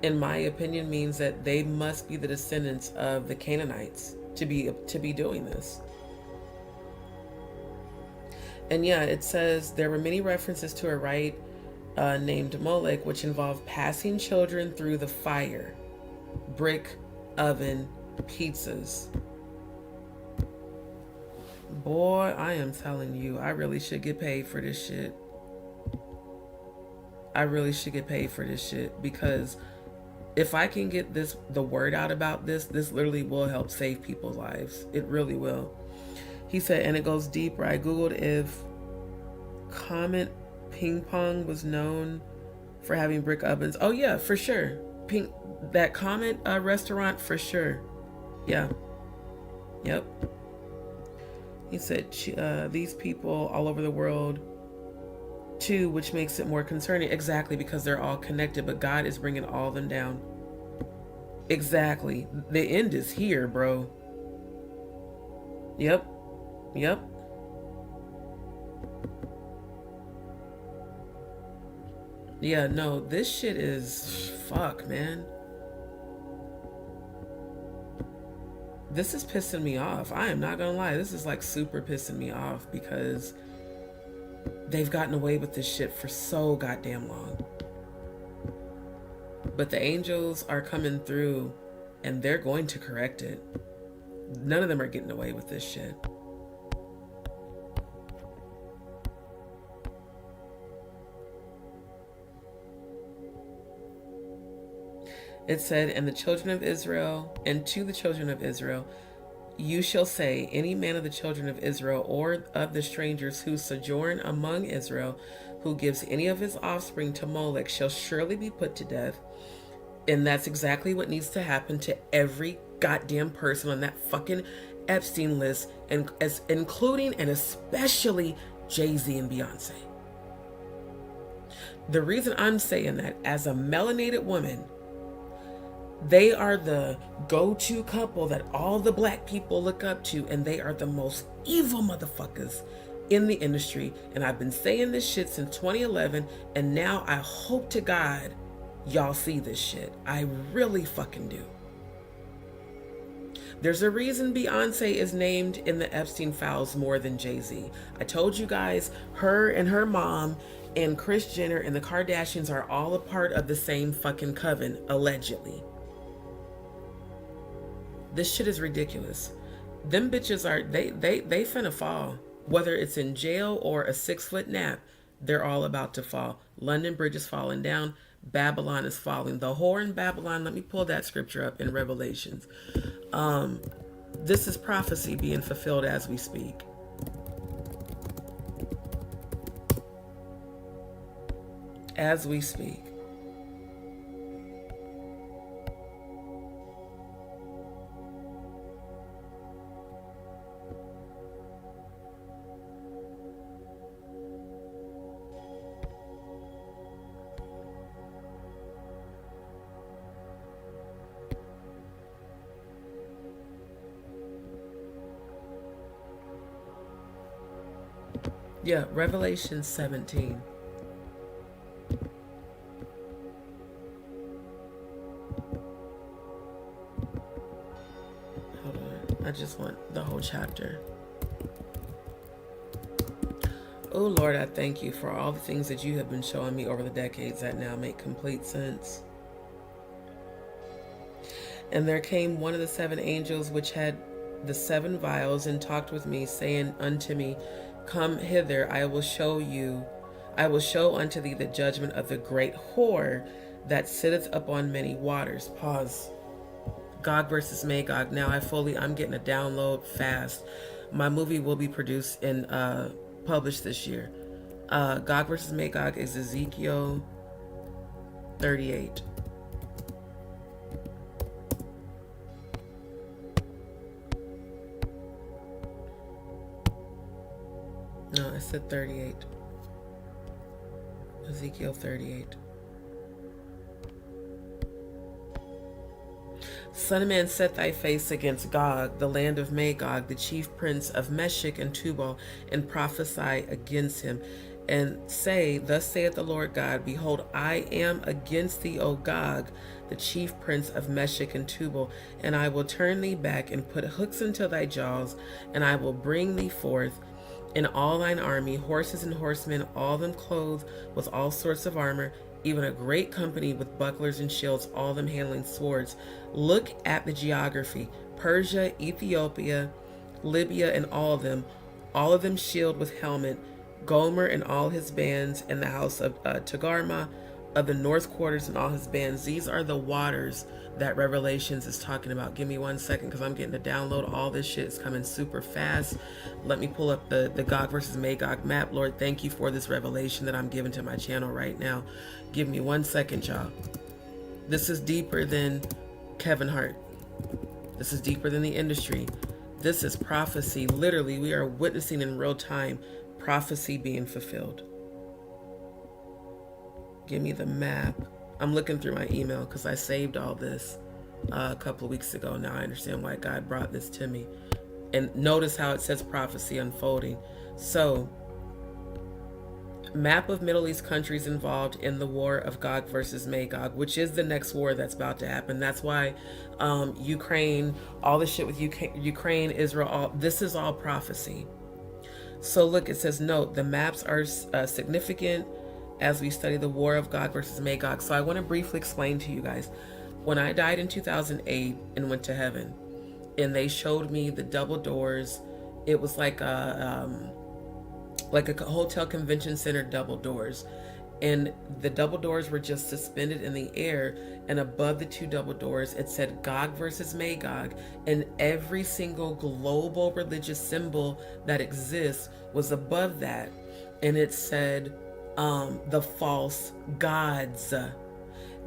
in my opinion, means that they must be the descendants of the Canaanites to be doing this. And yeah, it says there were many references to a rite named Molech, which involved passing children through the fire, brick oven, pizzas. Boy, I am telling you, I really should get paid for this shit. I really should get paid for this shit, because if I can get the word out about this literally will help save people's lives. It really will. He said, and it goes deeper. I Googled if Comet Ping Pong was known for having brick ovens. Oh yeah, for sure. That Comet restaurant, for sure. Yeah. Yep. He said these people all over the world too, which makes it more concerning. Exactly, because they're all connected, but God is bringing all of them down. Exactly. The end is here, bro. Yep. Yeah, no, this shit is fuck, man. This is pissing me off. I am not gonna lie. This is like super pissing me off because they've gotten away with this shit for so goddamn long. But the angels are coming through and they're going to correct it. None of them are getting away with this shit. It said, and to the children of Israel, you shall say, any man of the children of Israel or of the strangers who sojourn among Israel, who gives any of his offspring to Molech, shall surely be put to death. And that's exactly what needs to happen to every goddamn person on that fucking Epstein list, and including and especially Jay-Z and Beyonce. The reason I'm saying that, as a melanated woman, they are the go-to couple that all the black people look up to, and they are the most evil motherfuckers in the industry. And I've been saying this shit since 2011, and now I hope to God y'all see this shit. I really fucking do. There's a reason Beyonce is named in the Epstein files more than Jay-Z. I told you guys, her and her mom and Kris Jenner and the Kardashians are all a part of the same fucking coven, allegedly. This shit is ridiculous. Them bitches are, they finna fall. Whether it's in jail or a 6-foot nap, they're all about to fall. London Bridge is falling down. Babylon is falling. The whore in Babylon, let me pull that scripture up in Revelations. This is prophecy being fulfilled as we speak. As we speak. Yeah, Revelation 17. Hold on. I just want the whole chapter. Oh Lord, I thank you for all the things that you have been showing me over the decades that now make complete sense. And there came one of the 7 angels which had the 7 vials, and talked with me, saying unto me, come hither, I will show unto thee the judgment of the great whore that sitteth upon many waters. Pause. Gog versus Magog. Now I'm getting a download fast. My movie will be produced and published this year. Gog versus Magog is Ezekiel 38. No, I said 38. Ezekiel 38. Son of man, set thy face against Gog, the land of Magog, the chief prince of Meshech and Tubal, and prophesy against him, and say, thus saith the Lord God, behold, I am against thee, O Gog, the chief prince of Meshech and Tubal, and I will turn thee back and put hooks into thy jaws, and I will bring thee forth in all thine army, horses and horsemen, all them clothed with all sorts of armor, even a great company with bucklers and shields, all them handling swords. Look at the geography. Persia, Ethiopia, Libya, and all of them shield with helmet. Gomer and all his bands, and the house of Togarmah of the north quarters and all his bands. These are the waters that Revelations is talking about. Give me 1 second because I'm getting to download. All this shit is coming super fast. Let me pull up the Gog versus Magog map. Lord, thank you for this revelation that I'm giving to my channel right now. Give me 1 second, y'all. This is deeper than Kevin Hart. This is deeper than the industry. This is prophecy. Literally, we are witnessing in real time prophecy being fulfilled. Give me the map. I'm looking through my email because I saved all this a couple of weeks ago. Now I understand why God brought this to me. And notice how it says prophecy unfolding. So Map of Middle East countries involved in the war of Gog versus Magog, which is the next war that's about to happen. That's why Ukraine, all the shit with Ukraine, Israel, this is all prophecy. So look, it says, note, the maps are significant as we study the war of Gog versus Magog. So I want to briefly explain to you guys. When I died in 2008 and went to heaven, and they showed me the double doors, it was like a hotel convention center double doors, and the double doors were just suspended in the air, and above the two double doors it said Gog versus Magog, and every single global religious symbol that exists was above that, and it said the false gods.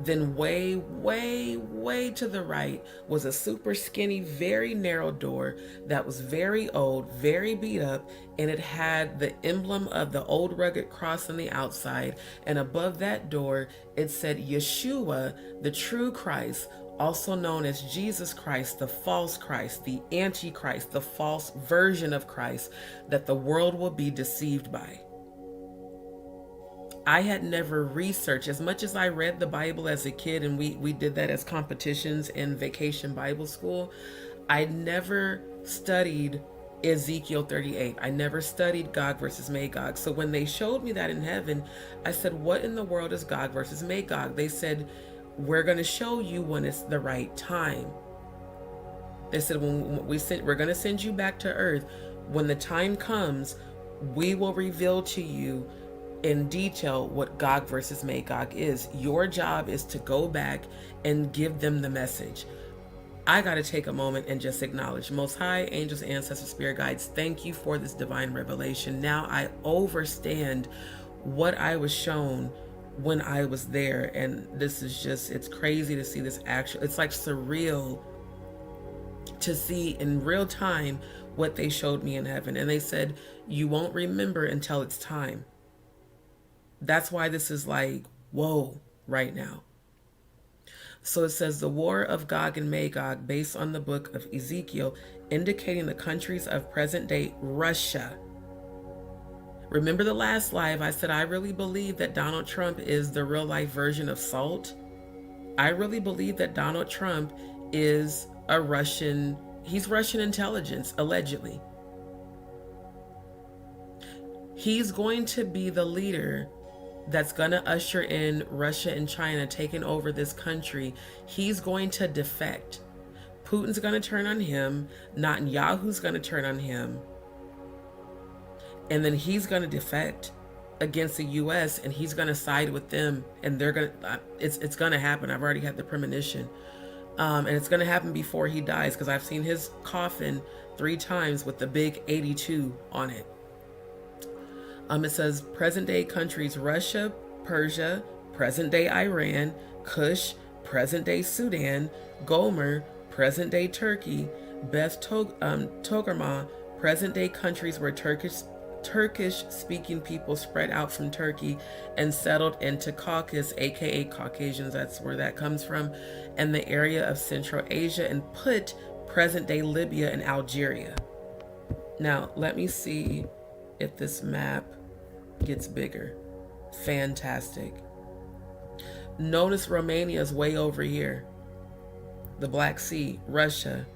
Then way, way, way to the right was a super skinny, very narrow door that was very old, very beat up, and it had the emblem of the old rugged cross on the outside. And above that door, it said Yeshua, the true Christ, also known as Jesus Christ, the false Christ, the Antichrist, the false version of Christ that the world will be deceived by. I had never researched, as much as I read the Bible as a kid, and we did that as competitions in vacation Bible school. I never studied Ezekiel 38. I never studied Gog versus Magog. So when they showed me that in heaven, I said, what in the world is Gog versus Magog? They said, we're going to show you when it's the right time. They said, we're going to send you back to earth. When the time comes, we will reveal to you in detail what Gog versus Magog is. Your job is to go back and give them the message. I got to take a moment and just acknowledge, Most High, angels, ancestors, spirit guides, thank you for this divine revelation. Now I understand what I was shown when I was there, and this is just, it's crazy to see this actual, it's like surreal to see in real time what they showed me in heaven. And they said, you won't remember until it's time. That's why this is like, whoa, right now. So it says the war of Gog and Magog, based on the book of Ezekiel, indicating the countries of present-day Russia. Remember the last live, I said I really believe that Donald Trump is the real-life version of Salt. I really believe that Donald Trump is a Russian, he's Russian intelligence, allegedly. He's going to be the leader that's going to usher in Russia and China taking over this country. He's going to defect. Putin's going to turn on him. Netanyahu's going to turn on him. And then he's going to defect against the U.S. and he's going to side with them. And they're going to, it's going to happen. I've already had the premonition. And it's going to happen before he dies, because I've seen his coffin 3 times with the big 82 on it. It says present-day countries: Russia, Persia, present-day Iran, Kush, present-day Sudan, Gomer, present-day Turkey, Beth Togarmah, present-day countries where Turkish-speaking people spread out from Turkey and settled into Caucasus, aka Caucasians, that's where that comes from, and the area of Central Asia, and put present-day Libya and Algeria. Now, let me see if this map gets bigger. Fantastic. Notice Romania is way over here. The Black Sea, Russia,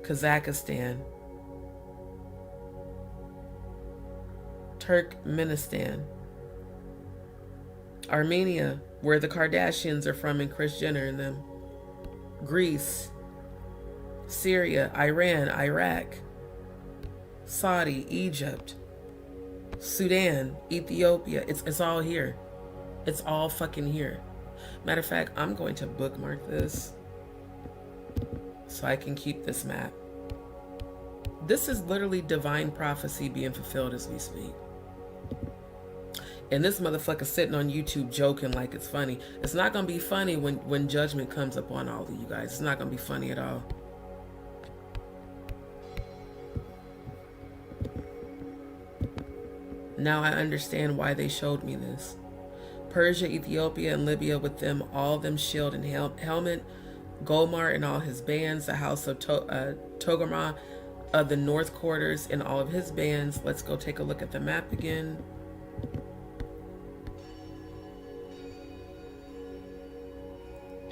Kazakhstan, Turkmenistan, Armenia, where the Kardashians are from and Kris Jenner and them, Greece, Syria, Iran, Iraq, Saudi, Egypt, Sudan, Ethiopia. It's all here. It's all fucking here. Matter of fact, I'm going to bookmark this so I can keep this map. This is literally divine prophecy being fulfilled as we speak. And this motherfucker sitting on YouTube joking like it's funny. It's not going to be funny when judgment comes upon all of you guys. It's not going to be funny at all. Now I understand why they showed me this. Persia, Ethiopia, and Libya with them, all them shield and helmet, Gomer and all his bands, the house of Togarmah, of the North Quarters and all of his bands. Let's go take a look at the map again.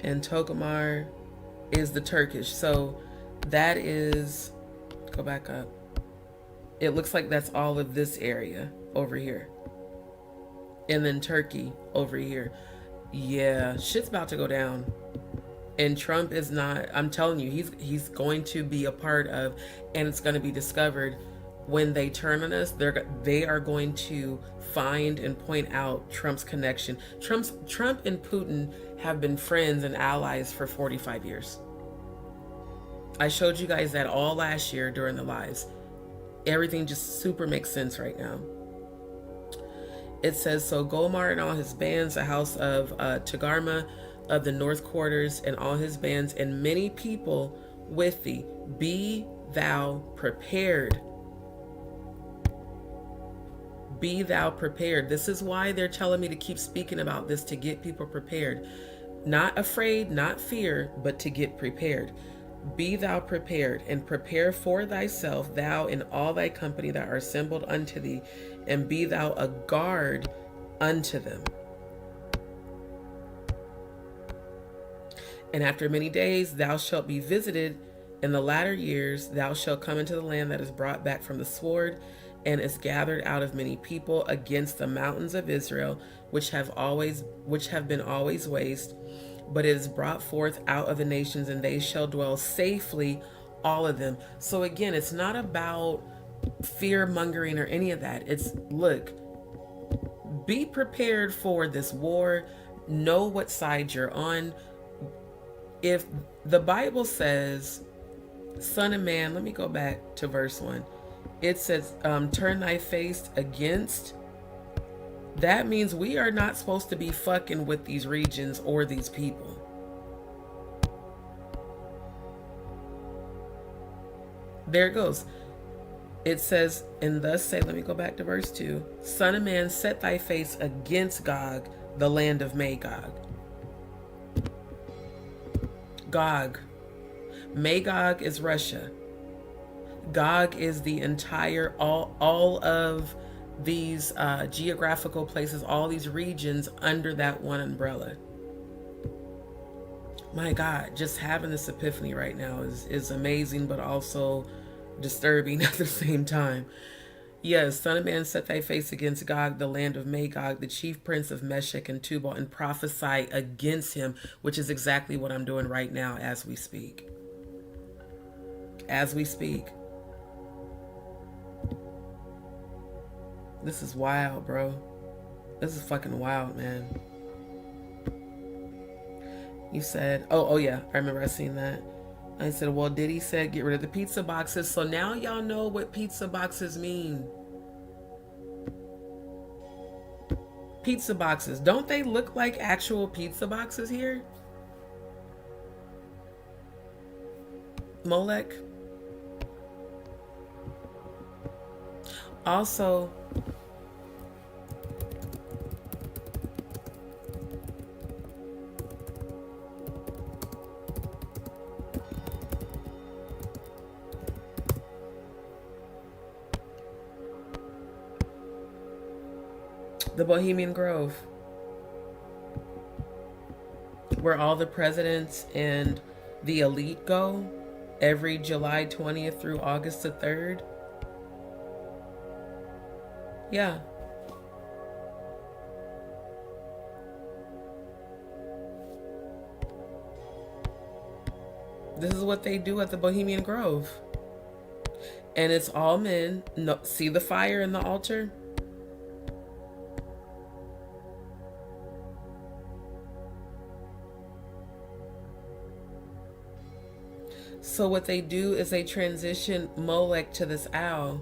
And Togomar is the Turkish. So that is, go back up. It looks like that's all of this area over here. And then Turkey over here. Yeah, shit's about to go down. And Trump is not, I'm telling you, he's going to be a part of, and it's going to be discovered when they turn on us. They are going to find and point out Trump's connection. Trump and Putin have been friends and allies for 45 years. I showed you guys that all last year during the lives. Everything just super makes sense right now. It says, so Golmar and all his bands, the house of Tagarma of the North Quarters and all his bands, and many people with thee, be thou prepared. Be thou prepared. This is why they're telling me to keep speaking about this, to get people prepared. Not afraid, not fear, but to get prepared. Be thou prepared, and prepare for thyself, thou and all thy company that are assembled unto thee, and be thou a guard unto them. And after many days thou shalt be visited. In the latter years thou shalt come into the land that is brought back from the sword, and is gathered out of many people against the mountains of Israel, which have been always waste. But it is brought forth out of the nations, and they shall dwell safely, all of them. So again, it's not about fear mongering or any of that. It's, look, be prepared for this war. Know what side you're on. If the Bible says, Son of man, let me go back to verse 1. It says, turn thy face against. That means we are not supposed to be fucking with these regions or these people. There it goes. It says, and thus say, let me go back to verse 2. Son of man, set thy face against Gog, the land of Magog. Gog. Magog is Russia. Gog is the entire, all of these geographical places, all these regions under that one umbrella. My God, just having this epiphany right now is amazing, but also disturbing at the same time. Yes, Son of man, set thy face against Gog, the land of Magog, the chief prince of Meshech and Tubal, and prophesy against him, which is exactly what I'm doing right now as we speak. As we speak. This is wild, bro. This is fucking wild, man. You said, oh yeah, I remember I seen that. I said, well, Diddy said get rid of the pizza boxes. So now y'all know what pizza boxes mean. Pizza boxes. Don't they look like actual pizza boxes here? Molech. Also, the Bohemian Grove, where all the presidents and the elite go every July 20th through August the 3rd. Yeah. This is what they do at the Bohemian Grove. And it's all men. No, see the fire in the altar? So what they do is they transition Molech to this owl.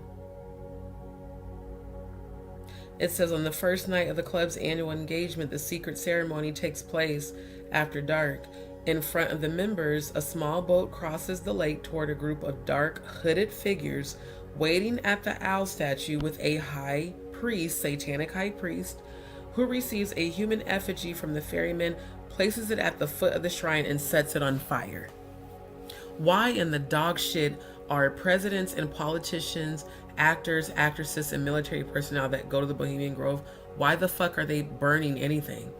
It says on the first night of the club's annual engagement, the secret ceremony takes place after dark. In front of the members, a small boat crosses the lake toward a group of dark, hooded figures waiting at the owl statue with a high priest, satanic high priest, who receives a human effigy from the ferryman, places it at the foot of the shrine, and sets it on fire. Why in the dog shit are presidents and politicians, actors, actresses, and military personnel that go to the Bohemian Grove. Why the fuck are they burning anything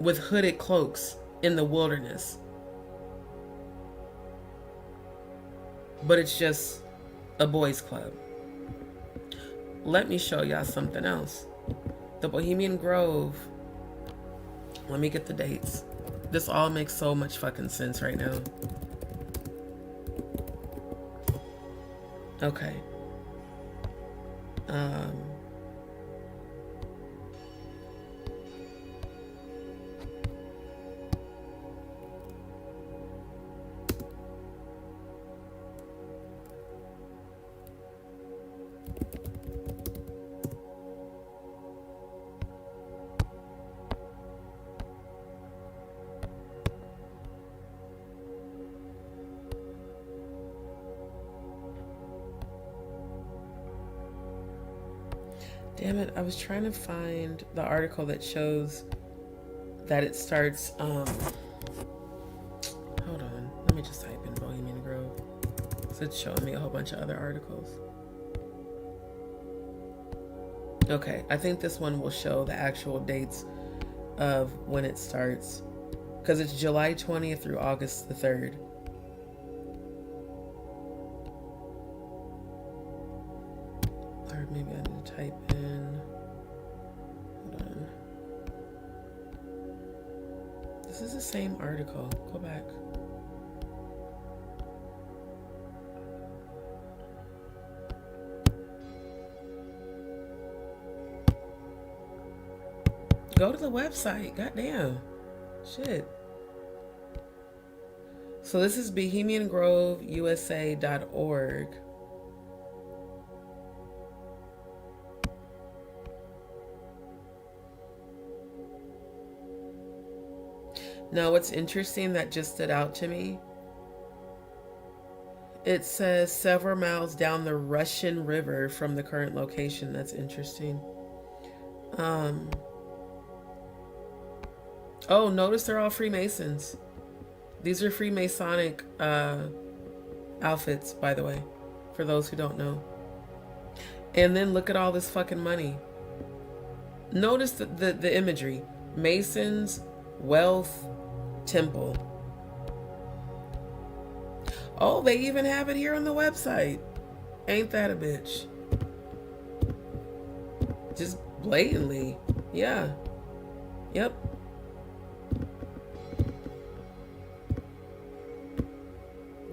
with hooded cloaks in the wilderness? But it's just a boys club. Let me show y'all something else. The Bohemian Grove. Let me get the dates. This all makes so much fucking sense right now. Okay. Damn it, I was trying to find the article that shows that it starts, hold on, let me just type in Bohemian Grove. So it's showing me a whole bunch of other articles. Okay, I think this one will show the actual dates of when it starts, because it's July 20th through August the 3rd. Or maybe I need to type in, hold on. This is the same article, go back. Go to the website, goddamn, shit. So this is BohemianGroveUSA.org. Now, what's interesting that just stood out to me, it says several miles down the Russian River from the current location. That's interesting. Oh, notice they're all Freemasons. These are Freemasonic outfits, by the way, for those who don't know. And then look at all this fucking money. Notice the imagery. Masons, wealth, temple. Oh, they even have it here on the website. Ain't that a bitch? Just blatantly. Yeah. Yep.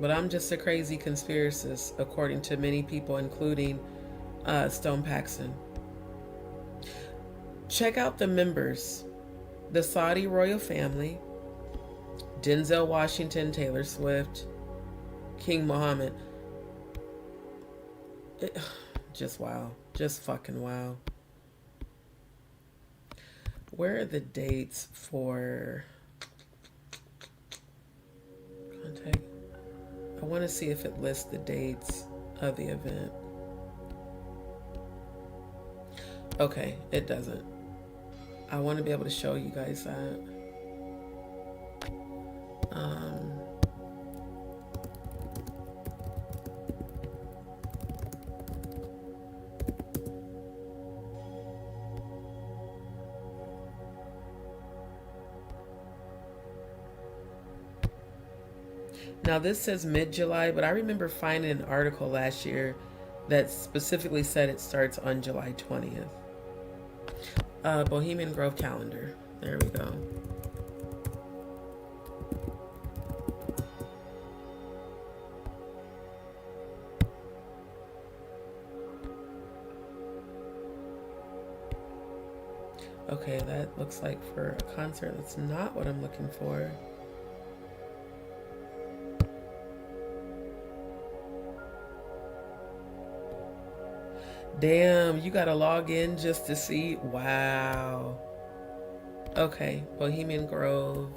But I'm just a crazy conspiracist, according to many people, including Stone Paxson. Check out the members. The Saudi royal family, Denzel Washington, Taylor Swift, King Mohammed. Just wow. Just fucking wow. Where are the dates for contact? I want to see if it lists the dates of the event. Okay, it doesn't. I want to be able to show you guys that. Now this says mid-July, but I remember finding an article last year that specifically said it starts on July 20th. Bohemian Grove calendar. There we go. Okay, that looks like for a concert. That's not what I'm looking for. Damn, you gotta log in just to see. Wow. Okay, Bohemian Grove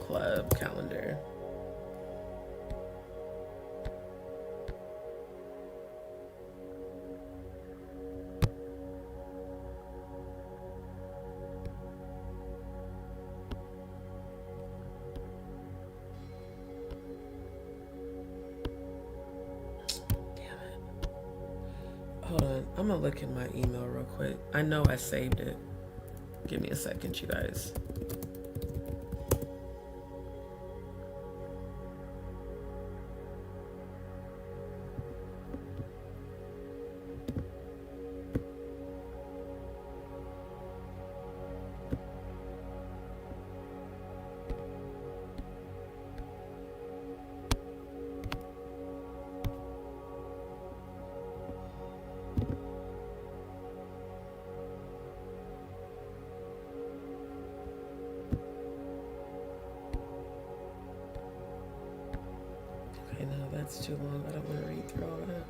Club calendar. I'm gonna look in my email real quick. I know I saved it. Give me a second, you guys. Okay, no, that's too long. I don't want to read through all that.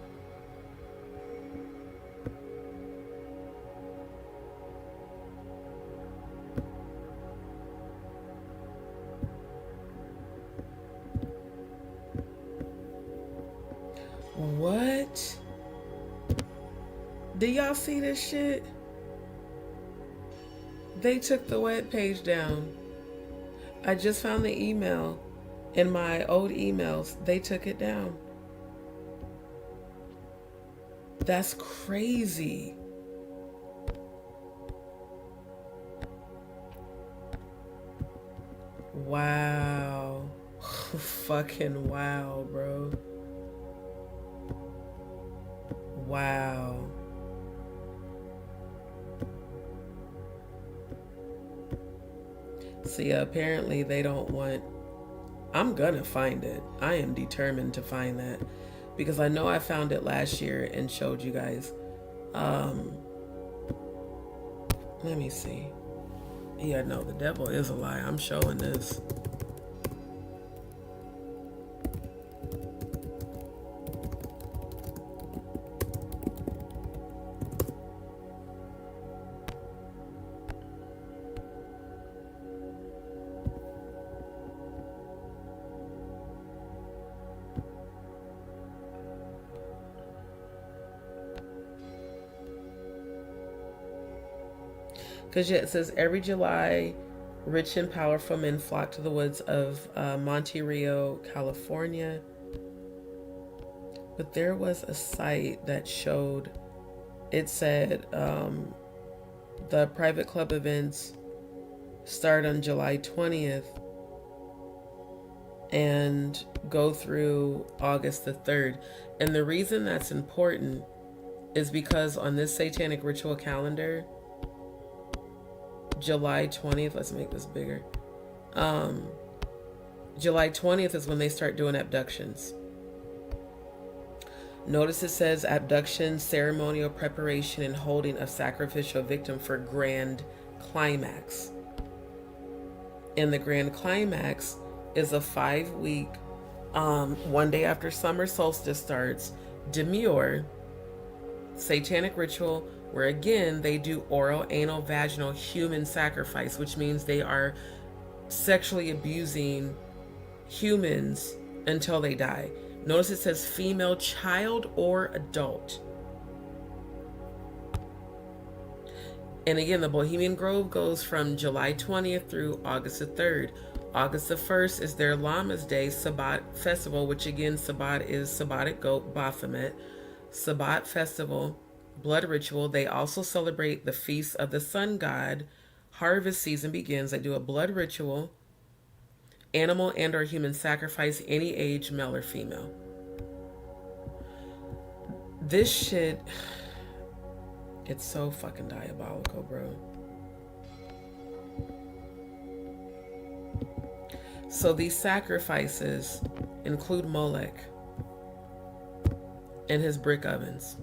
What? Do y'all see this shit? They took the web page down. I just found the email in my old emails. They took it down. That's crazy. Wow. Fucking wow, bro. Wow. See, apparently they don't want... I'm gonna find it. I am determined to find that. Because I know I found it last year and showed you guys. Let me see. Yeah, no, the devil is a lie. I'm showing this. Because it says every July, rich and powerful men flock to the woods of Monte Rio, California. But there was a site that showed, it said the private club events start on July 20th and go through August the 3rd. And the reason that's important is because on this satanic ritual calendar, July 20th, let's make this bigger. July 20th is when they start doing abductions. Notice it says abduction, ceremonial preparation, and holding of sacrificial victim for grand climax. And the grand climax is a 5-week, one day after summer solstice starts, demure satanic ritual where again they do oral, anal, vaginal, human sacrifice, which means they are sexually abusing humans until they die. Notice it says female, child, or adult. And again, the Bohemian Grove goes from July 20th through August the 3rd. August the 1st is their Llama's Day Sabbat Festival, which again, Sabbat is Sabbatic Goat Baphomet. Sabbat Festival, blood ritual. They also celebrate the feast of the sun god. Harvest season begins. They do a blood ritual, animal and or human sacrifice, any age, male or female. This shit, it's so fucking diabolical, bro. So these sacrifices include Molech and his brick ovens.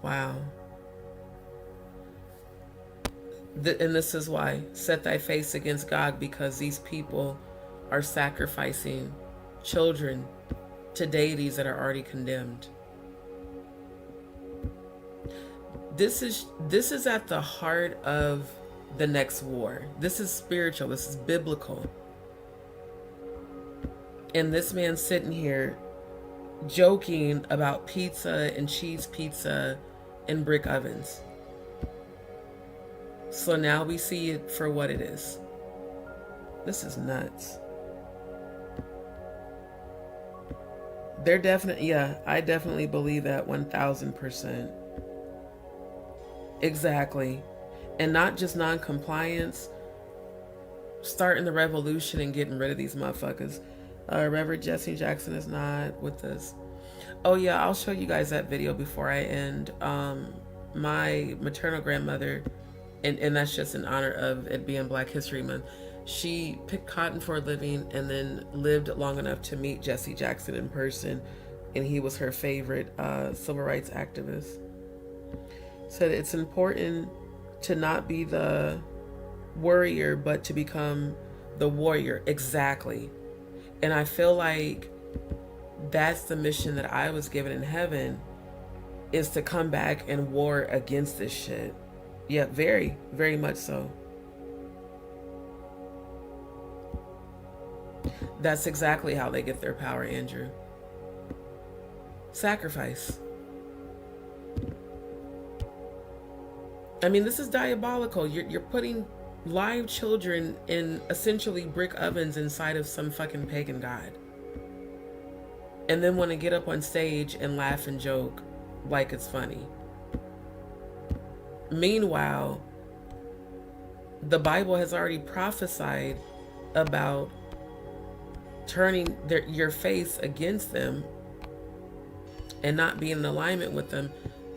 Wow. And this is why, set thy face against God, because these people are sacrificing children to deities that are already condemned. This is at the heart of the next war. This is spiritual. This is biblical. And this man sitting here joking about pizza and cheese pizza and brick ovens. So now we see it for what it is. This is nuts. They're definitely, yeah, I definitely believe that 1000%. Exactly. And not just non-compliance, starting the revolution and getting rid of these motherfuckers. Reverend Jesse Jackson is not with us. Oh yeah, I'll show you guys that video before I end. My maternal grandmother, and that's just in honor of it being Black History Month, she picked cotton for a living and then lived long enough to meet Jesse Jackson in person, and he was her favorite civil rights activist. Said it's important to not be the worrier, but to become the warrior. Exactly. And I feel like that's the mission that I was given in heaven, is to come back and war against this shit. Yeah, very, very much so. That's exactly how they get their power, Andrew. Sacrifice. I mean, this is diabolical. You're putting live children in essentially brick ovens inside of some fucking pagan god. And then want to get up on stage and laugh and joke like it's funny. Meanwhile, the Bible has already prophesied about turning your face against them and not being in alignment with them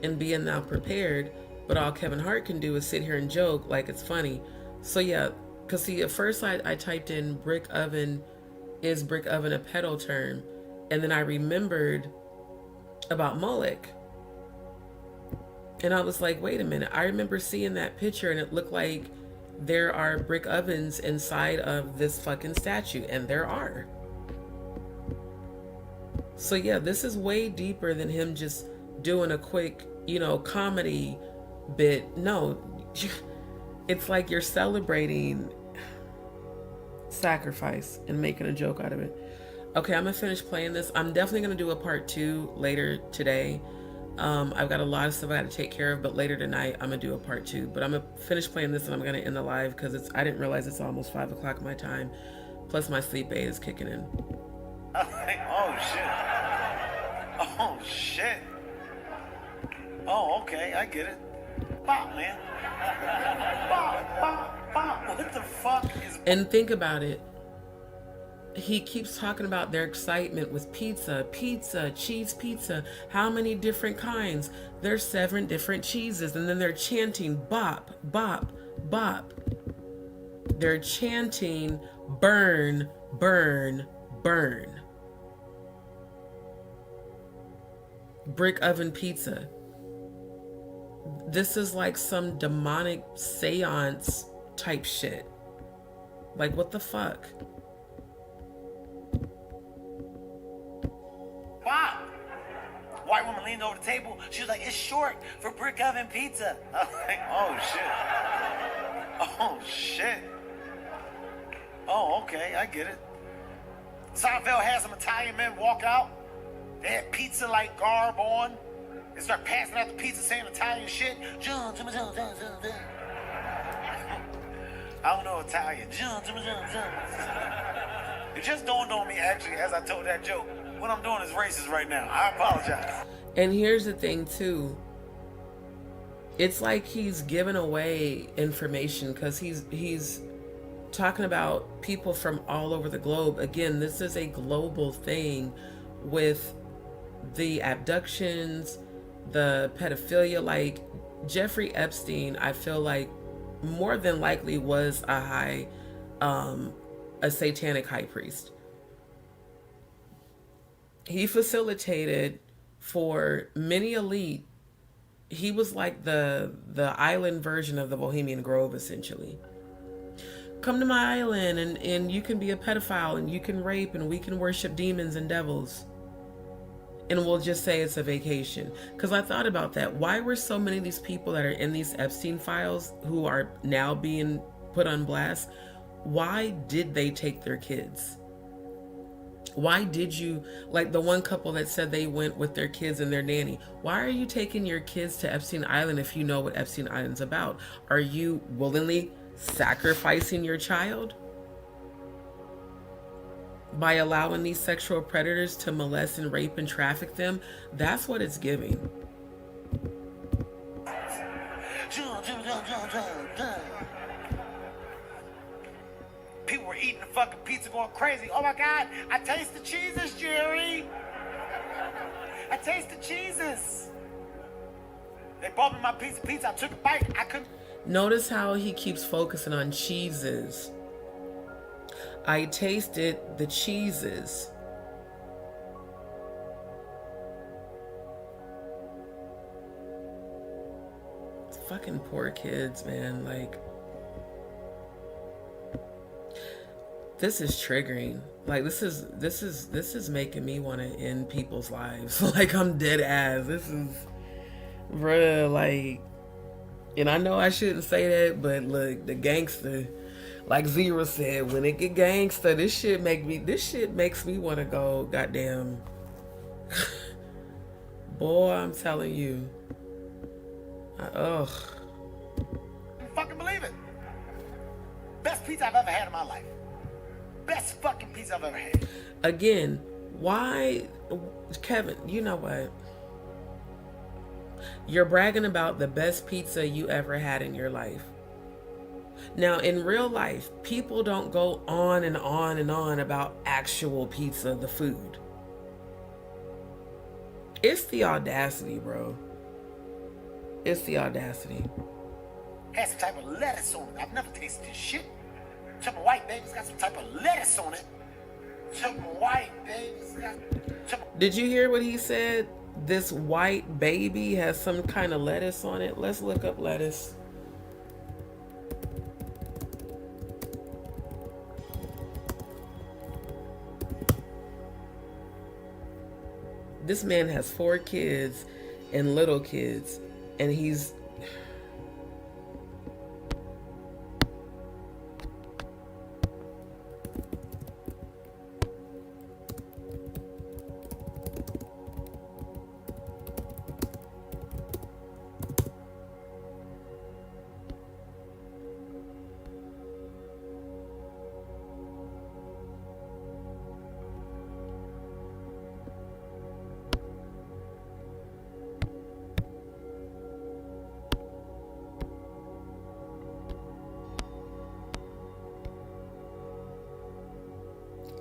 and being now prepared. But all Kevin Hart can do is sit here and joke like it's funny. So yeah, because see, at first I typed in brick oven, is brick oven a pedo term? And then I remembered about Moloch. And I was like, wait a minute. I remember seeing that picture and it looked like there are brick ovens inside of this fucking statue. And there are. So yeah, this is way deeper than him just doing a quick, comedy bit. No, it's like you're celebrating sacrifice and making a joke out of it. Okay, I'm gonna finish playing this. I'm definitely gonna do a part 2 later today. I've got a lot of stuff I gotta take care of, but later tonight I'm gonna do a part 2. But I'm gonna finish playing this and I'm gonna end the live because I didn't realize it's almost 5 o'clock my time. Plus my sleep aid is kicking in. Oh shit. Oh shit. Oh, okay, I get it. Bop, man. Bop, bop, bop. What the fuck is... And think about it. He keeps talking about their excitement with pizza, cheese pizza. How many different kinds? There's 7 different cheeses. And then they're chanting bop, bop, bop. They're chanting burn, burn, burn. Brick oven pizza. This is like some demonic seance type shit. Like, what the fuck? Wow. White woman leaned over the table. She was like, it's short for brick oven pizza. I was like, oh shit. Oh shit. Oh, okay, I get it. Seinfeld had some Italian men walk out. They had pizza-like garb on. They start passing out the pizza saying Italian shit. I don't know Italian. It just dawned on me, actually, as I told that joke. What I'm doing is racist right now. I apologize. And here's the thing, too. It's like he's giving away information because he's talking about people from all over the globe. Again, this is a global thing with the abductions, the pedophilia. Like Jeffrey Epstein, I feel like more than likely was a satanic high priest. He facilitated for many elite. He was like the island version of the Bohemian Grove, essentially. Come to my island and you can be a pedophile and you can rape and we can worship demons and devils. And we'll just say it's a vacation. Because I thought about that. Why were so many of these people that are in these Epstein files who are now being put on blast, why did they take their kids? Why did you, like the one couple that said they went with their kids and their nanny, why are you taking your kids to Epstein Island if you know what Epstein Island's about? Are you willingly sacrificing your child? by allowing these sexual predators to molest and rape and traffic them. That's what it's giving. People were eating the fucking pizza going crazy. Oh my God, I taste the cheeses, Jerry. I taste the cheeses. They brought me my piece of pizza. I took a bite. I couldn't. Notice how he keeps focusing on cheeses. I tasted the cheeses. Fucking poor kids, man. Like, this is triggering. Like, this is making me want to end people's lives. Like, I'm dead ass. This is, bruh, like, and I know I shouldn't say that, but look, the gangster, like Zero said, when it get gangster, this shit makes me want to go, goddamn. Boy, I'm telling you. Ugh. You fucking believe it. Best pizza I've ever had in my life. Best fucking pizza I've ever had. Again, why, Kevin, you know what? You're bragging about the best pizza you ever had in your life. Now, in real life, people don't go on and on and on about actual pizza, the food. It's the audacity, bro. It's the audacity. Has some type of lettuce on it. I've never tasted this shit. Some white baby's got some type of lettuce on it. Some white baby's got some... Did you hear what he said? This white baby has some kind of lettuce on it. Let's look up lettuce. This man has 4 kids and little kids, and he's...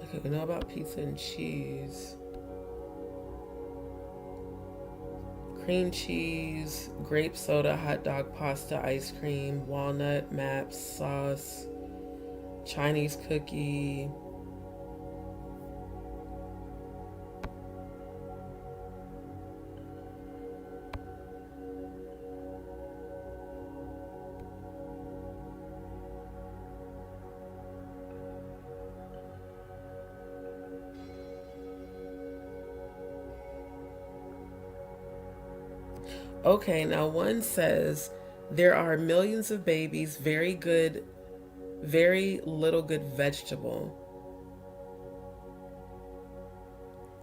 Okay, we know about pizza and cheese. Cream cheese, grape soda, hot dog, pasta, ice cream, walnut, maps, sauce, Chinese cookie. Okay, now one says there are millions of babies, very little good vegetable.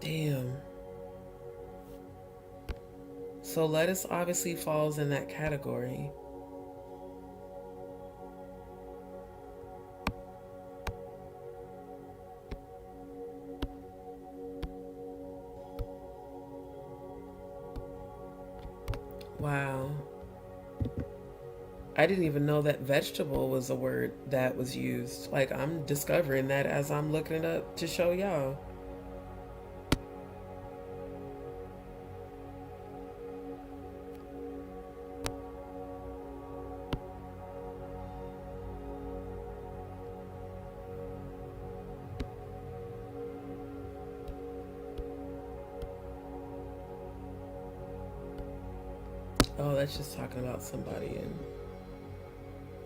Damn. So lettuce obviously falls in that category. Wow. I didn't even know that vegetable was a word that was used. Like, I'm discovering that as I'm looking it up to show y'all. Oh, that's just talking about somebody in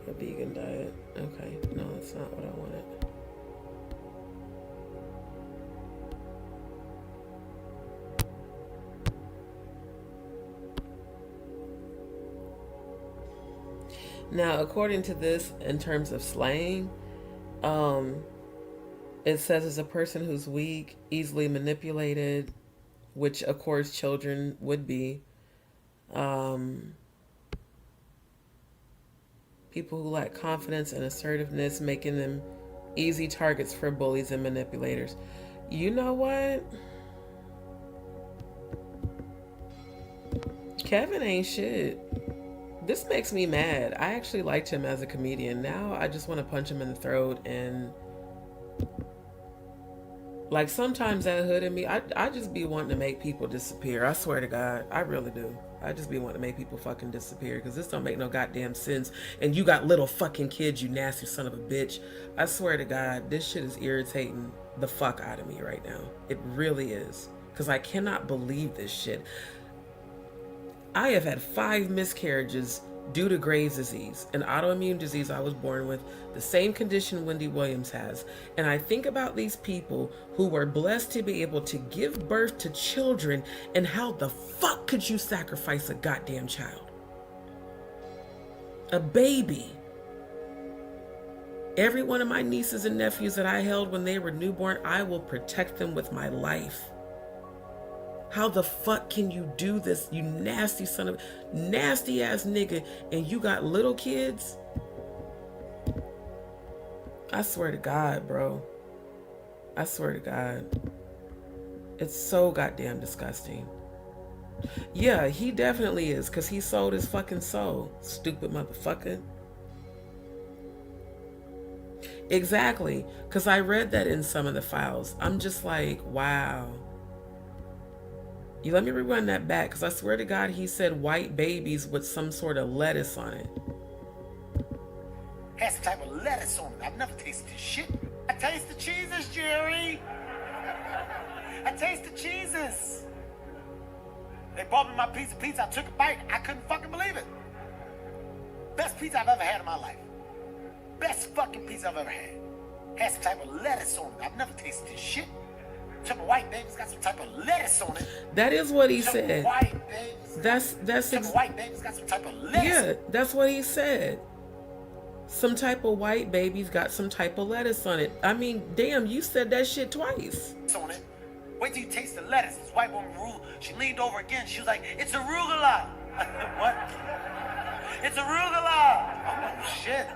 a vegan diet. Okay, no, that's not what I wanted. Now, according to this, in terms of slang, it says it's a person who's weak, easily manipulated, which of course children would be. People who lack confidence and assertiveness, making them Easy targets for bullies and manipulators. You know what? Kevin ain't shit. This makes me mad. I actually liked him as a comedian. Now I just want to punch him in the throat. And like, sometimes that hood in me, I just be wanting to make people disappear. I swear to God, I really do. I just be wanting to make people fucking disappear, because this don't make no goddamn sense. And you got little fucking kids, you nasty son of a bitch. I swear to God, this shit is irritating the fuck out of me right now. It really is. Because I cannot believe this shit. I have had 5 miscarriages due to Graves' disease, an autoimmune disease I was born with, the same condition Wendy Williams has. And I think about these people who were blessed to be able to give birth to children, and how the fuck could you sacrifice a goddamn child? A baby. Every one of my nieces and nephews that I held when they were newborn, I will protect them with my life. How the fuck can you do this, you nasty son of nasty ass nigga, and you got little kids? I swear to God, bro. I swear to God. It's so goddamn disgusting. Yeah, he definitely is, because he sold his fucking soul. Stupid motherfucker. Exactly, because I read that in some of the files. I'm just like, wow. You let me rewind that back, because I swear to God, he said white babies with some sort of lettuce on it. Has some type of lettuce on it. I've never tasted this shit. I taste the cheeses, Jerry. I taste the cheeses. They brought me my piece of pizza. I took a bite. I couldn't fucking believe it. Best pizza I've ever had in my life. Best fucking pizza I've ever had. Has some type of lettuce on it. I've never tasted this shit. Some white baby's got some type of lettuce on it. That is what he said. White babies. That's white baby's got some type of lettuce. Yeah, that's what he said. Some type of white baby's got some type of lettuce on it. I mean, damn, you said that shit twice. On it. Wait till you taste the lettuce. This white woman, she leaned over again. She was like, "It's arugula." What? It's arugula. Oh shit.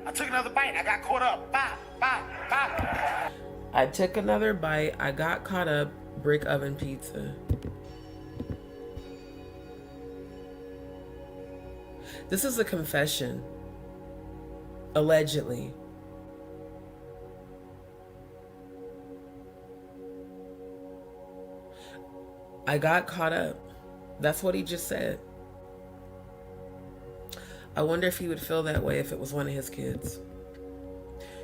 I took another bite. I got caught up. Bop, bop, bop. I took another bite. I got caught up. Brick oven pizza. This is a confession. Allegedly. I got caught up. That's what he just said. I wonder if he would feel that way if it was one of his kids.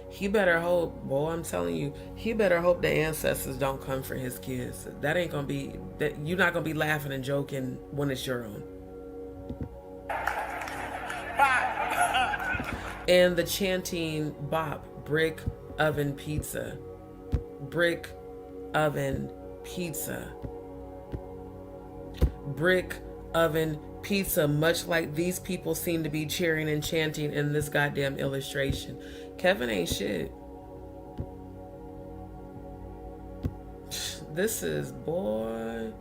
He better hope, boy, I'm telling you, he better hope the ancestors don't come for his kids. That ain't gonna be, that you're not gonna be laughing and joking when it's your own. And the chanting bop, brick oven pizza. Brick oven pizza. Brick oven pizza, much like these people seem to be cheering and chanting in this goddamn illustration. Kevin ain't shit. This is, boy.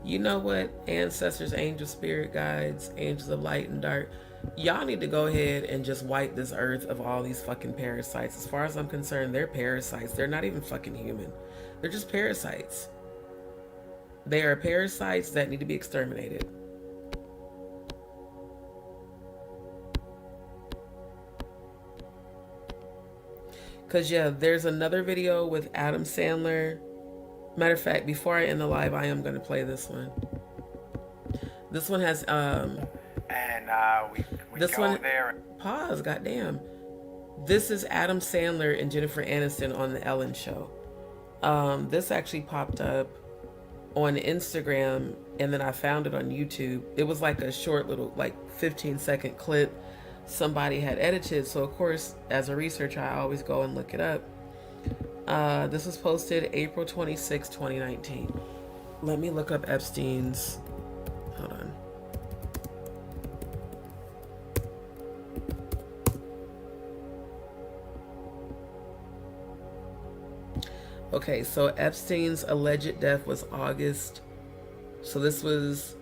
You know what, ancestors, angels, spirit guides, angels of light and dark, y'all need to go ahead and just wipe this earth of all these fucking parasites. As far as I'm concerned, they're parasites. They're not even fucking human. They're just parasites. They are parasites that need to be exterminated. Because, yeah, there's another video with Adam Sandler. Matter of fact, before I end the live, I am going to play this one. This one has, we this one, there. Pause, goddamn. This is Adam Sandler and Jennifer Aniston on the Ellen Show. This actually popped up on Instagram, and then I found it on YouTube. It was like a short little, like 15-second clip somebody had edited. So of course, as a researcher, I always go and look it up. This was posted April 26, 2019. Let me look up Epstein's, hold on. Okay, so Epstein's alleged death was August. So this was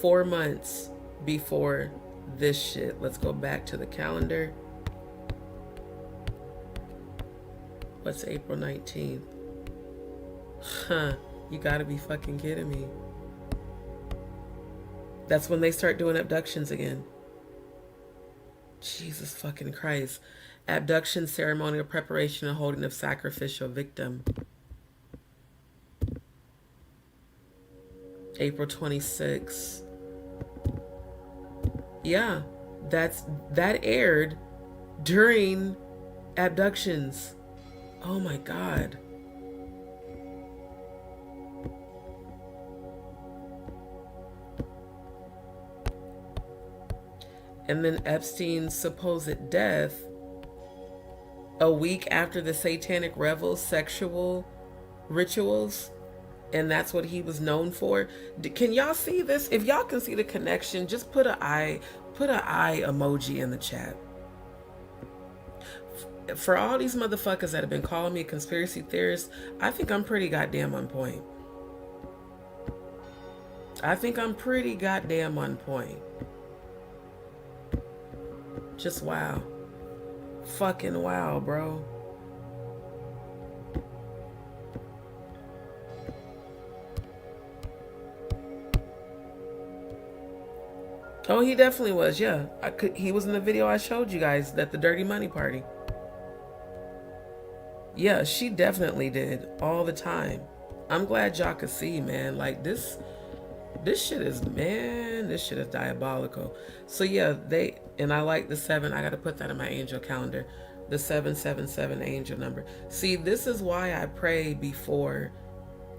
4 months before this shit. Let's go back to the calendar. What's April 19th? Huh, you gotta be fucking kidding me. That's when they start doing abductions again. Jesus fucking Christ. Abduction, ceremonial preparation, and holding of sacrificial victim. April 26th. Yeah, that aired during abductions. Oh my God. And then Epstein's supposed death a week after the satanic revels, sexual rituals, and that's what he was known for. Can y'all see this? If y'all can see the connection, just put an eye emoji in the chat. For all these motherfuckers that have been calling me a conspiracy theorist, I think I'm pretty goddamn on point. I think I'm pretty goddamn on point. Just wow. Fucking wow, bro. Oh, he definitely was, yeah. He was in the video I showed you guys at the Dirty Money party. Yeah, she definitely did all the time. I'm glad y'all could see, man. Like this shit is, man, this shit is diabolical. So yeah, and I like the 7. I got to put that in my angel calendar. The 777 angel number. See, this is why I pray before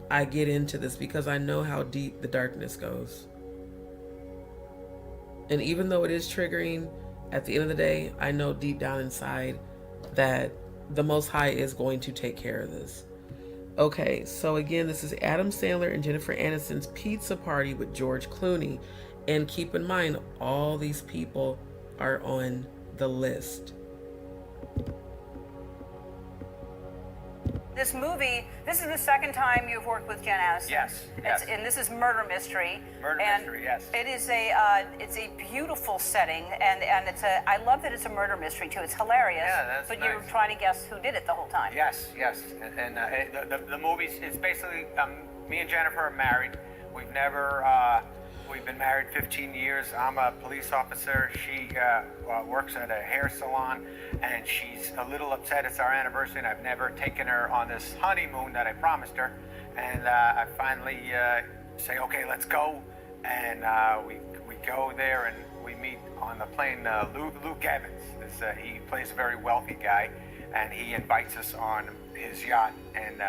I get into this, because I know how deep the darkness goes. And even though it is triggering, at the end of the day, I know deep down inside that the Most High is going to take care of this. Okay, so again, this is Adam Sandler and Jennifer Aniston's pizza party with George Clooney. And keep in mind, all these people are on the list. This movie, this is the second time you've worked with Jen Aniston. Yes. And this is Murder Mystery. Mystery, yes. It is it's a beautiful setting, and I love that it's a murder mystery too. It's hilarious. Yeah, that's But nice. you're trying to guess who did it the whole time. Yes. And the movie's, it's basically, me and Jennifer are married. We've been married 15 years. I'm a police officer. She works at a hair salon, and she's a little upset. It's our anniversary, and I've never taken her on this honeymoon that I promised her. And I finally say, okay, let's go. And we go there, and we meet on the plane Luke Evans. He plays a very wealthy guy, and he invites us on his yacht. And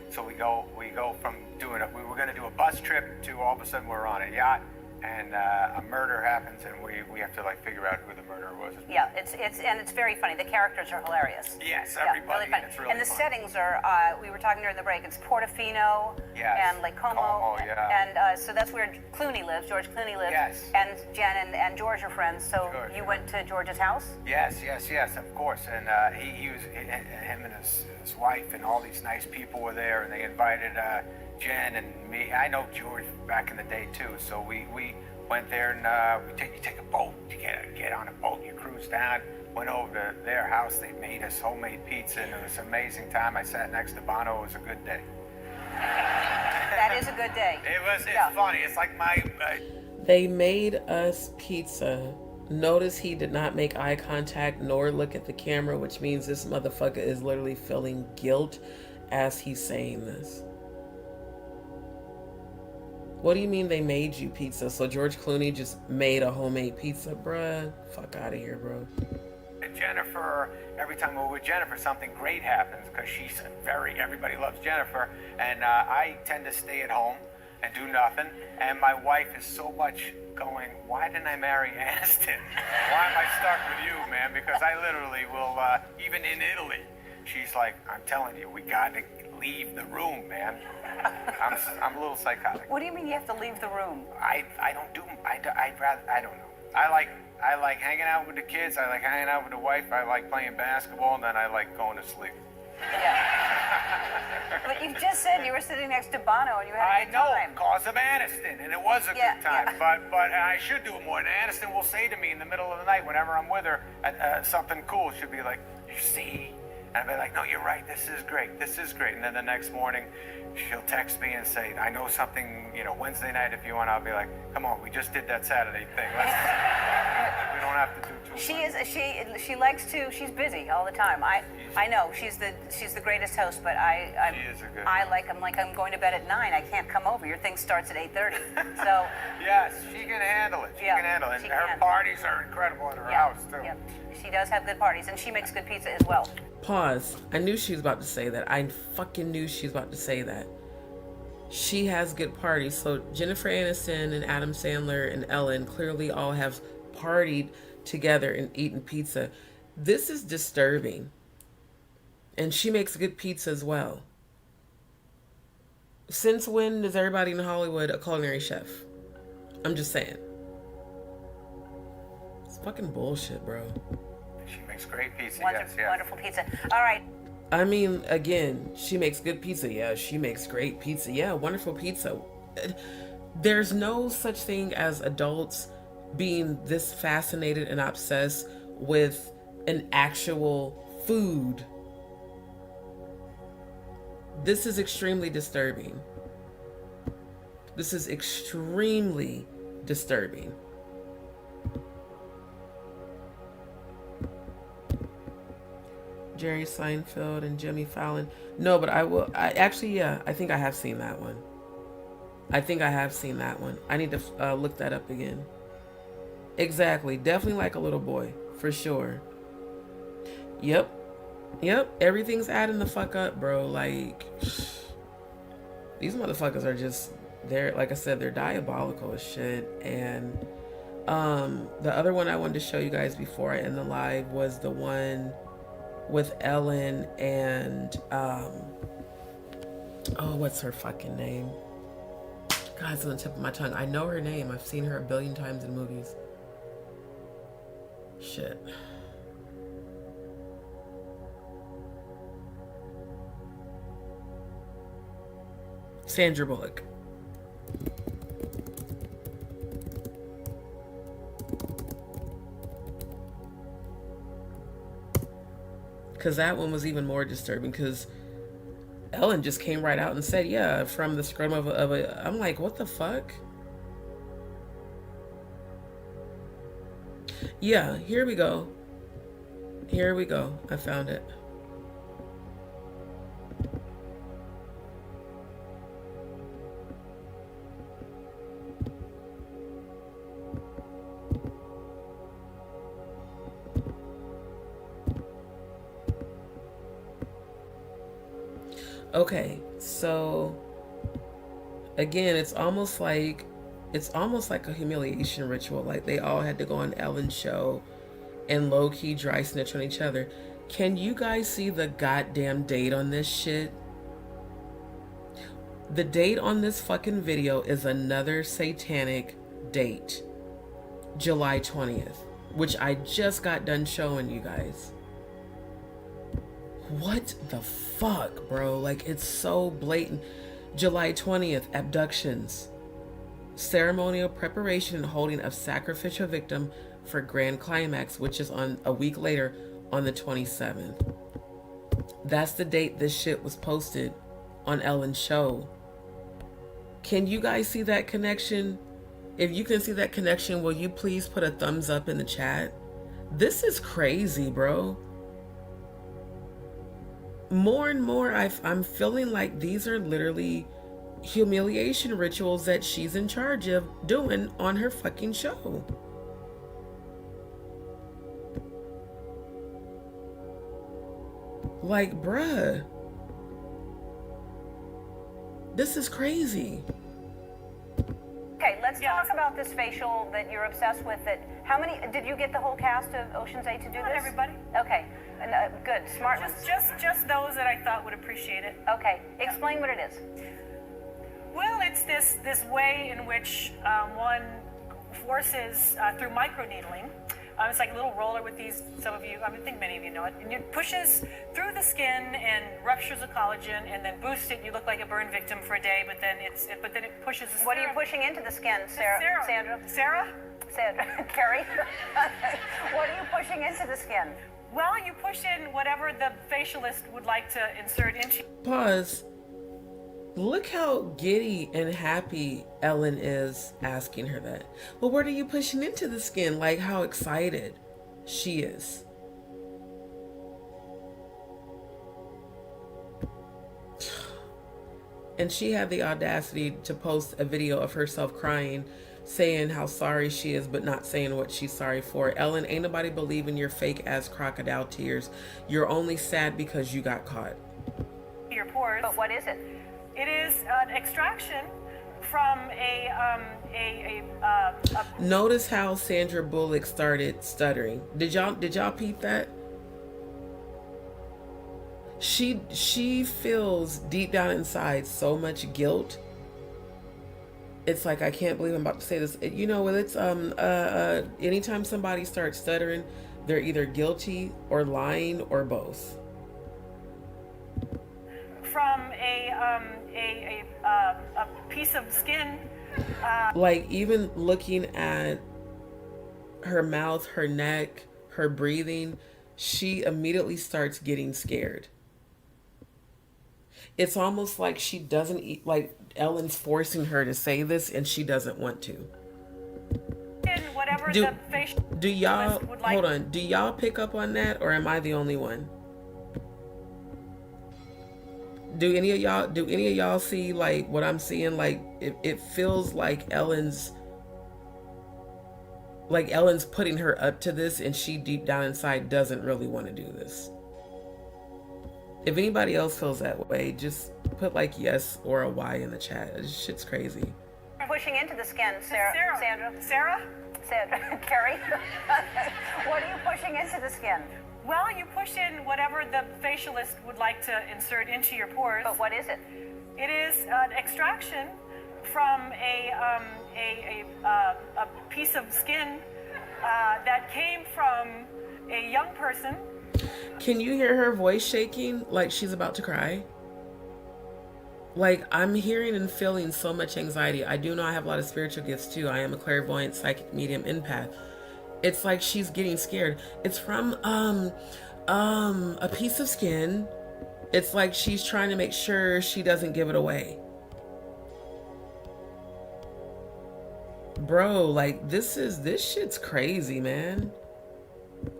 so we go from we were going to do a bus trip to all of a sudden we're on a yacht, and a murder happens, and we have to like figure out who the murderer was. Yeah, it's very funny. The characters are hilarious. Yes, Yeah, everybody. really funny. It's really and the fun. settings are, we were talking during the break, it's Portofino and Lake Como. Como, yeah. And so that's where Clooney lives, George Clooney lives. Yes. And Jen and George are friends. So you went to George's house? Yes, of course. And he was, him and his wife and all these nice people were there, and they invited Jen and me. I know George back in the day too, so we went there, and you take a boat, you get on a boat, you cruise down, went over to their house. They made us homemade pizza, and it was an amazing time. I sat next to Bono. It was a good day. That is a good day. It's funny. It's like They made us pizza. Notice he did not make eye contact nor look at the camera, which means this motherfucker is literally feeling guilt as he's saying this. What do you mean they made you pizza? So George Clooney just made a homemade pizza? Bruh, fuck out of here, bro. Jennifer, every time we're with Jennifer, something great happens, because everybody loves Jennifer, and I tend to stay at home and do nothing, and my wife is so much going, why didn't I marry Aniston? Why am I stuck with you, man? Because I literally will, even in Italy, she's like, I'm telling you, we gotta leave the room, man. I'm a little psychotic. What do you mean you have to leave the room? I don't know. I like hanging out with the kids. I like hanging out with the wife. I like playing basketball, and then I like going to sleep. Yeah. But you just said you were sitting next to Bono and you had a good time. I know, cause of Aniston, and it was a good time. But I should do it more. And Aniston will say to me in the middle of the night, whenever I'm with her, something cool. She'll be like, "You see?" And I'll be like, "No, you're right. This is great. This is great." And then the next morning, she'll text me and say, "I know something. You know, Wednesday night if you want." I'll be like, "Come on, we just did that Saturday thing. We don't have to do too much." She likes to. She's busy all the time. I know she's the greatest host, but I'm going to bed at 9. I can't come over. Your thing starts at 8:30. So yes, she can handle it. She can handle it. And her parties are incredible at her house too. Yeah. She does have good parties, and she makes good pizza as well. Pause. I knew she was about to say that. I fucking knew she was about to say that. She has good parties. So Jennifer Aniston and Adam Sandler and Ellen clearly all have partied together and eaten pizza. This is disturbing. And she makes good pizza as well. Since when is everybody in Hollywood a culinary chef? I'm just saying. It's fucking bullshit, bro. She makes great pizza. Wonderful pizza. All right. I mean, again, she makes good pizza. Yeah, she makes great pizza. Yeah, wonderful pizza. There's no such thing as adults being this fascinated and obsessed with an actual food. This is extremely disturbing. This is extremely disturbing. Jerry Seinfeld and Jimmy Fallon. No, but I think I have seen that one. I need to look that up again. Exactly. Definitely like a little boy. For sure. Yep. Everything's adding the fuck up, bro. Like, these motherfuckers are just, like I said, they're diabolical as shit. And the other one I wanted to show you guys before I end the live was the one with Ellen and what's her fucking name? God, it's on the tip of my tongue. I know her name. I've seen her a billion times in movies. Shit. Sandra Bullock. Because that one was even more disturbing, because Ellen just came right out and said, yeah, from the scrum of a... I'm like, what the fuck? Yeah, here we go. I found it. Okay, so again, it's almost like a humiliation ritual. Like they all had to go on Ellen's show and low-key dry snitch on each other. Can you guys see the goddamn date on this shit? The date on this fucking video is another satanic date. July 20th, which I just got done showing you guys. What the fuck, bro? Like, it's so blatant. July 20th, abductions. Ceremonial preparation and holding of sacrificial victim for grand climax, which is on a week later on the 27th. That's the date this shit was posted on Ellen's show. Can you guys see that connection? If you can see that connection, will you please put a thumbs up in the chat? This is crazy, bro. More and more, I'm feeling like these are literally humiliation rituals that she's in charge of doing on her fucking show. Like, bruh. This is crazy. Okay, let's talk about this facial that you're obsessed with. How many, did you get the whole cast of Ocean's 8 to do Not this? everybody. Okay, good, smart ones. Just those that I thought would appreciate it. Okay, explain what it is. Well, it's this way in which one forces, through microneedling, It's like a little roller with these, some of you, I think many of you know it, and it pushes through the skin and ruptures the collagen and then boosts it. You look like a burn victim for a day, but then it pushes the What are you pushing into the skin, Sandra? Sandra? Carrie? What are you pushing into the skin? Well, you push in whatever the facialist would like to insert into. Pause. Look how giddy and happy Ellen is asking her that. Well, what are you pushing into the skin? Like how excited she is. And she had the audacity to post a video of herself crying, saying how sorry she is, but not saying what she's sorry for. Ellen, ain't nobody believing your fake ass crocodile tears. You're only sad because you got caught. Your pores. But what is it? It is an extraction from Notice how Sandra Bullock started stuttering. Did y'all peep that? She feels deep down inside so much guilt. It's like, I can't believe I'm about to say this. You know, it's anytime somebody starts stuttering, they're either guilty or lying or both. From a piece of skin. Like, even looking at her mouth, her neck, her breathing, she immediately starts getting scared. It's almost like she doesn't like Ellen's forcing her to say this and she doesn't want to. Do y'all hold on? Do y'all pick up on that, or am I the only one? Do any of y'all see like what I'm seeing? Like it feels like Ellen's putting her up to this, and she deep down inside doesn't really want to do this. If anybody else feels that way, just put like yes or a Y in the chat. This shit's crazy. Pushing into the skin, Sandra. Carrie? What are you pushing into the skin? Well, you push in whatever the facialist would like to insert into your pores. But what is it? It is an extraction from a piece of skin that came from a young person. Can you hear her voice shaking like she's about to cry? Like, I'm hearing and feeling so much anxiety. I do know I have a lot of spiritual gifts too. I am a clairvoyant, psychic, medium, empath. It's like she's getting scared. It's from a piece of skin. It's like she's trying to make sure she doesn't give it away. Bro, like this shit's crazy, man.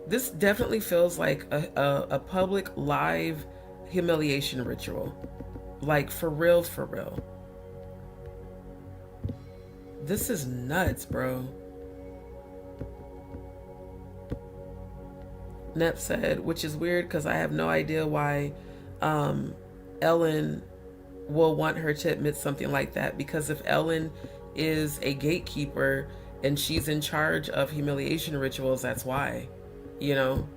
This definitely feels like a public live humiliation ritual. Like for real, for real. This is nuts, bro. Nep said, which is weird because I have no idea why Ellen will want her to admit something like that. Because if Ellen is a gatekeeper and she's in charge of humiliation rituals, that's why, you know?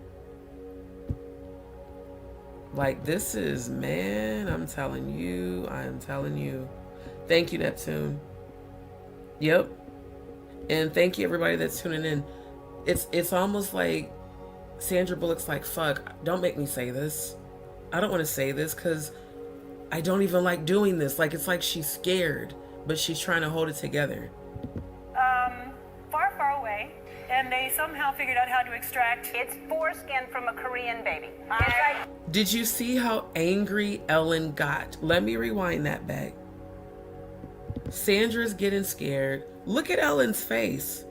Like, this is, man, I'm telling you. Thank you, Neptune. Yep. And thank you, everybody that's tuning in. It's almost like Sandra Bullock's like, fuck, don't make me say this. I don't want to say this because I don't even like doing this. Like, it's like she's scared, but she's trying to hold it together. Far away, and they somehow figured out how to extract. It's foreskin from a Korean baby. Did you see how angry Ellen got? Let me rewind that back. Sandra's getting scared. Look at Ellen's face.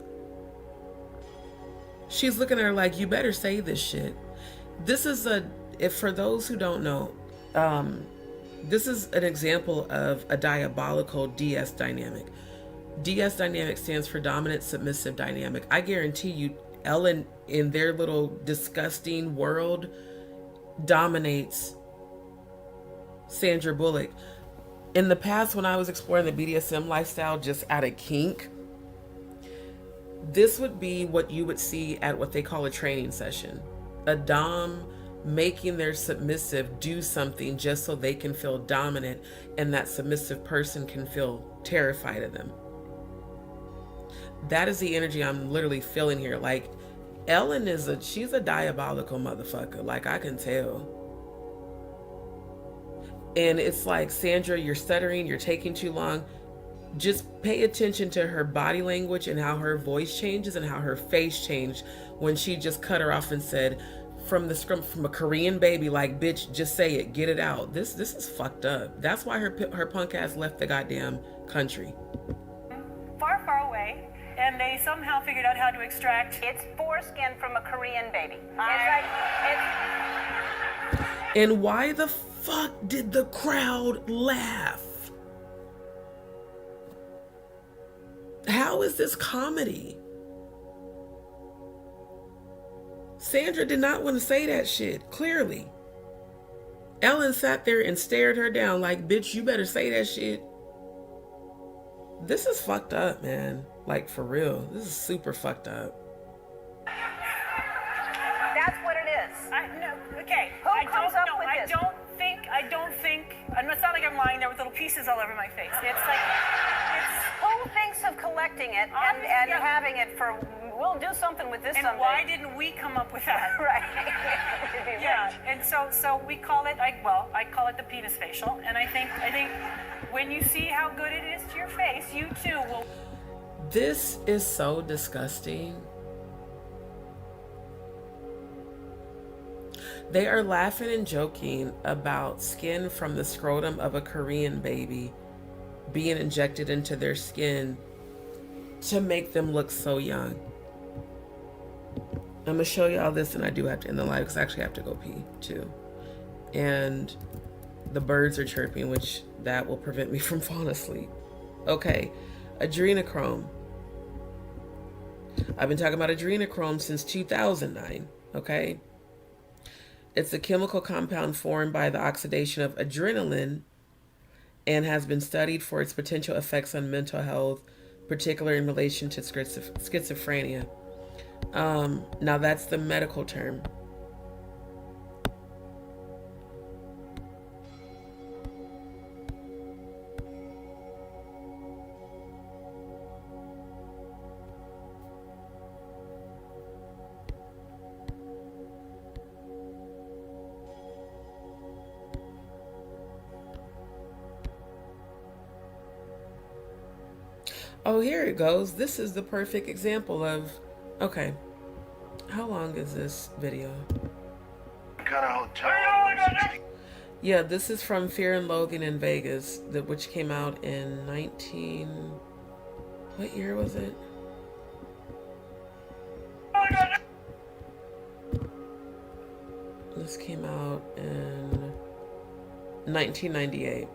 She's looking at her like, you better say this shit. This is for those who don't know, this is an example of a diabolical DS dynamic. DS dynamic stands for dominant submissive dynamic. I guarantee you, Ellen, in their little disgusting world, dominates Sandra Bullock. In the past, when I was exploring the BDSM lifestyle just out of kink, this would be what you would see at what they call a training session. A dom making their submissive do something just so they can feel dominant and that submissive person can feel terrified of them. That is the energy I'm literally feeling here. Like, Ellen she's a diabolical motherfucker. Like, I can tell. And it's like, Sandra, you're stuttering, you're taking too long. Just pay attention to her body language and how her voice changes and how her face changed when she just cut her off and said, from a Korean baby, like, bitch, just say it, get it out. This is fucked up. That's why her punk ass left the goddamn country. Far, far away, and they somehow figured out how to extract. It's foreskin from a Korean baby. And why the fuck did the crowd laugh? How is this comedy? Sandra did not want to say that shit, clearly. Ellen sat there and stared her down like, bitch, you better say that shit. This is fucked up, man. Like, for real. This is super fucked up. That's what it is. Okay. Who comes up with this? I don't think, and it's not like I'm lying there with little pieces all over my face. It's like, who thinks of collecting it and having it for, we'll do something with this and someday. why didn't we come up with that? Right. Yeah, and so we call it, I call it the penis facial, and I think when you see how good it is to your face, you too will. This is so disgusting. They are laughing and joking about skin from the scrotum of a Korean baby being injected into their skin to make them look so young. I'm gonna show y'all this, and I do have to end the live because I actually have to go pee too. And the birds are chirping, which that will prevent me from falling asleep. Okay, adrenochrome. I've been talking about adrenochrome since 2009, okay? It's a chemical compound formed by the oxidation of adrenaline and has been studied for its potential effects on mental health, particularly in relation to schizophrenia. Now that's the medical term. Oh, here it goes. This is the perfect example of, okay, how long is this video? Kind of hotel. Yeah, this is from Fear and Loathing in Vegas, which came out in what year was it? This came out in 1998.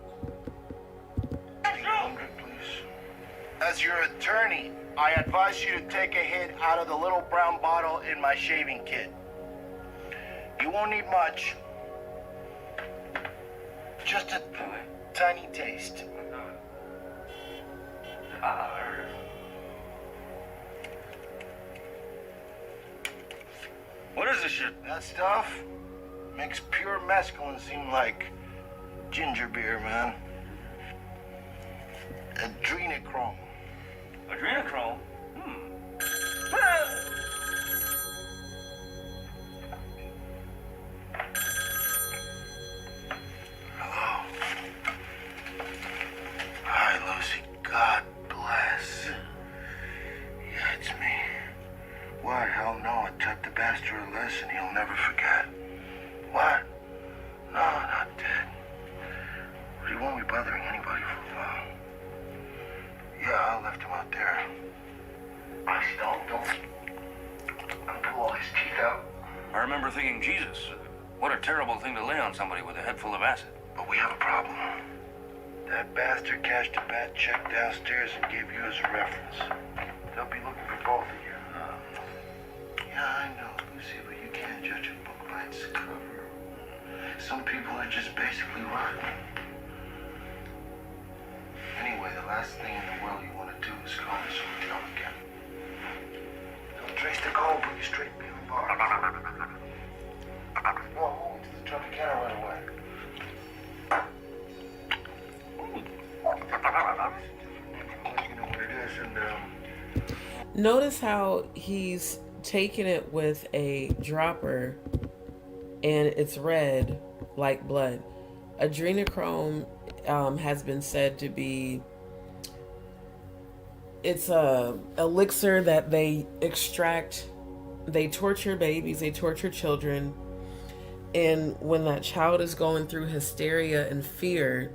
As your attorney, I advise you to take a hit out of the little brown bottle in my shaving kit. You won't need much. Just a tiny taste. What is this shit? That stuff makes pure mescaline seem like ginger beer, man. Adrenochrome. Adrenochrome? Hello. Hi, Lucy. God bless. Yeah, it's me. What? Hell no. I taught the bastard a lesson he'll never forget. What? No, not dead. But he won't be bothering anybody for a while. Yeah, I left him out there. I don't pull all his teeth out. I remember thinking, Jesus, what a terrible thing to lay on somebody with a head full of acid. But we have a problem. That bastard cashed a bad check downstairs and gave you as a reference. They'll be looking for both of you. Yeah, I know, Lucy, but you can't judge a book by its cover. Some people are just basically rotten. Anyway, the last thing in the world you want to do is call this hotel again. They'll trace the call, put you straight behind the bar. Whoa, move to the Tropicana right away. You know what it is, and Notice how he's taking it with a dropper and it's red like blood. Adrenochrome has been said to be, it's a elixir that they extract. They torture babies, they torture children, and when that child is going through hysteria and fear,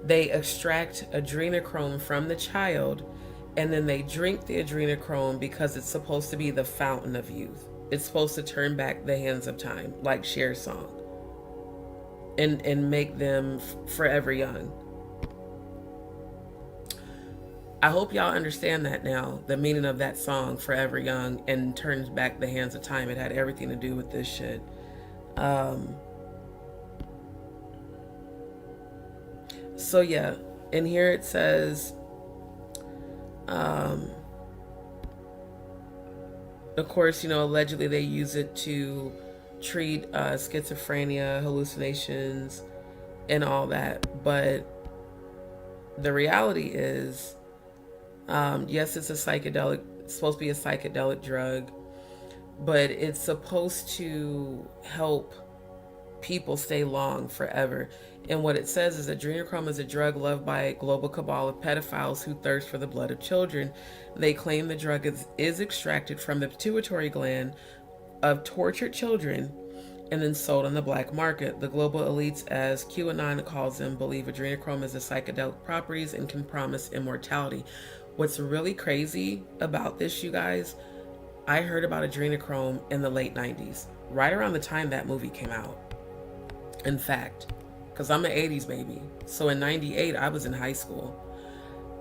they extract adrenochrome from the child, and then they drink the adrenochrome because it's supposed to be the fountain of youth. It's supposed to turn back the hands of time, like Cher's song, and make them forever young. I hope y'all understand that now, the meaning of that song, Forever Young, and turns back the hands of time. It had everything to do with this shit. So yeah, and here it says, of course, you know, allegedly they use it to treat schizophrenia, hallucinations, and all that. But the reality is, yes, it's a psychedelic, it's supposed to be a psychedelic drug, but it's supposed to help people stay long forever. And what it says is adrenochrome is a drug loved by a global cabal of pedophiles who thirst for the blood of children. They claim the drug is extracted from the pituitary gland of tortured children and then sold on the black market. The global elites, as QAnon calls them, believe adrenochrome has the psychedelic properties and can promise immortality. What's really crazy about this, you guys, I heard about adrenochrome in the late 90s, right around the time that movie came out. In fact, because I'm an 80s baby. So in 98, I was in high school.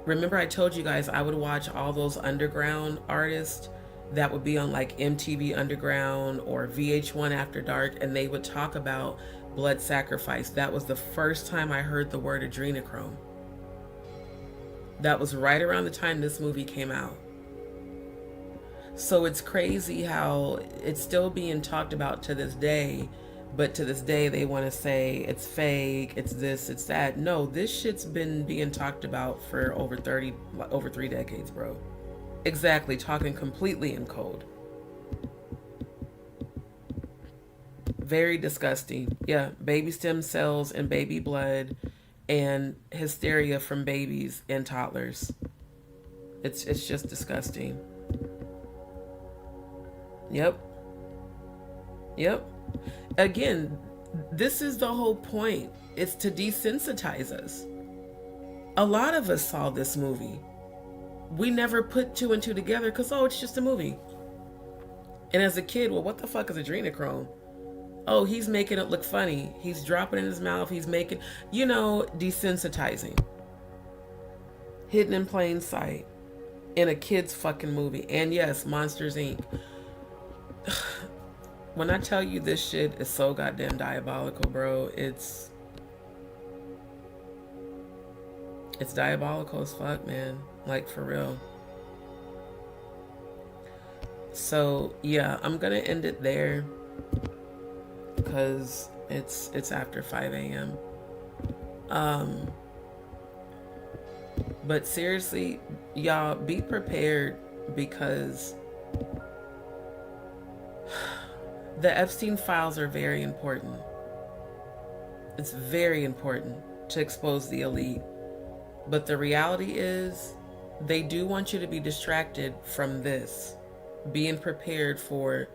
Remember I told you guys I would watch all those underground artists that would be on like MTV Underground or VH1 After Dark, and they would talk about blood sacrifice. That was the first time I heard the word adrenochrome. That was right around the time this movie came out. So it's crazy how it's still being talked about to this day, but to this day they want to say it's fake, it's this, it's that. No, this shit's been being talked about for over 3 decades, bro. Exactly, talking completely in code. Very disgusting. Yeah, baby stem cells and baby blood and hysteria from babies and toddlers. It's just disgusting. Yep. Again, this is the whole point. It's to desensitize us. A lot of us saw this movie. We never put 2 and 2 together because, oh, it's just a movie. And as a kid, well, what the fuck is adrenochrome? Oh, he's making it look funny. He's dropping it in his mouth. He's making, you know, desensitizing. Hidden in plain sight. In a kid's fucking movie. And yes, Monsters, Inc. When I tell you this shit is so goddamn diabolical, bro, it's diabolical as fuck, man. Like, for real. So, yeah, I'm gonna end it there because it's after 5 a.m. But seriously, y'all, be prepared because the Epstein files are very important. It's very important to expose the elite. But the reality is, they do want you to be distracted from this. Being prepared for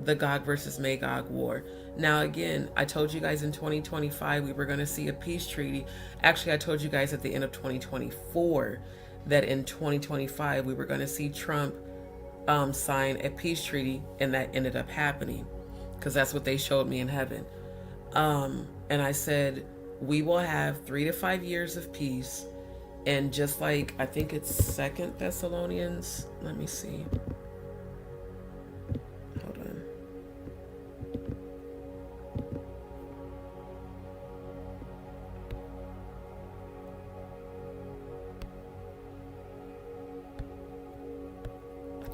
the Gog versus Magog war. Now again, I told you guys in 2025 we were going to see a peace treaty. Actually, I told you guys at the end of 2024 that in 2025 we were going to see Trump sign a peace treaty, and that ended up happening because that's what they showed me in heaven. And I said we will have 3 to 5 years of peace, and just like I think it's 2 Thessalonians, let me see. Hold on.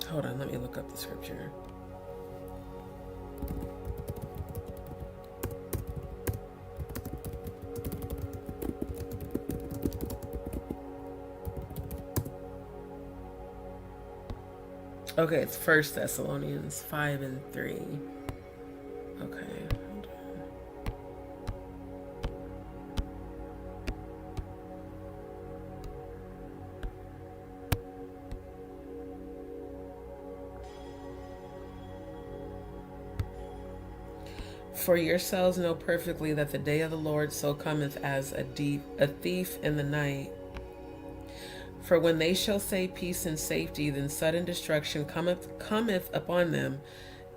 Hold on, let me look up the scripture. Okay, it's 1 Thessalonians 5:3. Okay. For yourselves know perfectly that the day of the Lord so cometh as a thief in the night. For when they shall say peace and safety, then sudden destruction cometh upon them,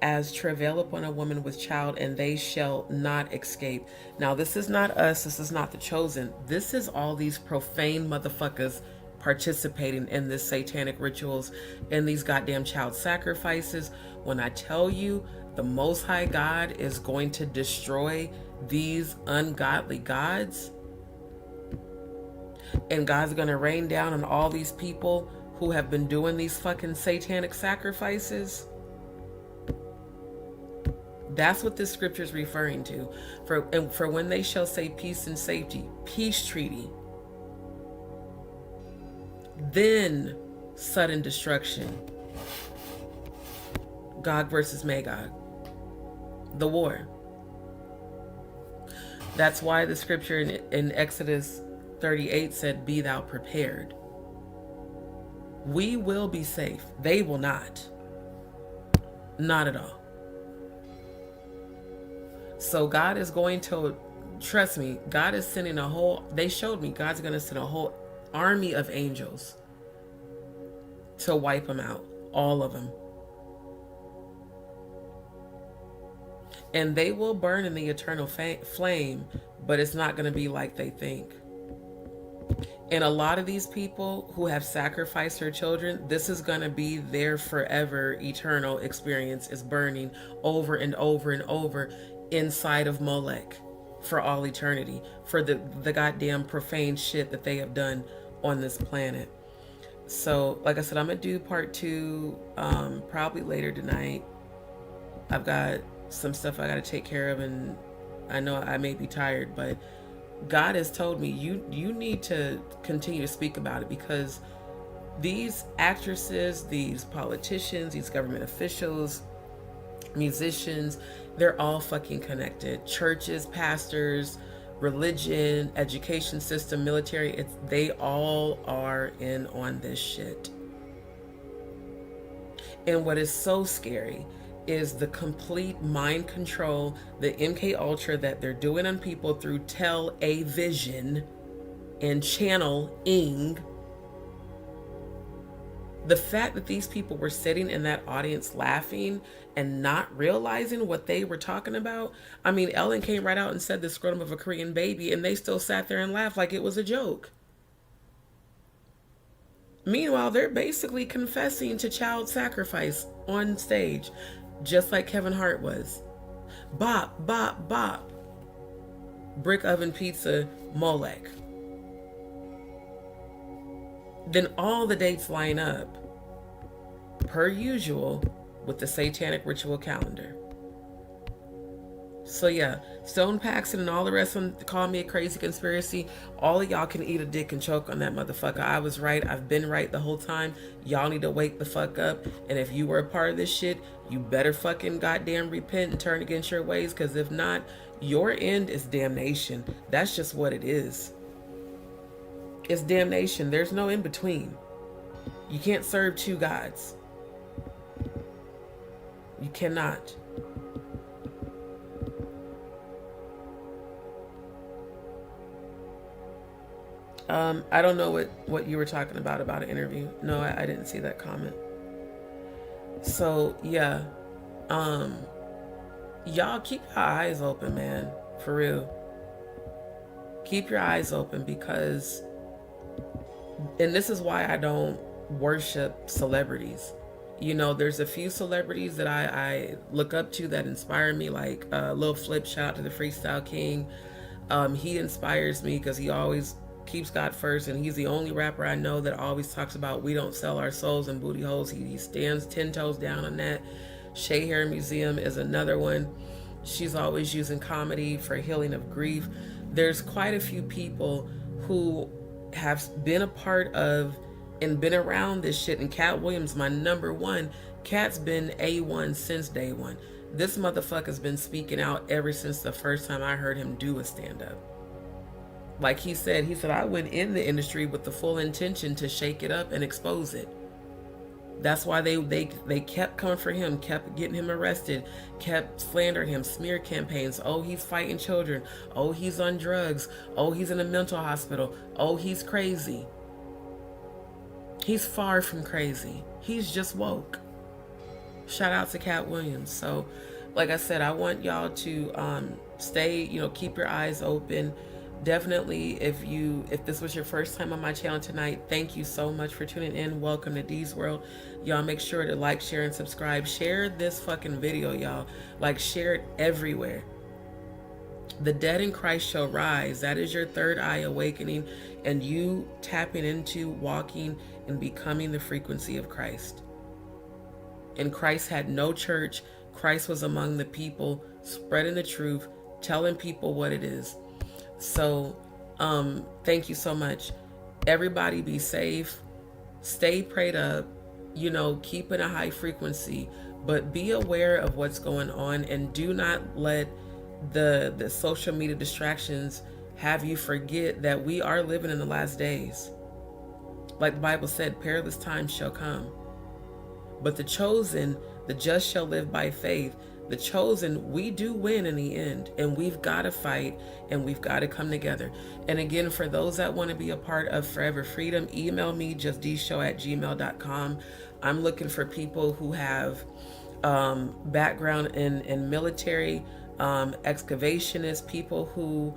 as travail upon a woman with child, and they shall not escape. Now, this is not us. This is not the chosen. This is all these profane motherfuckers participating in this satanic rituals and these goddamn child sacrifices. When I tell you the Most High God is going to destroy these ungodly gods, and God's going to rain down on all these people who have been doing these fucking satanic sacrifices, that's what this scripture is referring to. For when they shall say peace and safety, peace treaty, then sudden destruction, Gog versus Magog, the war. That's why the scripture in Exodus 38 said, be thou prepared. We will be safe. They will not. Not at all. So God is going to, trust me, God is sending a whole, they showed me God's going to send a whole army of angels to wipe them out. All of them. And they will burn in the eternal flame, but it's not going to be like they think. And a lot of these people who have sacrificed their children, this is going to be their forever eternal experience, is burning over and over and over inside of Molech for all eternity, for the goddamn profane shit that they have done on this planet. So, like I said, I'm going to do part 2 probably later tonight. I've got some stuff I got to take care of, and I know I may be tired, but God has told me you need to continue to speak about it, because these actresses, these politicians, these government officials, musicians, they're all fucking connected. Churches, pastors, religion, education system, military, they all are in on this shit. And what is so scary is the complete mind control, the MK Ultra that they're doing on people through television and channeling. The fact that these people were sitting in that audience laughing and not realizing what they were talking about. I mean, Ellen came right out and said the scrotum of a Korean baby, and they still sat there and laughed like it was a joke. Meanwhile, they're basically confessing to child sacrifice on stage, just like Kevin Hart was. Bop, bop, bop. Brick oven pizza, Molech. Then all the dates line up, per usual, with the satanic ritual calendar. So yeah, Stone Paxton and all the rest of them call me a crazy conspiracy. All of y'all can eat a dick and choke on that motherfucker. I was right. I've been right the whole time. Y'all need to wake the fuck up. And if you were a part of this shit, you better fucking goddamn repent and turn against your ways. Because if not, your end is damnation. That's just what it is. It's damnation. There's no in between. You can't serve two gods. You cannot. I don't know what you were talking about an interview. No, I didn't see that comment. So yeah, y'all keep your eyes open, man, for real. Keep your eyes open, because, and this is why I don't worship celebrities. You know, there's a few celebrities that I look up to that inspire me, like Lil Flip, shout out to the Freestyle King. He inspires me because he always keeps God first, and he's the only rapper I know that always talks about we don't sell our souls in booty holes. He stands 10 toes down on that. Shea Hair Museum is another one. She's always using comedy for healing of grief. There's quite a few people who have been a part of and been around this shit. And Cat Williams, my number one. Cat's been A1 since day one. This motherfucker's been speaking out ever since the first time I heard him do a stand-up. Like he said, I went in the industry with the full intention to shake it up and expose it. That's why they kept coming for him, kept getting him arrested, kept slandering him, smear campaigns. Oh, he's fighting children. Oh, he's on drugs. Oh, he's in a mental hospital. Oh, he's crazy. He's far from crazy. He's just woke. Shout out to Cat Williams. So, like I said, I want y'all to stay, keep your eyes open. Definitely, if this was your first time on my channel tonight, thank you so much for tuning in. Welcome to D's World. Y'all make sure to like, share, and subscribe. Share this fucking video, y'all. Like, share it everywhere. The dead in Christ shall rise. That is your third eye awakening, and you tapping into, walking, and becoming the frequency of Christ. And Christ had no church. Christ was among the people, spreading the truth, telling people what it is. So, thank you so much. Everybody be safe. Stay prayed up. Keep in a high frequency. But be aware of what's going on, and do not let the social media distractions have you forget that we are living in the last days. Like the Bible said, perilous times shall come. But the chosen, the just shall live by faith. The chosen, we do win in the end, and we've got to fight, and we've got to come together. And again, for those that want to be a part of Forever Freedom, email me, justdeeshow@gmail.com. I'm looking for people who have background in military, excavationists, people who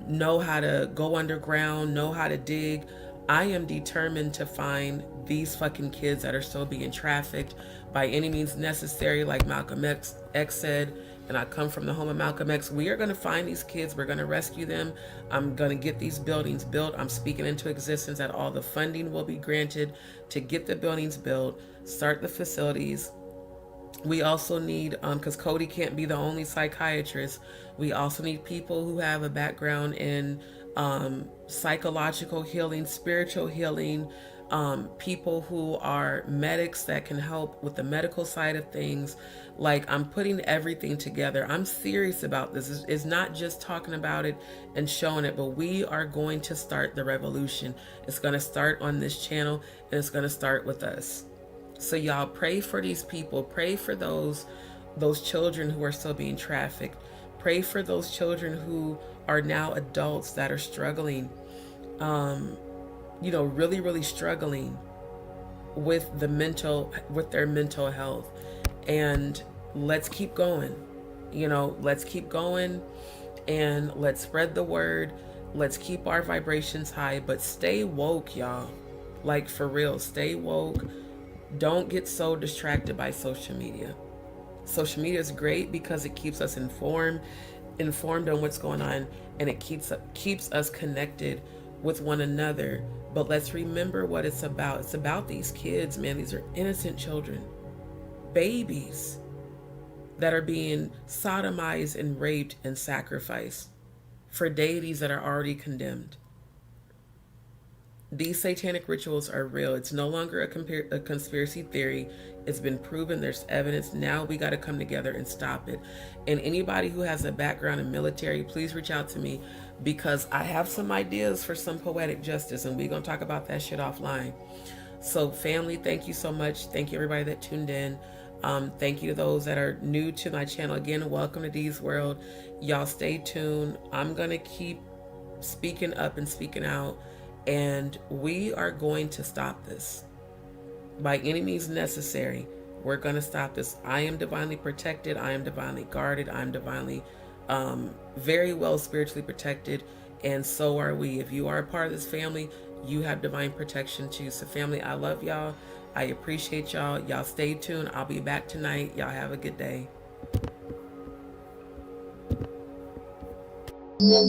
know how to go underground, know how to dig. I am determined to find these fucking kids that are still being trafficked by any means necessary, like Malcolm X said, and I come from the home of Malcolm X. We are going to find these kids. We're going to rescue them. I'm going to get these buildings built. I'm speaking into existence that all the funding will be granted to get the buildings built, start the facilities. We also need, because Cody can't be the only psychiatrist, we also need people who have a background in psychological healing, spiritual healing, people who are medics that can help with the medical side of things. Like, I'm putting everything together. I'm serious about this. It's not just talking about it and showing it, but we are going to start the revolution. It's going to start on this channel, and it's going to start with us. So y'all pray for these people. Pray for those children who are still being trafficked. Pray for those children who are now adults that are struggling, really, really struggling with their mental health. And let's keep going. Let's keep going, and let's spread the word. Let's keep our vibrations high, but stay woke, y'all. Like, for real, stay woke. Don't get so distracted by social media. Social media is great because it keeps us informed on what's going on, and it keeps us connected with one another. But let's remember what it's about. It's about these kids, man. These are innocent children, babies that are being sodomized and raped and sacrificed for deities that are already condemned. These satanic rituals are real. It's no longer a conspiracy theory. It's been proven. There's evidence. Now we got to come together and stop it. And anybody who has a background in military, please reach out to me, because I have some ideas for some poetic justice, and we're going to talk about that shit offline. So family, thank you so much. Thank you everybody that tuned in. Thank you to those that are new to my channel. Again, welcome to D's World. Y'all stay tuned. I'm going to keep speaking up and speaking out. And we are going to stop this by any means necessary. We're going to stop this. I am divinely protected. I am divinely guarded. I'm divinely, very well spiritually protected. And so are we. If you are a part of this family, you have divine protection too. So family, I love y'all. I appreciate y'all. Y'all stay tuned. I'll be back tonight. Y'all have a good day. Yeah.